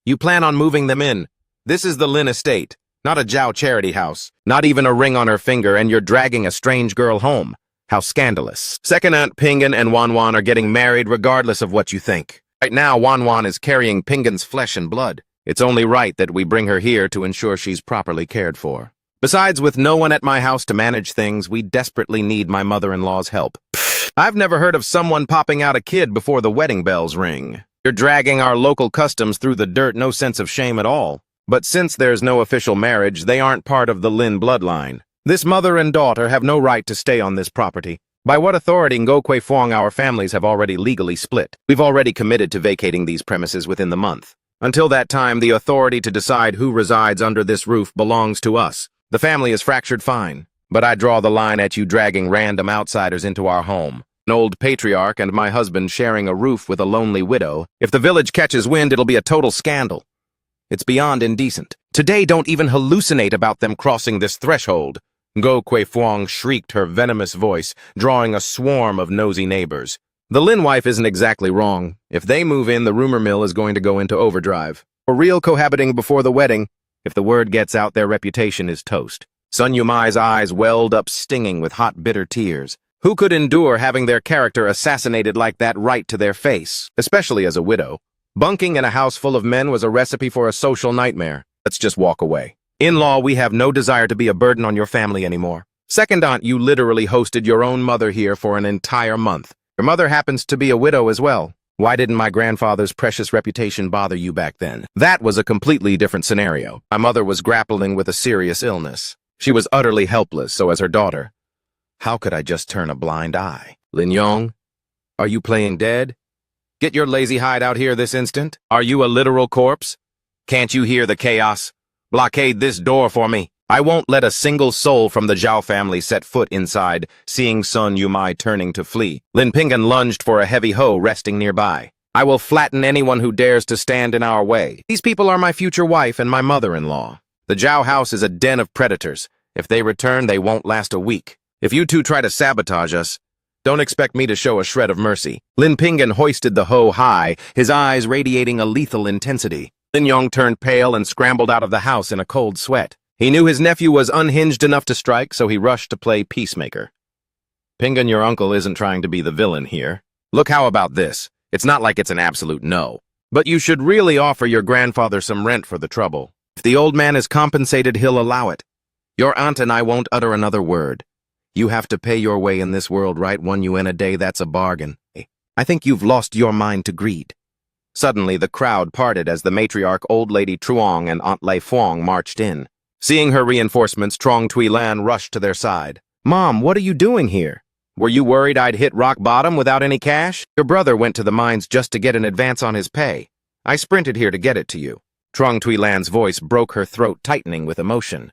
you plan on moving them in? This is the Lin estate, not a Zhao charity house. Not even a ring on her finger, and you're dragging a strange girl home. How scandalous. Second Aunt Ping'an and Wanwan are getting married regardless of what you think. Right now, Wanwan is carrying Ping'an's flesh and blood. It's only right that we bring her here to ensure she's properly cared for. Besides, with no one at my house to manage things, we desperately need my mother-in-law's help. Pfft, I've never heard of someone popping out a kid before the wedding bells ring. You're dragging our local customs through the dirt, no sense of shame at all. But since there's no official marriage, they aren't part of the Lin bloodline. This mother and daughter have no right to stay on this property. By what authority, Ngo Kuei-Fuang, our families have already legally split. We've already committed to vacating these premises within the month. Until that time, the authority to decide who resides under this roof belongs to us. The family is fractured fine, but I draw the line at you dragging random outsiders into our home. An old patriarch and my husband sharing a roof with a lonely widow. If the village catches wind, it'll be a total scandal. It's beyond indecent. Today, don't even hallucinate about them crossing this threshold. Go Kui Fuang shrieked her venomous voice, drawing a swarm of nosy neighbors. The Lin wife isn't exactly wrong. If they move in, the rumor mill is going to go into overdrive. For real cohabiting before the wedding, if the word gets out, their reputation is toast. Sun Yumai's eyes welled up stinging with hot, bitter tears. Who could endure having their character assassinated like that right to their face, especially as a widow? Bunking in a house full of men was a recipe for a social nightmare. Let's just walk away. In-law, we have no desire to be a burden on your family anymore. Second aunt, you literally hosted your own mother here for an entire month. Your mother happens to be a widow as well. Why didn't my grandfather's precious reputation bother you back then? That was a completely different scenario. My mother was grappling with a serious illness. She was utterly helpless, so as her daughter, how could I just turn a blind eye? Lin Yong, are you playing dead? Get your lazy hide out here this instant. Are you a literal corpse? Can't you hear the chaos? Blockade this door for me. I won't let a single soul from the Zhao family set foot inside, seeing Sun Yumai turning to flee. Lin Pingan lunged for a heavy hoe resting nearby. I will flatten anyone who dares to stand in our way. These people are my future wife and my mother-in-law. The Zhao house is a den of predators. If they return, they won't last a week. If you two try to sabotage us, don't expect me to show a shred of mercy. Lin Pingan hoisted the hoe high, his eyes radiating a lethal intensity. Lin Yong turned pale and scrambled out of the house in a cold sweat. He knew his nephew was unhinged enough to strike, so he rushed to play peacemaker. Pingan, your uncle isn't trying to be the villain here. Look, how about this? It's not like it's an absolute no. But you should really offer your grandfather some rent for the trouble. If the old man is compensated, he'll allow it. Your aunt and I won't utter another word. You have to pay your way in this world, right? 1 yuan a day, that's a bargain. I think you've lost your mind to greed. Suddenly, the crowd parted as the matriarch Old Lady Truong and Aunt Lei Fuang marched in. Seeing her reinforcements, Trong Tui Lan rushed to their side. Mom, what are you doing here? Were you worried I'd hit rock bottom without any cash? Your brother went to the mines just to get an advance on his pay. I sprinted here to get it to you. Trong Tui Lan's voice broke her throat, tightening with emotion.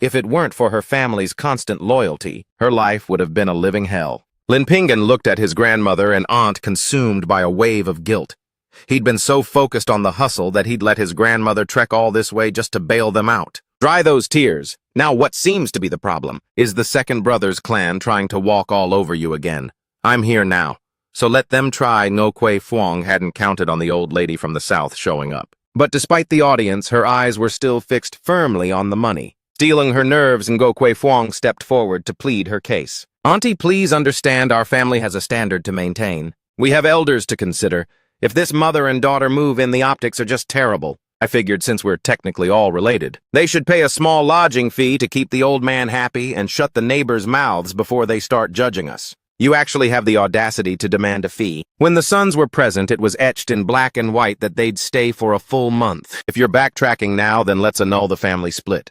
If it weren't for her family's constant loyalty, her life would have been a living hell. Lin Pingan looked at his grandmother and aunt, consumed by a wave of guilt. He'd been so focused on the hustle that he'd let his grandmother trek all this way just to bail them out. Dry those tears. Now what seems to be the problem is the second brother's clan trying to walk all over you again. I'm here now, so let them try. Ngo Kui Fuang hadn't counted on the old lady from the south showing up. But despite the audience, her eyes were still fixed firmly on the money. Stealing her nerves, Ngo Kui Fuang stepped forward to plead her case. Auntie, please understand our family has a standard to maintain. We have elders to consider. If this mother and daughter move in, the optics are just terrible. I figured since we're technically all related, they should pay a small lodging fee to keep the old man happy and shut the neighbors' mouths before they start judging us. You actually have the audacity to demand a fee. When the sons were present, it was etched in black and white that they'd stay for a full month. If you're backtracking now, then let's annul the family split.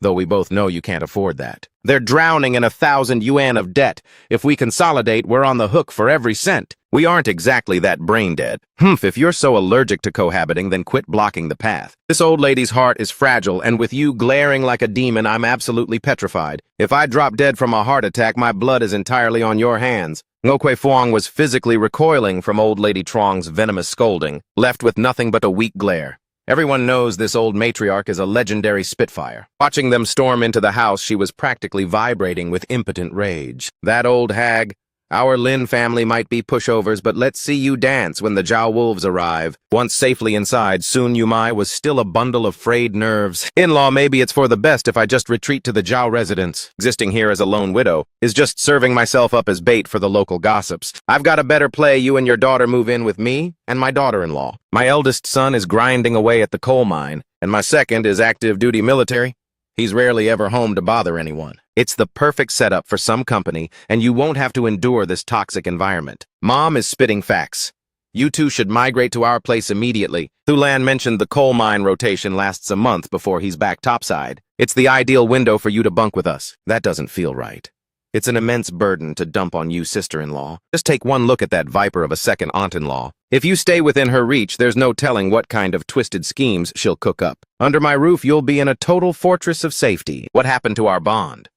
Though we both know you can't afford that. They're drowning in 1,000 yuan of debt. If we consolidate, we're on the hook for every cent. We aren't exactly that brain dead. If you're so allergic to cohabiting, then quit blocking the path. This old lady's heart is fragile, and with you glaring like a demon, I'm absolutely petrified. If I drop dead from a heart attack, my blood is entirely on your hands. Ngo Kui Fuang was physically recoiling from old lady Truong's venomous scolding, left with nothing but a weak glare. Everyone knows this old matriarch is a legendary spitfire. Watching them storm into the house, she was practically vibrating with impotent rage. That old hag. Our Lin family might be pushovers, but let's see you dance when the Zhao wolves arrive. Once safely inside, Sun Yumai was still a bundle of frayed nerves. In-law, maybe it's for the best if I just retreat to the Zhao residence. Existing here as a lone widow is just serving myself up as bait for the local gossips. I've got a better play. You and your daughter move in with me and my daughter-in-law. My eldest son is grinding away at the coal mine, and my second is active duty military. He's rarely ever home to bother anyone. It's the perfect setup for some company, and you won't have to endure this toxic environment. Mom is spitting facts. You two should migrate to our place immediately. Thulan mentioned the coal mine rotation lasts a month before he's back topside. It's the ideal window for you to bunk with us. That doesn't feel right. It's an immense burden to dump on you, sister-in-law. Just take one look at that viper of a second aunt-in-law. If you stay within her reach, there's no telling what kind of twisted schemes she'll cook up. Under my roof, you'll be in a total fortress of safety. What happened to our bond?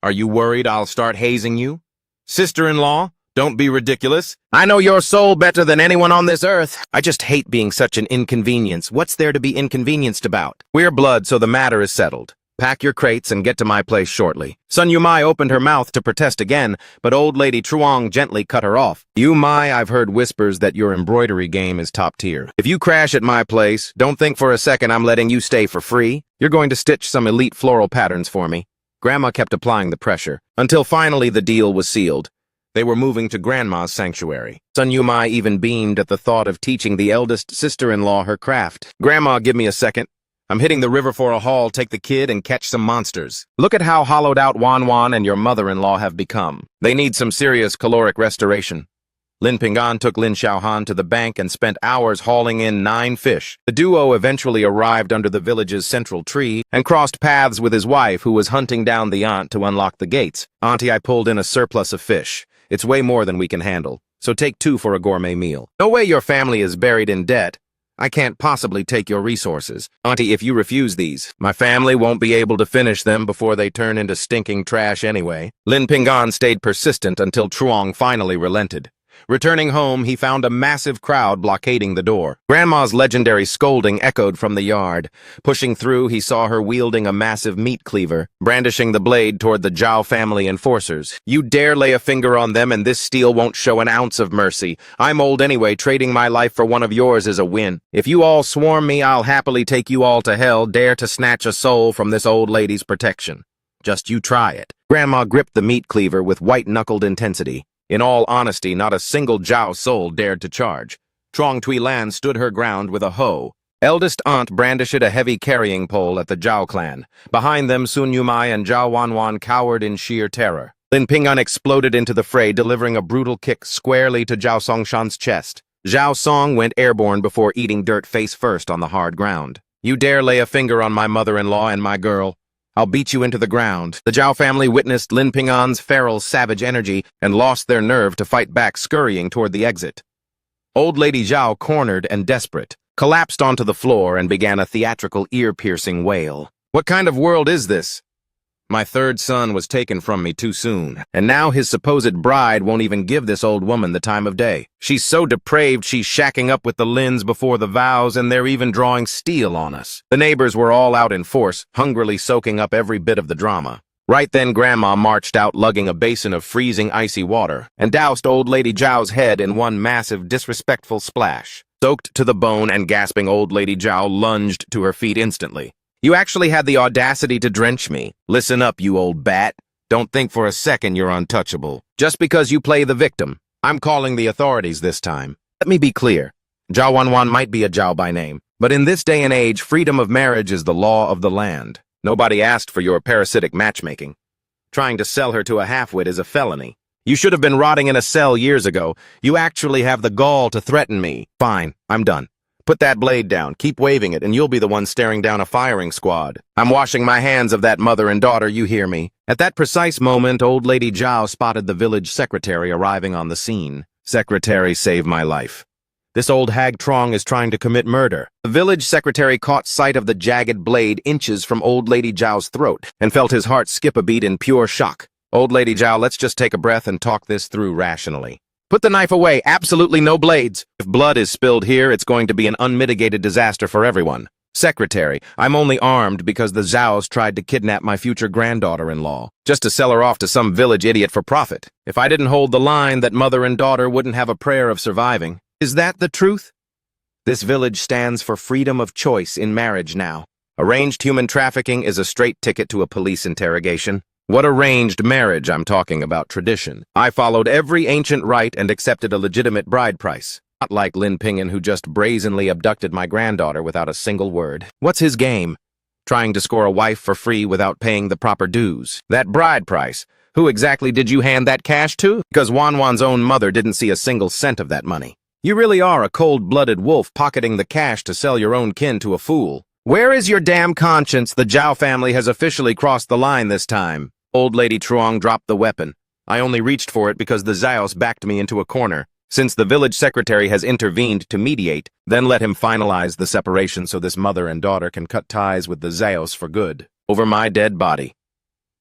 Are you worried I'll start hazing you? Sister-in-law, Don't be ridiculous. I know your soul better than anyone on this earth. I just hate being such an inconvenience. What's there to be inconvenienced about? We're blood, so the matter is settled. Pack your crates and get to my place shortly. Sun Yumai opened her mouth to protest again, but old lady Truong gently cut her off. Yumai, I've heard whispers that your embroidery game is top tier. If you crash at my place, don't think for a second I'm letting you stay for free. You're going to stitch some elite floral patterns for me. Grandma kept applying the pressure, until finally the deal was sealed. They were moving to Grandma's sanctuary. Sun Yumai even beamed at the thought of teaching the eldest sister-in-law her craft. Grandma, give me a second. I'm hitting the river for a haul, take the kid, and catch some monsters. Look at how hollowed out Wan Wan and your mother-in-law have become. They need some serious caloric restoration. Lin Pingan took Lin Xiaohan to the bank and spent hours hauling in 9 fish. The duo eventually arrived under the village's central tree and crossed paths with his wife, who was hunting down the aunt to unlock the gates. Auntie, I pulled in a surplus of fish. It's way more than we can handle, so take 2 for a gourmet meal. No way your family is buried in debt. I can't possibly take your resources. Auntie, if you refuse these, my family won't be able to finish them before they turn into stinking trash anyway. Lin Pingan stayed persistent until Truong finally relented. Returning home, he found a massive crowd blockading the door. Grandma's legendary scolding echoed from the yard. Pushing through, he saw her wielding a massive meat cleaver, brandishing the blade toward the Zhao family enforcers. You dare lay a finger on them and this steel won't show an ounce of mercy. I'm old anyway, trading my life for one of yours is a win. If you all swarm me, I'll happily take you all to hell, dare to snatch a soul from this old lady's protection. Just you try it. Grandma gripped the meat cleaver with white-knuckled intensity. In all honesty, not a single Zhao soul dared to charge. Trong Tui Lan stood her ground with a hoe. Eldest aunt brandished a heavy carrying pole at the Zhao clan. Behind them, Sun Yumai and Zhao Wanwan cowered in sheer terror. Lin Pingan exploded into the fray, delivering a brutal kick squarely to Zhao Songshan's chest. Zhao Song went airborne before eating dirt face first on the hard ground. You dare lay a finger on my mother-in-law and my girl, I'll beat you into the ground. The Zhao family witnessed Lin Pingan's feral, savage energy and lost their nerve to fight back, scurrying toward the exit. Old Lady Zhao, cornered and desperate, collapsed onto the floor and began a theatrical, ear-piercing wail. What kind of world is this? My third son was taken from me too soon, and now his supposed bride won't even give this old woman the time of day. She's so depraved she's shacking up with the Lins before the vows, and they're even drawing steel on us. The neighbors were all out in force, hungrily soaking up every bit of the drama. Right then, Grandma marched out lugging a basin of freezing icy water, and doused Old Lady Zhao's head in one massive, disrespectful splash. Soaked to the bone and gasping, Old Lady Zhao lunged to her feet instantly. You actually had the audacity to drench me. Listen up, you old bat. Don't think for a second you're untouchable. Just because you play the victim, I'm calling the authorities this time. Let me be clear. Zhao Wanwan might be a Zhao by name, but in this day and age, freedom of marriage is the law of the land. Nobody asked for your parasitic matchmaking. Trying to sell her to a halfwit is a felony. You should have been rotting in a cell years ago. You actually have the gall to threaten me. Fine, I'm done. Put that blade down, keep waving it, and you'll be the one staring down a firing squad. I'm washing my hands of that mother and daughter, you hear me? At that precise moment, Old Lady Zhao spotted the village secretary arriving on the scene. Secretary, save my life. This old hag Trong is trying to commit murder. The village secretary caught sight of the jagged blade inches from Old Lady Zhao's throat and felt his heart skip a beat in pure shock. Old Lady Zhao, let's just take a breath and talk this through rationally. Put the knife away, absolutely no blades. If blood is spilled here, it's going to be an unmitigated disaster for everyone. Secretary, I'm only armed because the Zhaos tried to kidnap my future granddaughter-in-law, just to sell her off to some village idiot for profit. If I didn't hold the line, that mother and daughter wouldn't have a prayer of surviving. Is that the truth? This village stands for freedom of choice in marriage now. Arranged human trafficking is a straight ticket to a police interrogation. What arranged marriage I'm talking about, tradition. I followed every ancient rite and accepted a legitimate bride price. Not like Lin Pingan, who just brazenly abducted my granddaughter without a single word. What's his game? Trying to score a wife for free without paying the proper dues. That bride price. Who exactly did you hand that cash to? Because Wanwan's own mother didn't see a single cent of that money. You really are a cold-blooded wolf pocketing the cash to sell your own kin to a fool. Where is your damn conscience? The Zhao family has officially crossed the line this time. Old Lady Truong dropped the weapon. I only reached for it because the Zhaos backed me into a corner. Since the village secretary has intervened to mediate, then let him finalize the separation so this mother and daughter can cut ties with the Zhaos for good. Over my dead body.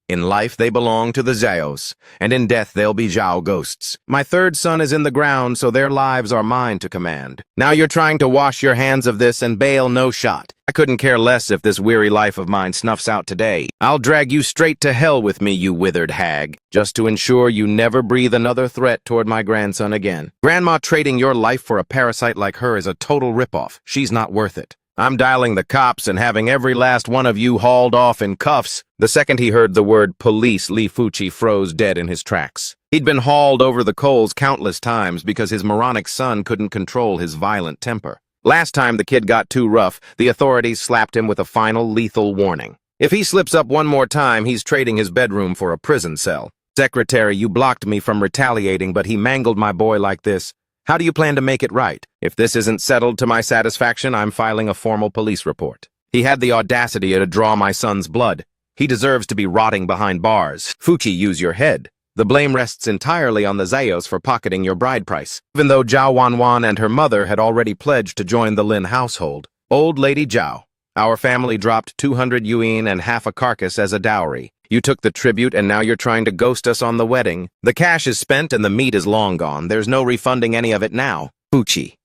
In life, they belong to the Zhaos, and in death, they'll be Zhao ghosts. My third son is in the ground, so their lives are mine to command. Now you're trying to wash your hands of this and bail no shot. I couldn't care less if this weary life of mine snuffs out today. I'll drag you straight to hell with me, you withered hag, just to ensure you never breathe another threat toward my grandson again. Grandma trading your life for a parasite like her is a total ripoff. She's not worth it. I'm dialing the cops and having every last one of you hauled off in cuffs. The second he heard the word police, Li Fuchi froze dead in his tracks. He'd been hauled over the coals countless times because his moronic son couldn't control his violent temper. Last time the kid got too rough, the authorities slapped him with a final lethal warning. If he slips up one more time, he's trading his bedroom for a prison cell. Secretary, you blocked me from retaliating, but he mangled my boy like this. How do you plan to make it right? If this isn't settled to my satisfaction, I'm filing a formal police report. He had the audacity to draw my son's blood. He deserves to be rotting behind bars. Fuchi, use your head. The blame rests entirely on the Zhaos for pocketing your bride price, even though Zhao Wanwan and her mother had already pledged to join the Lin household. Old Lady Zhao, our family dropped 200 yuan and half a carcass as a dowry. You took the tribute and now you're trying to ghost us on the wedding. The cash is spent and the meat is long gone. There's no refunding any of it now. Fuchi,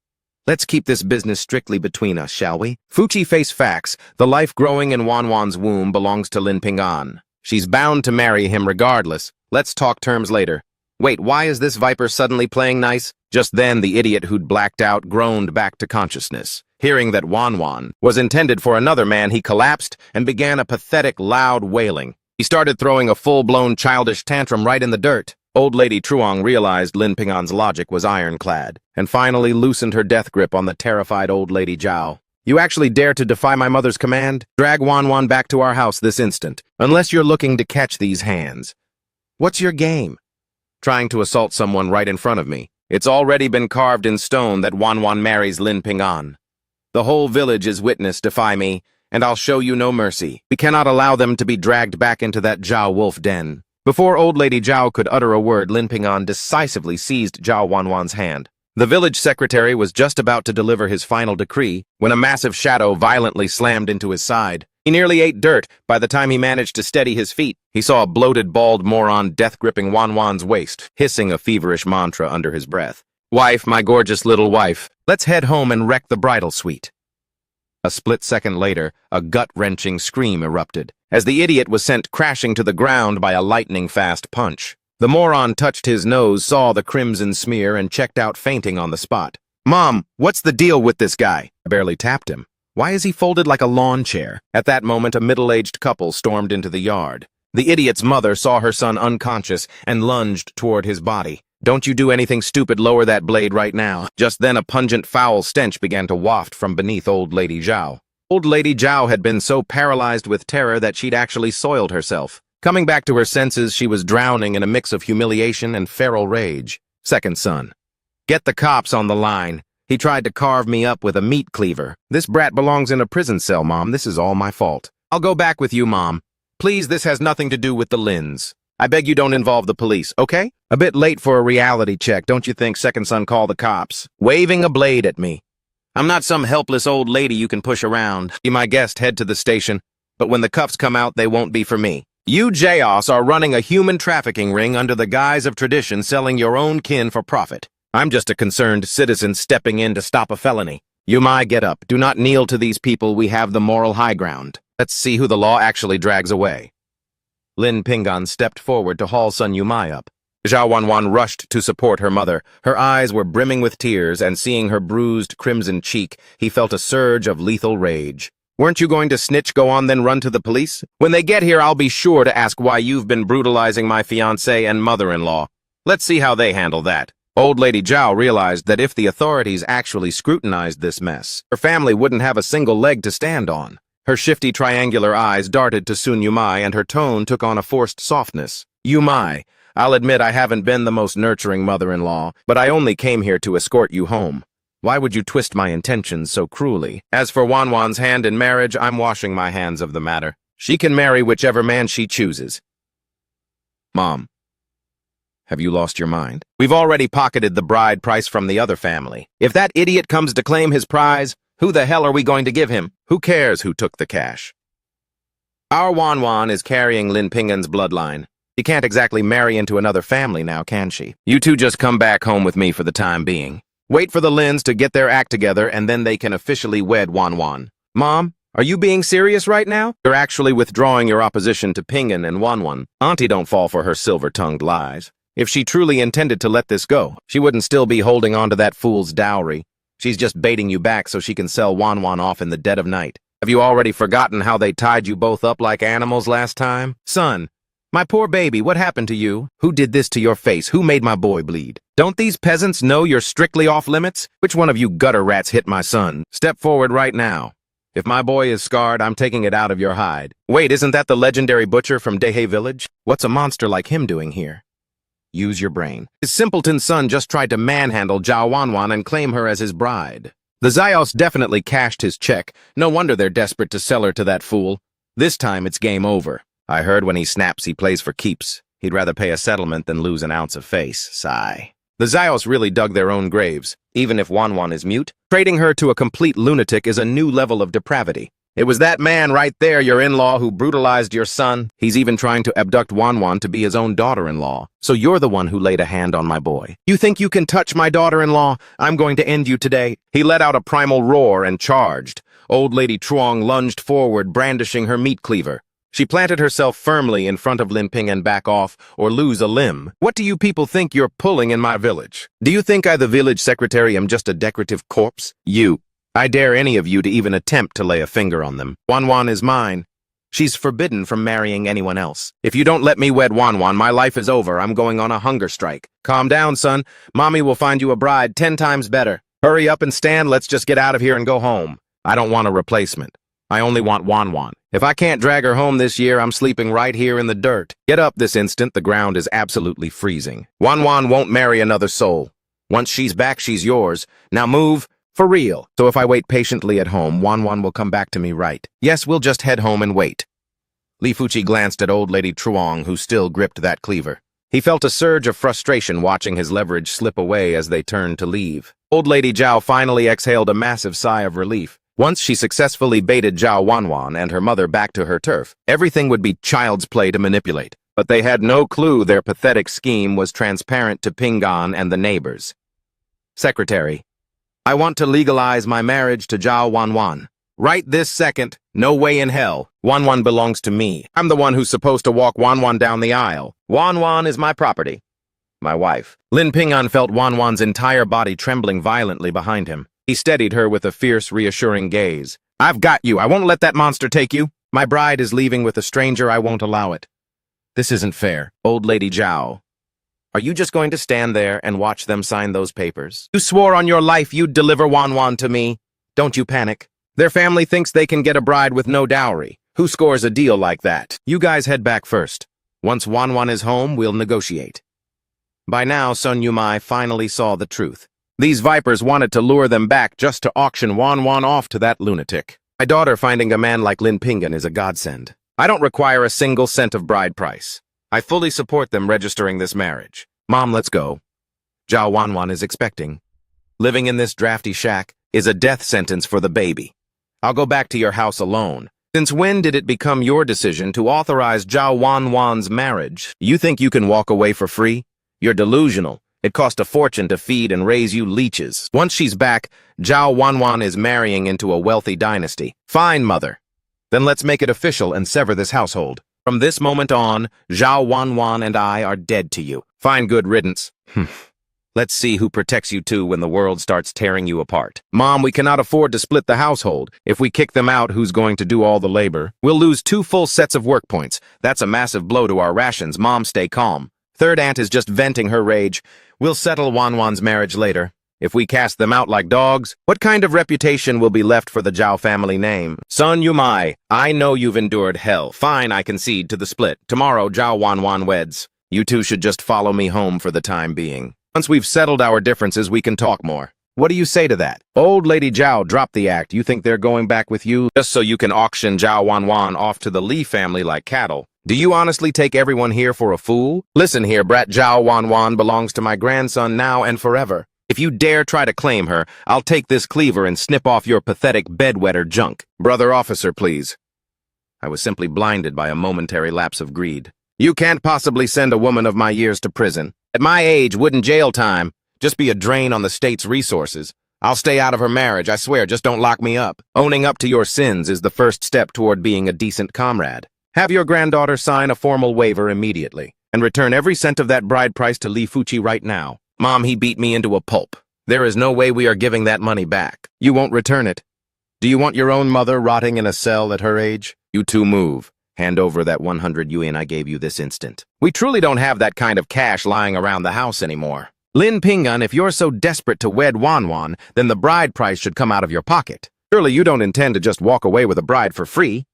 let's keep this business strictly between us, shall we? Fuchi face facts. The life growing in Wanwan's womb belongs to Lin Ping'an. She's bound to marry him regardless. Let's talk terms later. Wait, why is this viper suddenly playing nice? Just then, the idiot who'd blacked out groaned back to consciousness. Hearing that Wanwan was intended for another man, he collapsed and began a pathetic, loud wailing. He started throwing a full-blown childish tantrum right in the dirt. Old Lady Truong realized Lin Ping'an's logic was ironclad, and finally loosened her death grip on the terrified Old Lady Zhao. You actually dare to defy my mother's command? Drag Wanwan back to our house this instant, unless you're looking to catch these hands. What's your game? Trying to assault someone right in front of me. It's already been carved in stone that Wanwan marries Lin Ping'an. The whole village is witness, defy me, and I'll show you no mercy. We cannot allow them to be dragged back into that Zhao wolf den. Before Old Lady Zhao could utter a word, Lin Ping'an decisively seized Zhao Wanwan's hand. The village secretary was just about to deliver his final decree when a massive shadow violently slammed into his side. He nearly ate dirt. By the time he managed to steady his feet, he saw a bloated, bald moron death-gripping Wanwan's waist, hissing a feverish mantra under his breath. Wife, my gorgeous little wife, let's head home and wreck the bridal suite. A split second later, a gut-wrenching scream erupted, as the idiot was sent crashing to the ground by a lightning-fast punch. The moron touched his nose, saw the crimson smear, and checked out fainting on the spot. Mom, what's the deal with this guy? I barely tapped him. Why is he folded like a lawn chair? At that moment, a middle-aged couple stormed into the yard. The idiot's mother saw her son unconscious and lunged toward his body. Don't you do anything stupid, lower that blade right now. Just then a pungent foul stench began to waft from beneath Old Lady Zhao. Old Lady Zhao had been so paralyzed with terror that she'd actually soiled herself. Coming back to her senses, she was drowning in a mix of humiliation and feral rage. Second son. Get the cops on the line. He tried to carve me up with a meat cleaver. This brat belongs in a prison cell, Mom. This is all my fault. I'll go back with you, Mom. Please, this has nothing to do with the Lins. I beg you don't involve the police, okay? A bit late for a reality check, don't you think? Second son, call the cops. Waving a blade at me. I'm not some helpless old lady you can push around. Be my guest, head to the station. But when the cuffs come out, they won't be for me. You Zhaos are running a human trafficking ring under the guise of tradition, selling your own kin for profit. I'm just a concerned citizen stepping in to stop a felony. Yumai, get up. Do not kneel to these people. We have the moral high ground. Let's see who the law actually drags away. Lin Ping'an stepped forward to haul son Yumai up. Zhao Wanwan rushed to support her mother. Her eyes were brimming with tears, and seeing her bruised, crimson cheek, he felt a surge of lethal rage. Weren't you going to snitch, go on, then run to the police? When they get here, I'll be sure to ask why you've been brutalizing my fiancé and mother-in-law. Let's see how they handle that. Old Lady Zhao realized that if the authorities actually scrutinized this mess, her family wouldn't have a single leg to stand on. Her shifty triangular eyes darted to Sun Yumai, and her tone took on a forced softness. Yumai, I'll admit I haven't been the most nurturing mother-in-law, but I only came here to escort you home. Why would you twist my intentions so cruelly? As for Wanwan's hand in marriage, I'm washing my hands of the matter. She can marry whichever man she chooses. Mom, have you lost your mind? We've already pocketed the bride price from the other family. If that idiot comes to claim his prize, who the hell are we going to give him? Who cares who took the cash? Our Wanwan is carrying Lin Pingan's bloodline. She can't exactly marry into another family now, can she? You two just come back home with me for the time being. Wait for the Lins to get their act together, and then they can officially wed Wanwan. Mom, are you being serious right now? You're actually withdrawing your opposition to Pingan and Wanwan. Auntie don't fall for her silver-tongued lies. If she truly intended to let this go, she wouldn't still be holding on to that fool's dowry. She's just baiting you back so she can sell Wanwan off in the dead of night. Have you already forgotten how they tied you both up like animals last time? Son, my poor baby, what happened to you? Who did this to your face? Who made my boy bleed? Don't these peasants know you're strictly off limits? Which one of you gutter rats hit my son? Step forward right now. If my boy is scarred, I'm taking it out of your hide. Wait, isn't that the legendary butcher from Dehe village? What's a monster like him doing here? Use your brain. His simpleton son just tried to manhandle Zhao Wanwan and claim her as his bride. The Zyos definitely cashed his check. No wonder they're desperate to sell her to that fool. This time it's game over. I heard when he snaps he plays for keeps. He'd rather pay a settlement than lose an ounce of face. Sigh. The Zyos really dug their own graves, even if Wanwan is mute. Trading her to a complete lunatic is a new level of depravity. It was that man right there, your in-law, who brutalized your son. He's even trying to abduct Wanwan to be his own daughter-in-law. So you're the one who laid a hand on my boy. You think you can touch my daughter-in-law? I'm going to end you today. He let out a primal roar and charged. Old Lady Truong lunged forward, brandishing her meat cleaver. She planted herself firmly in front of Lin Ping and back off, or lose a limb. What do you people think you're pulling in my village? Do you think I, the village secretary, am just a decorative corpse? I dare any of you to even attempt to lay a finger on them. Wanwan is mine. She's forbidden from marrying anyone else. If you don't let me wed Wanwan, my life is over. I'm going on a hunger strike. Calm down, son. Mommy will find you a bride 10 times better. Hurry up and stand. Let's just get out of here and go home. I don't want a replacement. I only want Wanwan. If I can't drag her home this year, I'm sleeping right here in the dirt. Get up this instant. The ground is absolutely freezing. Wanwan won't marry another soul. Once she's back, she's yours. Now move. For real. So if I wait patiently at home, Wanwan will come back to me, right? Yes, we'll just head home and wait. Li Fuchi glanced at old lady Truong, who still gripped that cleaver. He felt a surge of frustration watching his leverage slip away as they turned to leave. Old lady Zhao finally exhaled a massive sigh of relief. Once she successfully baited Zhao Wanwan and her mother back to her turf, everything would be child's play to manipulate. But they had no clue their pathetic scheme was transparent to Pingan and the neighbors. Secretary, I want to legalize my marriage to Zhao Wanwan. Right this second, no way in hell. Wanwan belongs to me. I'm the one who's supposed to walk Wanwan down the aisle. Wanwan is my property. My wife. Lin Pingan felt Wanwan's entire body trembling violently behind him. He steadied her with a fierce, reassuring gaze. I've got you. I won't let that monster take you. My bride is leaving with a stranger. I won't allow it. This isn't fair. Old Lady Zhao. Are you just going to stand there and watch them sign those papers? You swore on your life you'd deliver Wanwan to me. Don't you panic. Their family thinks they can get a bride with no dowry. Who scores a deal like that? You guys head back first. Once Wanwan is home, we'll negotiate. By now, Sun Yumai finally saw the truth. These vipers wanted to lure them back just to auction Wanwan off to that lunatic. My daughter finding a man like Lin Pingan is a godsend. I don't require a single cent of bride price. I fully support them registering this marriage. Mom, let's go. Zhao Wanwan is expecting. Living in this drafty shack is a death sentence for the baby. I'll go back to your house alone. Since when did it become your decision to authorize Zhao Wanwan's marriage? You think you can walk away for free? You're delusional. It cost a fortune to feed and raise you leeches. Once she's back, Zhao Wanwan is marrying into a wealthy dynasty. Fine, mother. Then let's make it official and sever this household. From this moment on, Zhao Wanwan and I are dead to you. Fine, good riddance. Let's see who protects you two when the world starts tearing you apart. Mom, we cannot afford to split the household. If we kick them out, who's going to do all the labor? We'll lose 2 full sets of work points. That's a massive blow to our rations. Mom, stay calm. Third aunt is just venting her rage. We'll settle Wanwan's marriage later. If we cast them out like dogs, what kind of reputation will be left for the Zhao family name? Sun Yumai, I know you've endured hell. Fine, I concede to the split. Tomorrow, Zhao Wanwan weds. You two should just follow me home for the time being. Once we've settled our differences, we can talk more. What do you say to that? Old Lady Zhao, drop the act. You think they're going back with you just so you can auction Zhao Wanwan off to the Li family like cattle? Do you honestly take everyone here for a fool? Listen here, brat, Zhao Wanwan belongs to my grandson now and forever. If you dare try to claim her, I'll take this cleaver and snip off your pathetic bedwetter junk. Brother officer, please. I was simply blinded by a momentary lapse of greed. You can't possibly send a woman of my years to prison. At my age, wouldn't jail time just be a drain on the state's resources? I'll stay out of her marriage, I swear, just don't lock me up. Owning up to your sins is the first step toward being a decent comrade. Have your granddaughter sign a formal waiver immediately, and return every cent of that bride price to Lee Fuchi right now. Mom, he beat me into a pulp. There is no way we are giving that money back. You won't return it. Do you want your own mother rotting in a cell at her age? You two move. Hand over that 100 yuan I gave you this instant. We truly don't have that kind of cash lying around the house anymore. Lin Pingan, if you're so desperate to wed Wanwan, then the bride price should come out of your pocket. Surely you don't intend to just walk away with a bride for free.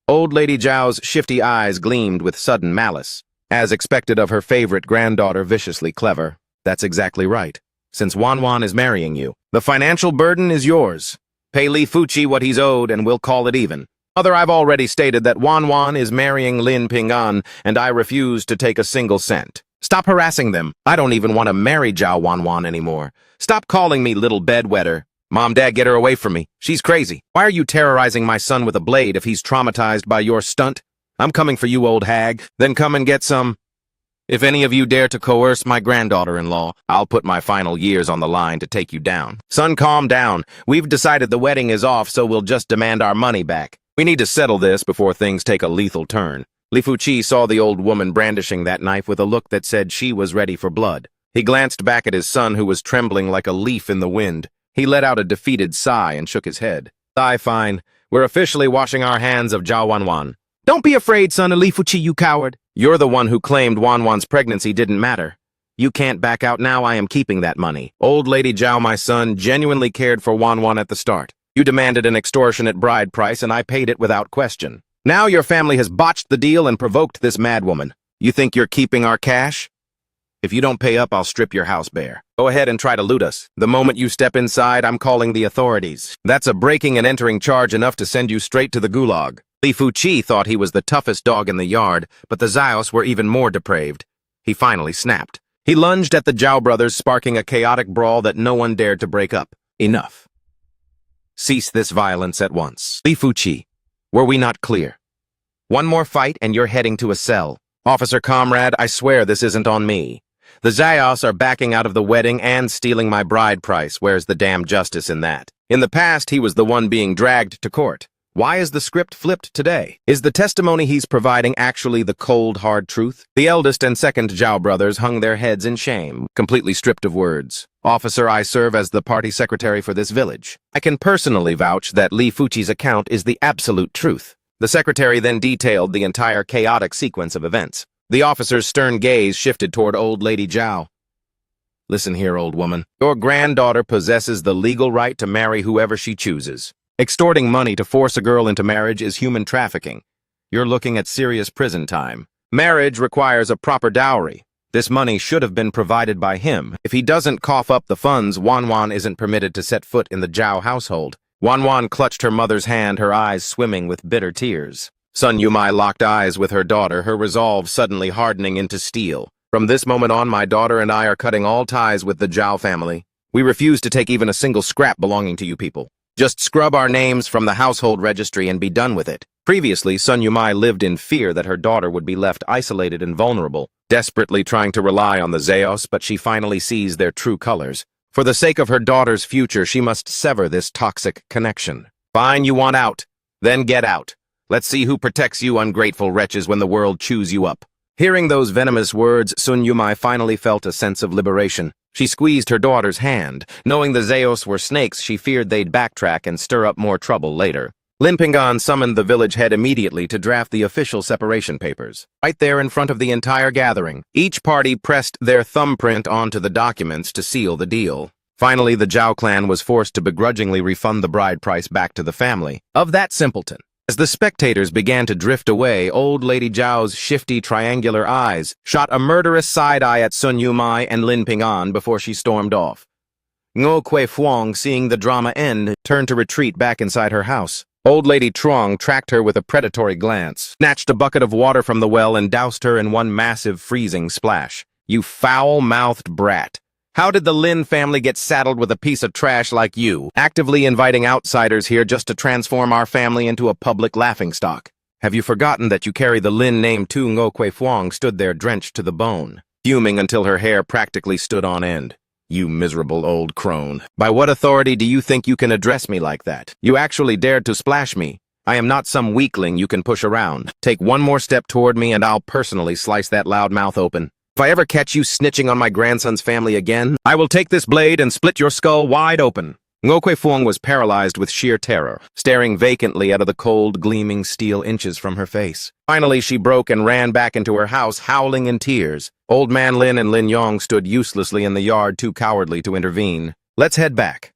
Old Lady Zhao's shifty eyes gleamed with sudden malice. As expected of her favorite granddaughter, viciously clever. That's exactly right. Since Wanwan is marrying you, the financial burden is yours. Pay Li Fuchi what he's owed and we'll call it even. Mother, I've already stated that Wanwan is marrying Lin Pingan, and I refuse to take a single cent. Stop harassing them. I don't even want to marry Zhao Wanwan anymore. Stop calling me little bedwetter. Mom, Dad, get her away from me. She's crazy. Why are you terrorizing my son with a blade if he's traumatized by your stunt? I'm coming for you, old hag. Then come and get some. If any of you dare to coerce my granddaughter-in-law, I'll put my final years on the line to take you down. Son, calm down. We've decided the wedding is off, so we'll just demand our money back. We need to settle this before things take a lethal turn. Li Fuchi saw the old woman brandishing that knife with a look that said she was ready for blood. He glanced back at his son, who was trembling like a leaf in the wind. He let out a defeated sigh and shook his head. Fine. We're officially washing our hands of Zhao Wanwan. Don't be afraid, son of Li Fuchi, you coward. You're the one who claimed Wanwan's pregnancy didn't matter. You can't back out now. I am keeping that money. Old Lady Zhao, my son, genuinely cared for Wanwan at the start. You demanded an extortionate bride price, and I paid it without question. Now your family has botched the deal and provoked this madwoman. You think you're keeping our cash? If you don't pay up, I'll strip your house bare. Go ahead and try to loot us. The moment you step inside, I'm calling the authorities. That's a breaking and entering charge enough to send you straight to the gulag. Li Fuchi thought he was the toughest dog in the yard, but the Zhaos were even more depraved. He finally snapped. He lunged at the Zhao brothers, sparking a chaotic brawl that no one dared to break up. Enough. Cease this violence at once. Li Fuchi, were we not clear? One more fight and you're heading to a cell. Officer Comrade, I swear this isn't on me. The Zhaos are backing out of the wedding and stealing my bride price. Where's the damn justice in that? In the past, he was the one being dragged to court. Why is the script flipped today? Is the testimony he's providing actually the cold, hard truth? The eldest and second Zhao brothers hung their heads in shame, completely stripped of words. Officer, I serve as the party secretary for this village. I can personally vouch that Li Fuchi's account is the absolute truth. The secretary then detailed the entire chaotic sequence of events. The officer's stern gaze shifted toward old Lady Zhao. Listen here, old woman. Your granddaughter possesses the legal right to marry whoever she chooses. Extorting money to force a girl into marriage is human trafficking. You're looking at serious prison time. Marriage requires a proper dowry. This money should have been provided by him. If he doesn't cough up the funds, Wanwan isn't permitted to set foot in the Zhao household. Wanwan clutched her mother's hand, her eyes swimming with bitter tears. Sun Yumai locked eyes with her daughter, her resolve suddenly hardening into steel. From this moment on, my daughter and I are cutting all ties with the Zhao family. We refuse to take even a single scrap belonging to you people. Just scrub our names from the household registry and be done with it. Previously, Sun Yumai lived in fear that her daughter would be left isolated and vulnerable, desperately trying to rely on the Zhaos, but she finally sees their true colors. For the sake of her daughter's future, she must sever this toxic connection. Fine, you want out. Then get out. Let's see who protects you ungrateful wretches when the world chews you up. Hearing those venomous words, Sun Yumai finally felt a sense of liberation. She squeezed her daughter's hand. Knowing the Zhaos were snakes, she feared they'd backtrack and stir up more trouble later. Lin Pingan summoned the village head immediately to draft the official separation papers. Right there in front of the entire gathering, each party pressed their thumbprint onto the documents to seal the deal. Finally, the Zhao clan was forced to begrudgingly refund the bride price back to the family of that simpleton. As the spectators began to drift away, old Lady Zhao's shifty triangular eyes shot a murderous side-eye at Sun Yumai and Lin Pingan before she stormed off. Ngo Kui Fuang, seeing the drama end, turned to retreat back inside her house. Old Lady Truong tracked her with a predatory glance, snatched a bucket of water from the well and doused her in one massive freezing splash. You foul-mouthed brat. How did the Lin family get saddled with a piece of trash like you, actively inviting outsiders here just to transform our family into a public laughingstock? Have you forgotten that you carry the Lin name Tu Ngokwe Fuang stood there drenched to the bone, fuming until her hair practically stood on end. You miserable old crone. By what authority do you think you can address me like that? You actually dared to splash me. I am not some weakling you can push around. Take one more step toward me and I'll personally slice that loud mouth open. If I ever catch you snitching on my grandson's family again, I will take this blade and split your skull wide open. Ngokwe Fuang was paralyzed with sheer terror, staring vacantly out of the cold, gleaming steel inches from her face. Finally, she broke and ran back into her house, howling in tears. Old Man Lin and Lin Yong stood uselessly in the yard, too cowardly to intervene. Let's head back.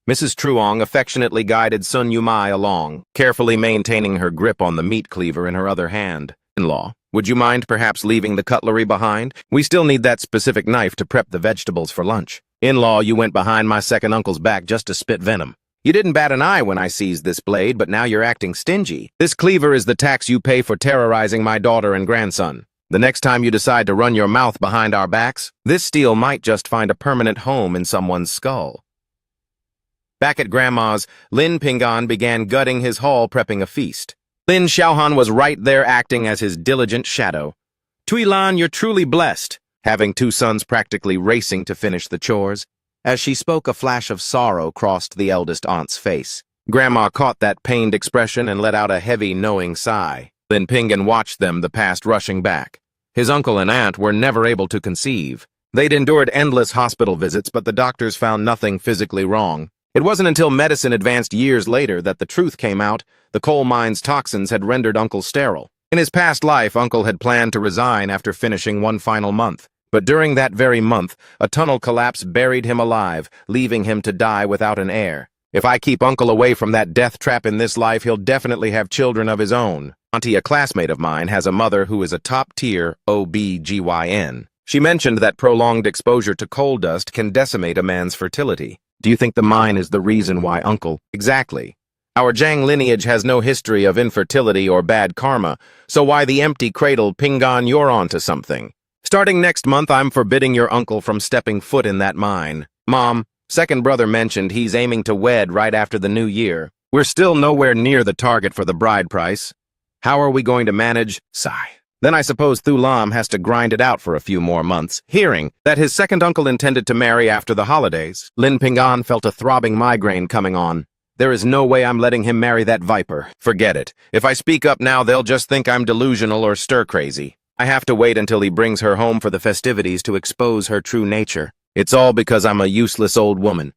Mrs. Truong affectionately guided Sun Yumai along, carefully maintaining her grip on the meat cleaver in her other hand. In-law, would you mind perhaps leaving the cutlery behind? We still need that specific knife to prep the vegetables for lunch. In-law, you went behind my second uncle's back just to spit venom. You didn't bat an eye when I seized this blade, but now you're acting stingy. This cleaver is the tax you pay for terrorizing my daughter and grandson. The next time you decide to run your mouth behind our backs, this steel might just find a permanent home in someone's skull. Back at Grandma's, Lin Pingan began gutting his haul, prepping a feast. Lin Xiaohan was right there acting as his diligent shadow. Tui Lan, you're truly blessed, having two sons practically racing to finish the chores. As she spoke, a flash of sorrow crossed the eldest aunt's face. Grandma caught that pained expression and let out a heavy, knowing sigh. Lin Pingan watched them, the past rushing back. His uncle and aunt were never able to conceive. They'd endured endless hospital visits, but the doctors found nothing physically wrong. It wasn't until medicine advanced years later that the truth came out. The coal mine's toxins had rendered Uncle sterile. In his past life, Uncle had planned to resign after finishing one final month. But during that very month, a tunnel collapse buried him alive, leaving him to die without an heir. If I keep Uncle away from that death trap in this life, he'll definitely have children of his own. Auntie, a classmate of mine, has a mother who is a top-tier OB-GYN. She mentioned that prolonged exposure to coal dust can decimate a man's fertility. Do you think the mine is the reason why Uncle? Exactly. Our Zhang lineage has no history of infertility or bad karma, so why the empty cradle? Pingan, you're onto something. Starting next month, I'm forbidding your uncle from stepping foot in that mine. Mom, second brother mentioned he's aiming to wed right after the new year. We're still nowhere near the target for the bride price. How are we going to manage? Sigh. Then I suppose Thu Lam has to grind it out for a few more months. Hearing that his second uncle intended to marry after the holidays, Lin Pingan felt a throbbing migraine coming on. There is no way I'm letting him marry that viper. Forget it. If I speak up now, they'll just think I'm delusional or stir-crazy. I have to wait until he brings her home for the festivities to expose her true nature. It's all because I'm a useless old woman.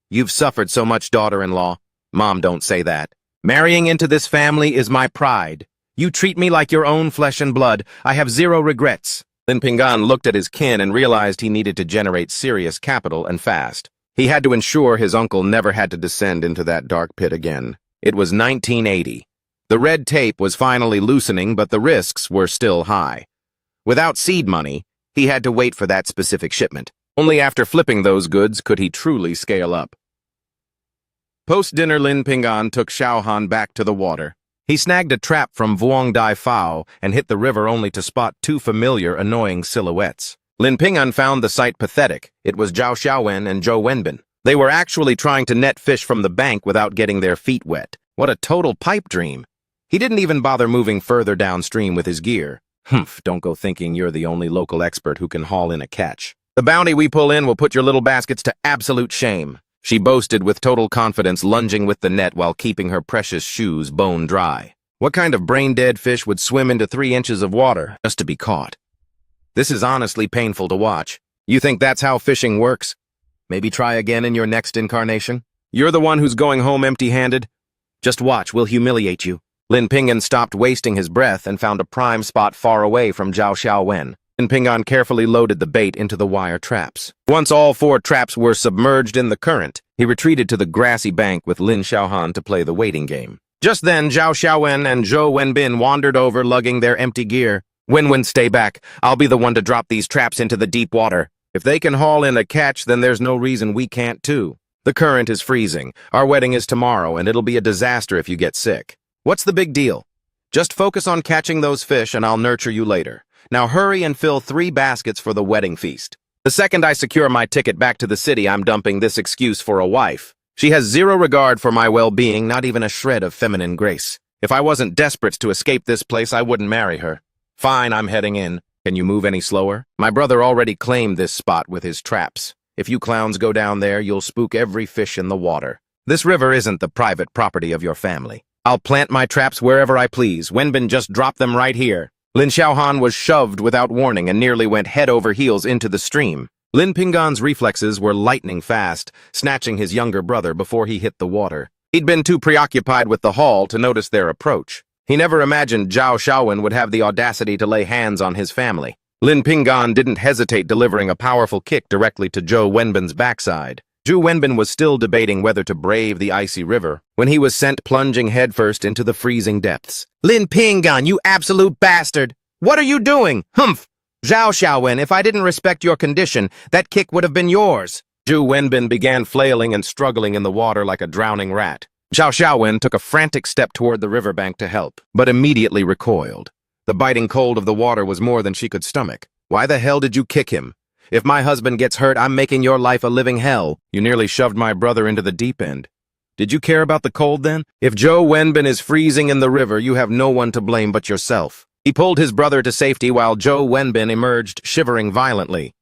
You've suffered so much, daughter-in-law. Mom, don't say that. Marrying into this family is my pride. You treat me like your own flesh and blood. I have zero regrets. Lin Pingan looked at his kin and realized he needed to generate serious capital and fast. He had to ensure his uncle never had to descend into that dark pit again. It was 1980. The red tape was finally loosening, but the risks were still high. Without seed money, he had to wait for that specific shipment. Only after flipping those goods could he truly scale up. Post-dinner, Lin Pingan took Xiaohan back to the water. He snagged a trap from Vuong Dai Phao and hit the river only to spot two familiar, annoying silhouettes. Lin Pingan found the sight pathetic. It was Zhao Xiaowen and Zhou Wenbin. They were actually trying to net fish from the bank without getting their feet wet. What a total pipe dream. He didn't even bother moving further downstream with his gear. Humph, don't go thinking you're the only local expert who can haul in a catch. The bounty we pull in will put your little baskets to absolute shame, she boasted with total confidence, lunging with the net while keeping her precious shoes bone dry. What kind of brain-dead fish would swim into 3 inches of water just to be caught? This is honestly painful to watch. You think that's how fishing works? Maybe try again in your next incarnation? You're the one who's going home empty-handed? Just watch, we'll humiliate you. Lin Pingan stopped wasting his breath and found a prime spot far away from Zhao Xiaowen. Lin Pingan carefully loaded the bait into the wire traps. Once all 4 traps were submerged in the current, he retreated to the grassy bank with Lin Xiaohan to play the waiting game. Just then, Zhao Xiaowen and Zhou Wenbin wandered over, lugging their empty gear. Wenwen, stay back. I'll be the one to drop these traps into the deep water. If they can haul in a catch, then there's no reason we can't too. The current is freezing. Our wedding is tomorrow, and it'll be a disaster if you get sick. What's the big deal? Just focus on catching those fish, and I'll nurture you later. Now hurry and fill 3 baskets for the wedding feast. The second I secure my ticket back to the city, I'm dumping this excuse for a wife. She has zero regard for my well-being, not even a shred of feminine grace. If I wasn't desperate to escape this place, I wouldn't marry her. Fine, I'm heading in. Can you move any slower? My brother already claimed this spot with his traps. If you clowns go down there, you'll spook every fish in the water. This river isn't the private property of your family. I'll plant my traps wherever I please. Wenbin just dropped them right here. Lin Xiaohan was shoved without warning and nearly went head over heels into the stream. Lin Pinggan's reflexes were lightning fast, snatching his younger brother before he hit the water. He'd been too preoccupied with the haul to notice their approach. He never imagined Zhao Xiaowen would have the audacity to lay hands on his family. Lin Pinggan didn't hesitate delivering a powerful kick directly to Zhou Wenbin's backside. Zhou Wenbin was still debating whether to brave the icy river when he was sent plunging headfirst into the freezing depths. Lin Pinggan, you absolute bastard! What are you doing? Humph! Zhao Xiaowen, if I didn't respect your condition, that kick would have been yours. Zhou Wenbin began flailing and struggling in the water like a drowning rat. Zhao Xiaowen took a frantic step toward the riverbank to help, but immediately recoiled. The biting cold of the water was more than she could stomach. Why the hell did you kick him? If my husband gets hurt, I'm making your life a living hell. You nearly shoved my brother into the deep end. Did you care about the cold then? If Zhou Wenbin is freezing in the river, you have no one to blame but yourself. He pulled his brother to safety while Zhou Wenbin emerged, shivering violently.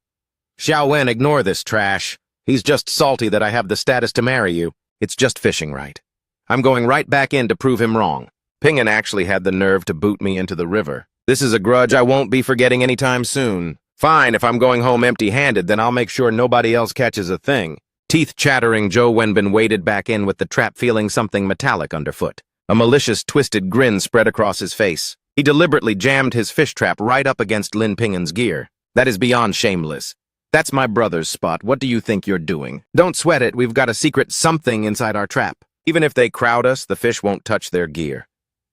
Xiaowen, ignore this trash. He's just salty that I have the status to marry you. It's just fishing, right? I'm going right back in to prove him wrong. Pinggan actually had the nerve to boot me into the river. This is a grudge I won't be forgetting anytime soon. Fine, if I'm going home empty-handed, then I'll make sure nobody else catches a thing. Teeth chattering, Zhou Wenbin waded back in with the trap, feeling something metallic underfoot. A malicious, twisted grin spread across his face. He deliberately jammed his fish trap right up against Lin Pinggan's gear. That is beyond shameless. That's my brother's spot. What do you think you're doing? Don't sweat it. We've got a secret something inside our trap. Even if they crowd us, the fish won't touch their gear.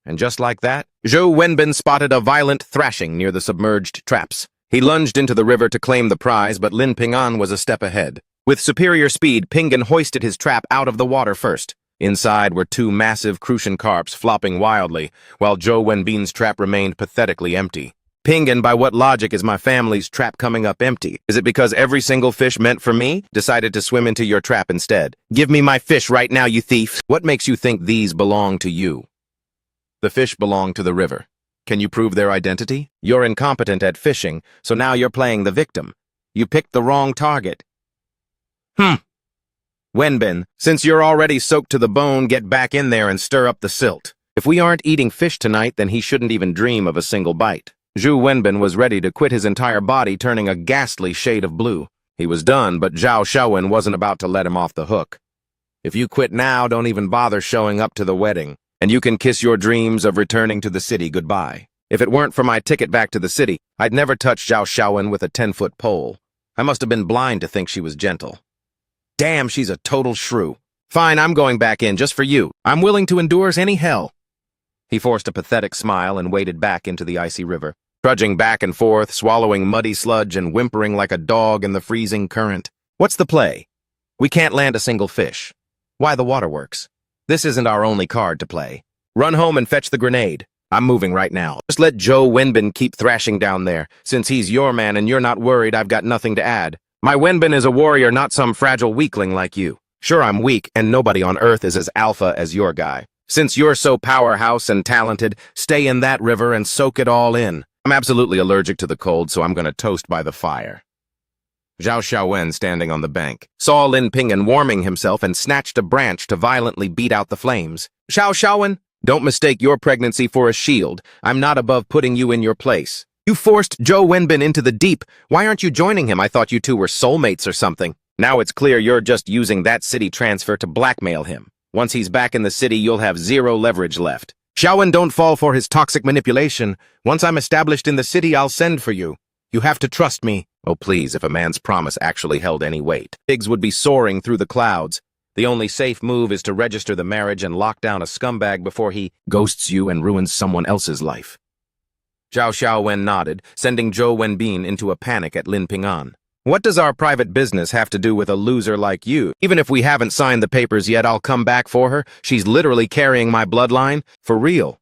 And just like that, Zhou Wenbin spotted a violent thrashing near the submerged traps. He lunged into the river to claim the prize, but Lin Pinggan was a step ahead. With superior speed, Pinggan hoisted his trap out of the water first. Inside were two massive crucian carps flopping wildly, while Zhou Wenbin's trap remained pathetically empty. Pinggan, by what logic is my family's trap coming up empty? Is it because every single fish meant for me decided to swim into your trap instead? Give me my fish right now, you thief! What makes you think these belong to you? The fish belong to the river. Can you prove their identity? You're incompetent at fishing, so now you're playing the victim. You picked the wrong target. Wenbin, since you're already soaked to the bone, get back in there and stir up the silt. If we aren't eating fish tonight, then he shouldn't even dream of a single bite. Zhou Wenbin was ready to quit, his entire body turning a ghastly shade of blue. He was done, but Zhao Xiaowen wasn't about to let him off the hook. If you quit now, don't even bother showing up to the wedding, and you can kiss your dreams of returning to the city goodbye. If it weren't for my ticket back to the city, I'd never touch Zhao Xiaowen with a 10-foot pole. I must have been blind to think she was gentle. Damn, she's a total shrew. Fine, I'm going back in just for you. I'm willing to endure any hell. He forced a pathetic smile and waded back into the icy river, trudging back and forth, swallowing muddy sludge and whimpering like a dog in the freezing current. What's the play? We can't land a single fish. Why the waterworks? This isn't our only card to play. Run home and fetch the grenade. I'm moving right now. Just let Zhou Wenbin keep thrashing down there. Since he's your man and you're not worried, I've got nothing to add. My Wenbin is a warrior, not some fragile weakling like you. Sure, I'm weak, and nobody on Earth is as alpha as your guy. Since you're so powerhouse and talented, stay in that river and soak it all in. I'm absolutely allergic to the cold, so I'm gonna toast by the fire. Zhao Xiaowen, standing on the bank, saw Lin Pinggan warming himself and snatched a branch to violently beat out the flames. Zhao Xiaowen, don't mistake your pregnancy for a shield. I'm not above putting you in your place. You forced Zhou Wenbin into the deep. Why aren't you joining him? I thought you two were soulmates or something. Now it's clear you're just using that city transfer to blackmail him. Once he's back in the city, you'll have zero leverage left. Xiaowen, don't fall for his toxic manipulation. Once I'm established in the city, I'll send for you. You have to trust me. Oh, please, if a man's promise actually held any weight. Pigs would be soaring through the clouds. The only safe move is to register the marriage and lock down a scumbag before he ghosts you and ruins someone else's life. Zhao Xiaowen nodded, sending Zhou Wenbin into a panic at Lin Pinggan. What does our private business have to do with a loser like you? Even if we haven't signed the papers yet, I'll come back for her. She's literally carrying my bloodline. For real.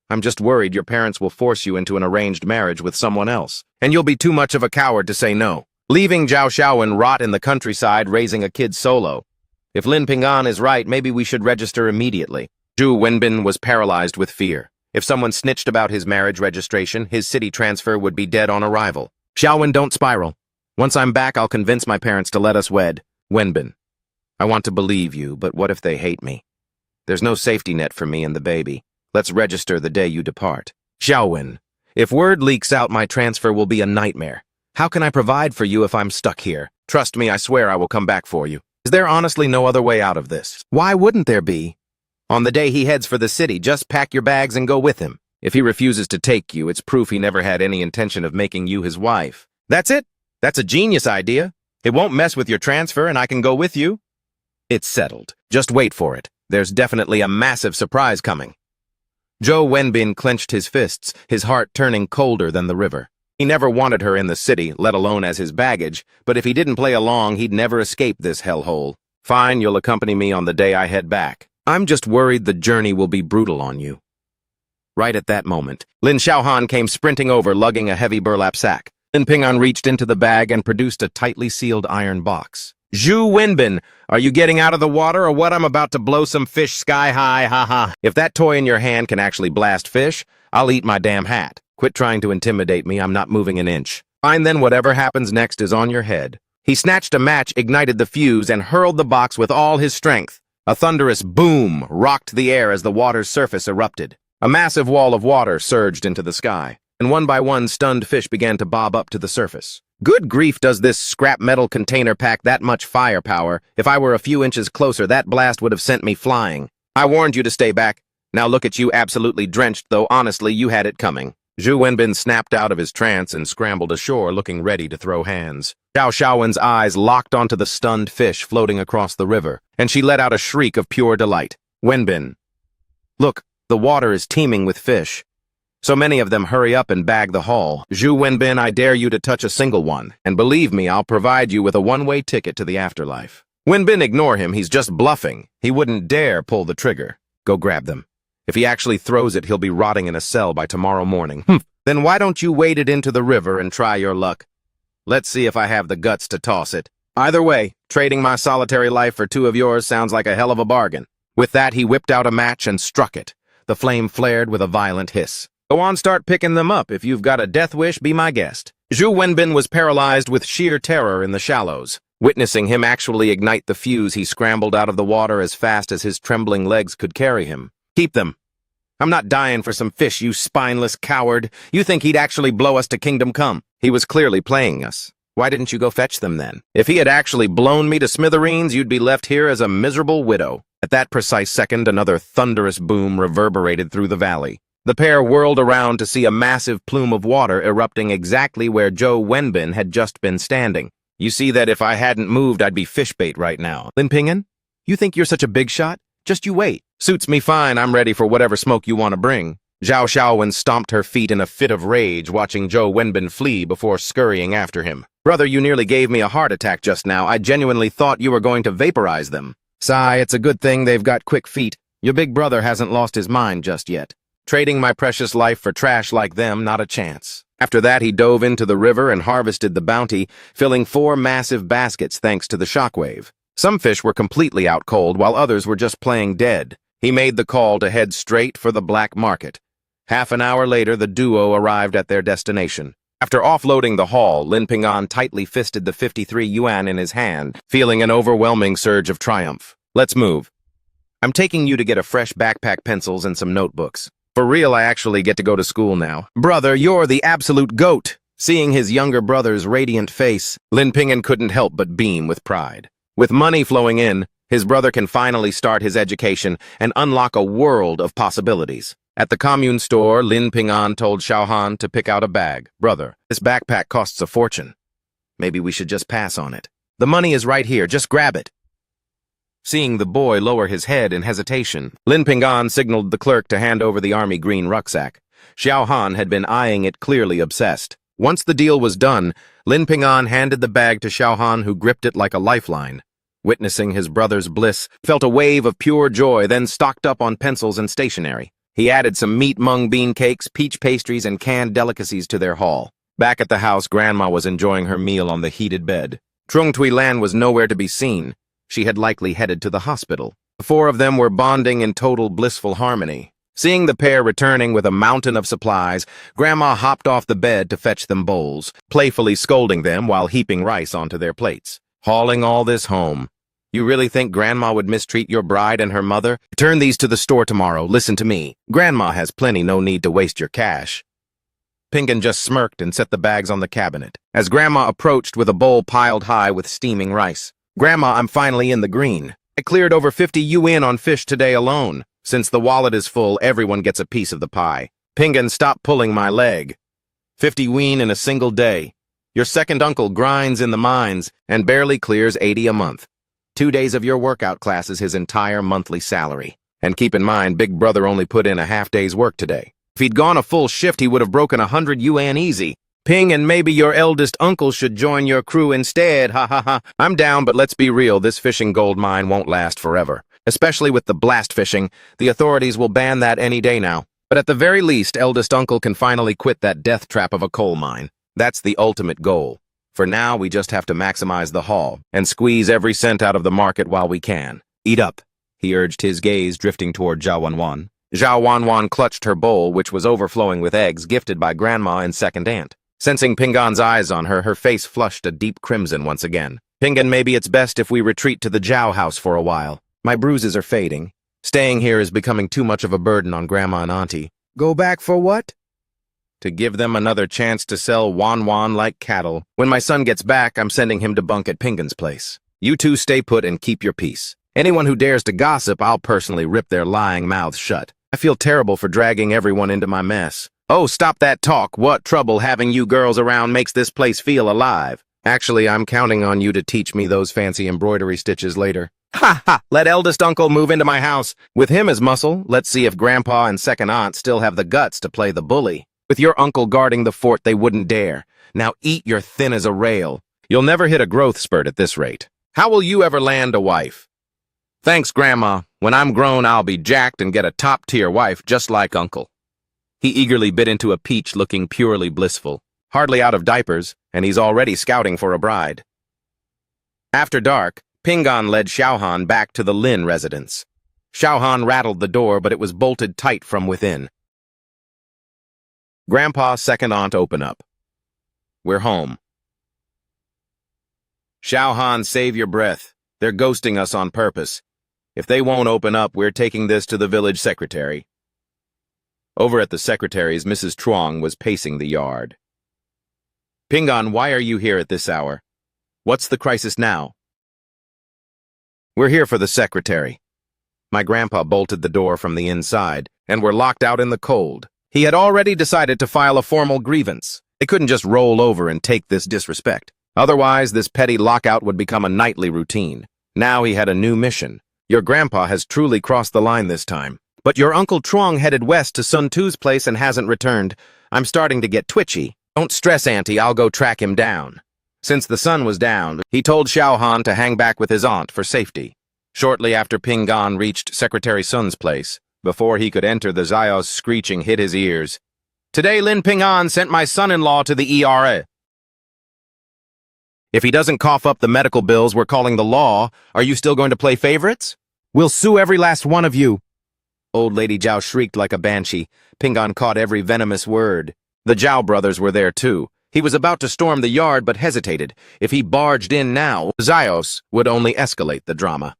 I'm just worried your parents will force you into an arranged marriage with someone else, and you'll be too much of a coward to say no. Leaving Zhao Xiaowen rot in the countryside raising a kid solo. If Lin Pinggan is right, maybe we should register immediately. Zhu Wenbin was paralyzed with fear. If someone snitched about his marriage registration, his city transfer would be dead on arrival. Xiaowen, don't spiral. Once I'm back, I'll convince my parents to let us wed. Wenbin, I want to believe you, but what if they hate me? There's no safety net for me and the baby. Let's register the day you depart. Xiaowen, if word leaks out, my transfer will be a nightmare. How can I provide for you if I'm stuck here? Trust me, I swear I will come back for you. Is there honestly no other way out of this? Why wouldn't there be? On the day he heads for the city, just pack your bags and go with him. If he refuses to take you, it's proof he never had any intention of making you his wife. That's it? That's a genius idea. It won't mess with your transfer and I can go with you. It's settled. Just wait for it. There's definitely a massive surprise coming. Zhou Wenbin clenched his fists, his heart turning colder than the river. He never wanted her in the city, let alone as his baggage, but if he didn't play along, he'd never escape this hellhole. Fine, you'll accompany me on the day I head back. I'm just worried the journey will be brutal on you. Right at that moment, Lin Xiaohan came sprinting over, lugging a heavy burlap sack. Lin Ping'an reached into the bag and produced a tightly sealed iron box. Zhu Wenbin, are you getting out of the water or what? I'm about to blow some fish sky high, haha. If that toy in your hand can actually blast fish, I'll eat my damn hat. Quit trying to intimidate me, I'm not moving an inch. Fine then, whatever happens next is on your head. He snatched a match, ignited the fuse, and hurled the box with all his strength. A thunderous boom rocked the air as the water's surface erupted. A massive wall of water surged into the sky, and one by one stunned fish began to bob up to the surface. Good grief, does this scrap metal container pack that much firepower? If I were a few inches closer, that blast would have sent me flying. I warned you to stay back. Now look at you, absolutely drenched, though honestly you had it coming. Zhu Wenbin snapped out of his trance and scrambled ashore, looking ready to throw hands. Xiao Xiaowen's eyes locked onto the stunned fish floating across the river, and she let out a shriek of pure delight. Wenbin, look, the water is teeming with fish. So many of them, hurry up and bag the haul. Zhu Wenbin, I dare you to touch a single one, and believe me, I'll provide you with a one-way ticket to the afterlife. Wenbin, ignore him, he's just bluffing. He wouldn't dare pull the trigger. Go grab them. If he actually throws it, he'll be rotting in a cell by tomorrow morning. Then why don't you wade it into the river and try your luck? Let's see if I have the guts to toss it. Either way, trading my solitary life for two of yours sounds like a hell of a bargain. With that, he whipped out a match and struck it. The flame flared with a violent hiss. Go on, start picking them up. If you've got a death wish, be my guest. Zhu Wenbin was paralyzed with sheer terror in the shallows. Witnessing him actually ignite the fuse, he scrambled out of the water as fast as his trembling legs could carry him. Keep them. I'm not dying for some fish, you spineless coward. You think he'd actually blow us to kingdom come? He was clearly playing us. Why didn't you go fetch them then? If he had actually blown me to smithereens, you'd be left here as a miserable widow. At that precise second, another thunderous boom reverberated through the valley. The pair whirled around to see a massive plume of water erupting exactly where Zhou Wenbin had just been standing. You see that if I hadn't moved, I'd be fish bait right now. Lin Ping'an, you think you're such a big shot? Just you wait. Suits me fine, I'm ready for whatever smoke you want to bring. Zhao Xiaowen stomped her feet in a fit of rage, watching Zhou Wenbin flee before scurrying after him. Brother, you nearly gave me a heart attack just now. I genuinely thought you were going to vaporize them. Sigh, it's a good thing they've got quick feet. Your big brother hasn't lost his mind just yet. Trading my precious life for trash like them, not a chance. After that, he dove into the river and harvested the bounty, filling 4 massive baskets thanks to the shockwave. Some fish were completely out cold, while others were just playing dead. He made the call to head straight for the black market. Half an hour later, the duo arrived at their destination. After offloading the haul, Lin Ping'an tightly fisted the 53 yuan in his hand, feeling an overwhelming surge of triumph. Let's move. I'm taking you to get a fresh backpack, pencils, and some notebooks. For real, I actually get to go to school now. Brother, you're the absolute GOAT! Seeing his younger brother's radiant face, Lin Ping'an couldn't help but beam with pride. With money flowing in, his brother can finally start his education and unlock a world of possibilities. At the commune store, Lin Ping'an told Xiaohan to pick out a bag. Brother, this backpack costs a fortune. Maybe we should just pass on it. The money is right here, just grab it. Seeing the boy lower his head in hesitation, Lin Ping'an signaled the clerk to hand over the army green rucksack. Xiaohan had been eyeing it, clearly obsessed. Once the deal was done, Lin Ping'an handed the bag to Xiaohan, who gripped it like a lifeline. Witnessing his brother's bliss, felt a wave of pure joy, then stocked up on pencils and stationery. He added some meat mung bean cakes, peach pastries, and canned delicacies to their haul. Back at the house, Grandma was enjoying her meal on the heated bed. Trung Tui Lan was nowhere to be seen. She had likely headed to the hospital. The four of them were bonding in total blissful harmony. Seeing the pair returning with a mountain of supplies, Grandma hopped off the bed to fetch them bowls, playfully scolding them while heaping rice onto their plates. Hauling all this home. You really think Grandma would mistreat your bride and her mother? Return these to the store tomorrow. Listen to me. Grandma has plenty, no need to waste your cash. Pingan just smirked and set the bags on the cabinet, as Grandma approached with a bowl piled high with steaming rice. Grandma, I'm finally in the green. I cleared over 50 UN on fish today alone. Since the wallet is full, everyone gets a piece of the pie. Pingan, stop pulling my leg. 50 ween in a single day. Your second uncle grinds in the mines and barely clears 80 a month. 2 days of your workout class is his entire monthly salary. And keep in mind, Big Brother only put in a half day's work today. If he'd gone a full shift, he would have broken 100 yuan easy. Ping, and maybe your eldest uncle should join your crew instead, ha ha ha. I'm down, but let's be real, this fishing gold mine won't last forever. Especially with the blast fishing, the authorities will ban that any day now. But at the very least, eldest uncle can finally quit that death trap of a coal mine. That's the ultimate goal. For now, we just have to maximize the haul and squeeze every cent out of the market while we can. Eat up, he urged, his gaze drifting toward Zhao Wanwan. Zhao Wanwan clutched her bowl, which was overflowing with eggs gifted by Grandma and second aunt. Sensing Pingan's eyes on her, her face flushed a deep crimson once again. Pingan, maybe it's best if we retreat to the Zhao house for a while. My bruises are fading. Staying here is becoming too much of a burden on Grandma and Auntie. Go back for what? To give them another chance to sell Wanwan like cattle. When my son gets back, I'm sending him to bunk at Pingan's place. You two stay put and keep your peace. Anyone who dares to gossip, I'll personally rip their lying mouths shut. I feel terrible for dragging everyone into my mess. Oh, stop that talk. What trouble having you girls around makes this place feel alive. Actually, I'm counting on you to teach me those fancy embroidery stitches later. Ha ha! Let eldest uncle move into my house. With him as muscle, let's see if Grandpa and second aunt still have the guts to play the bully. With your uncle guarding the fort, they wouldn't dare. Now eat your thin as a rail. You'll never hit a growth spurt at this rate. How will you ever land a wife? Thanks, Grandma. When I'm grown, I'll be jacked and get a top-tier wife just like Uncle. He eagerly bit into a peach looking purely blissful. Hardly out of diapers, and he's already scouting for a bride. After dark, Pingan led Xiaohan back to the Lin residence. Xiaohan rattled the door, but it was bolted tight from within. Grandpa, second aunt, open up. We're home. Xiaohan, save your breath. They're ghosting us on purpose. If they won't open up, we're taking this to the village secretary. Over at the secretary's, Mrs. Chuang was pacing the yard. Pingan, why are you here at this hour? What's the crisis now? We're here for the secretary. My grandpa bolted the door from the inside, and we're locked out in the cold. He had already decided to file a formal grievance. They couldn't just roll over and take this disrespect. Otherwise, this petty lockout would become a nightly routine. Now he had a new mission. Your grandpa has truly crossed the line this time. But your Uncle Chuang headed west to Sun Tu's place and hasn't returned. I'm starting to get twitchy. Don't stress, Auntie, I'll go track him down. Since the sun was down, he told Xiaohan to hang back with his aunt for safety. Shortly after Pingan reached Secretary Sun's place, before he could enter, the Zio's screeching hit his ears. Today Lin Pingan sent my son-in-law to the ERA. If he doesn't cough up the medical bills we're calling the law, are you still going to play favorites? We'll sue every last one of you. Old Lady Zhao shrieked like a banshee. Pingan caught every venomous word. The Zhao brothers were there too. He was about to storm the yard but hesitated. If he barged in now, Zios would only escalate the drama.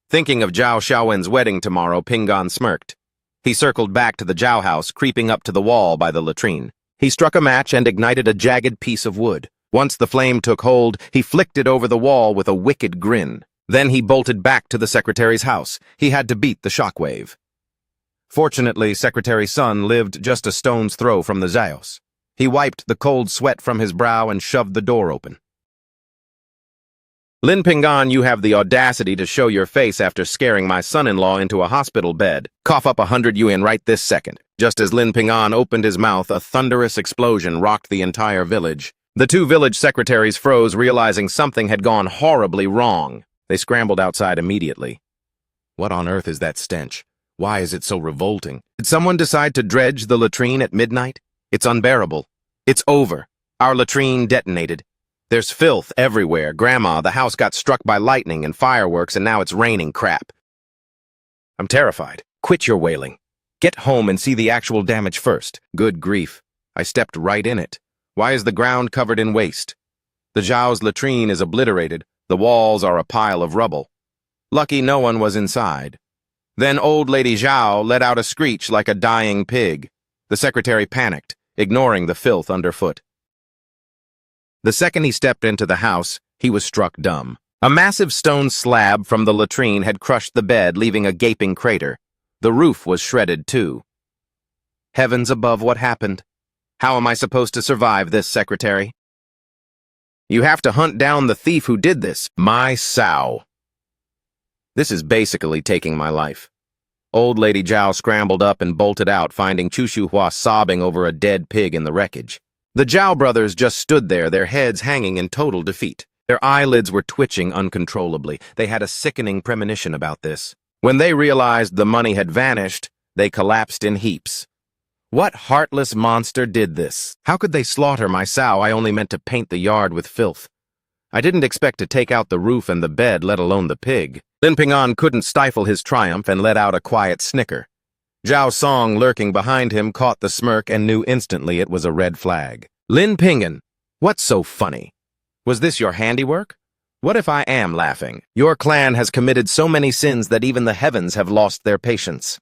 Thinking of Zhao Xiaowen's wedding tomorrow, Pingan smirked. He circled back to the Zhao house, creeping up to the wall by the latrine. He struck a match and ignited a jagged piece of wood. Once the flame took hold, he flicked it over the wall with a wicked grin. Then he bolted back to the secretary's house. He had to beat the shockwave. Fortunately, Secretary Sun lived just a stone's throw from the Zios. He wiped the cold sweat from his brow and shoved the door open. Lin Pingan, you have the audacity to show your face after scaring my son-in-law into a hospital bed. Cough up 100 yuan right this second. Just as Lin Pingan opened his mouth, a thunderous explosion rocked the entire village. The two village secretaries froze, realizing something had gone horribly wrong. They scrambled outside immediately. What on earth is that stench? Why is it so revolting? Did someone decide to dredge the latrine at midnight? It's unbearable. It's over. Our latrine detonated. There's filth everywhere. Grandma, the house got struck by lightning and fireworks, and now it's raining crap. I'm terrified. Quit your wailing. Get home and see the actual damage first. Good grief. I stepped right in it. Why is the ground covered in waste? The Zhao's latrine is obliterated. The walls are a pile of rubble. Lucky no one was inside. Then old Lady Zhao let out a screech like a dying pig. The secretary panicked, ignoring the filth underfoot. The second he stepped into the house, he was struck dumb. A massive stone slab from the latrine had crushed the bed, leaving a gaping crater. The roof was shredded, too. Heavens above, what happened? How am I supposed to survive this, secretary? You have to hunt down the thief who did this. My sow. This is basically taking my life. Old Lady Zhao scrambled up and bolted out, finding Chu Shuhua sobbing over a dead pig in the wreckage. The Zhao brothers just stood there, their heads hanging in total defeat. Their eyelids were twitching uncontrollably. They had a sickening premonition about this. When they realized the money had vanished, they collapsed in heaps. What heartless monster did this? How could they slaughter my sow? I only meant to paint the yard with filth. I didn't expect to take out the roof and the bed, let alone the pig. Lin Ping'an couldn't stifle his triumph and let out a quiet snicker. Zhao Song, lurking behind him, caught the smirk and knew instantly it was a red flag. Lin Ping'an, what's so funny? Was this your handiwork? What if I am laughing? Your clan has committed so many sins that even the heavens have lost their patience.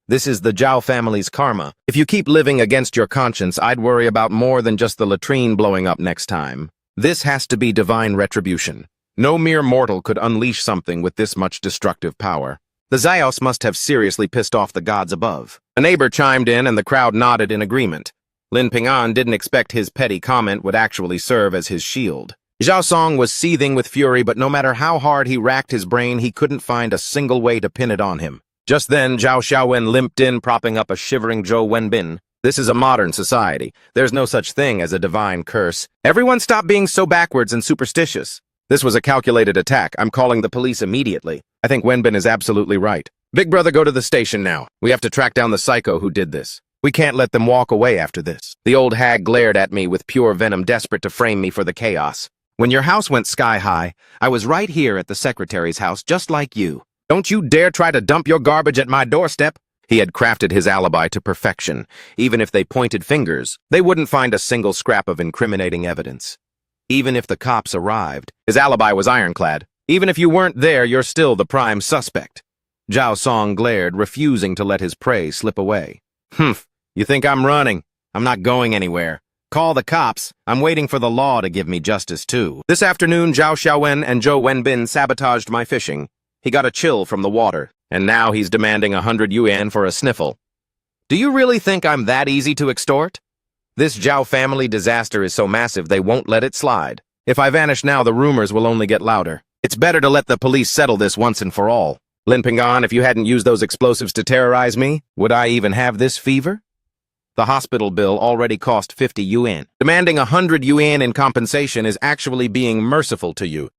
This is the Zhao family's karma. If you keep living against your conscience, I'd worry about more than just the latrine blowing up next time. This has to be divine retribution. No mere mortal could unleash something with this much destructive power. The Zayos must have seriously pissed off the gods above. A neighbor chimed in and the crowd nodded in agreement. Lin Ping'an didn't expect his petty comment would actually serve as his shield. Zhao Song was seething with fury, but no matter how hard he racked his brain, he couldn't find a single way to pin it on him. Just then, Zhao Xiaowen limped in, propping up a shivering Zhou Wenbin. This is a modern society. There's no such thing as a divine curse. Everyone stop being so backwards and superstitious. This was a calculated attack. I'm calling the police immediately. I think Wenbin is absolutely right. Big brother, go to the station now. We have to track down the psycho who did this. We can't let them walk away after this. The old hag glared at me with pure venom, desperate to frame me for the chaos. When your house went sky high, I was right here at the secretary's house, just like you. Don't you dare try to dump your garbage at my doorstep. He had crafted his alibi to perfection. Even if they pointed fingers, they wouldn't find a single scrap of incriminating evidence. Even if the cops arrived, his alibi was ironclad. Even if you weren't there, you're still the prime suspect. Zhao Song glared, refusing to let his prey slip away. Humph, you think I'm running? I'm not going anywhere. Call the cops. I'm waiting for the law to give me justice, too. This afternoon, Zhao Xiaowen and Zhou Wenbin sabotaged my fishing. He got a chill from the water, and now he's demanding 100 yuan for a sniffle. Do you really think I'm that easy to extort? This Zhao family disaster is so massive they won't let it slide. If I vanish now, the rumors will only get louder. It's better to let the police settle this once and for all. Lin Ping'an, if you hadn't used those explosives to terrorize me, would I even have this fever? The hospital bill already cost 50 yuan. Demanding 100 yuan in compensation is actually being merciful to you.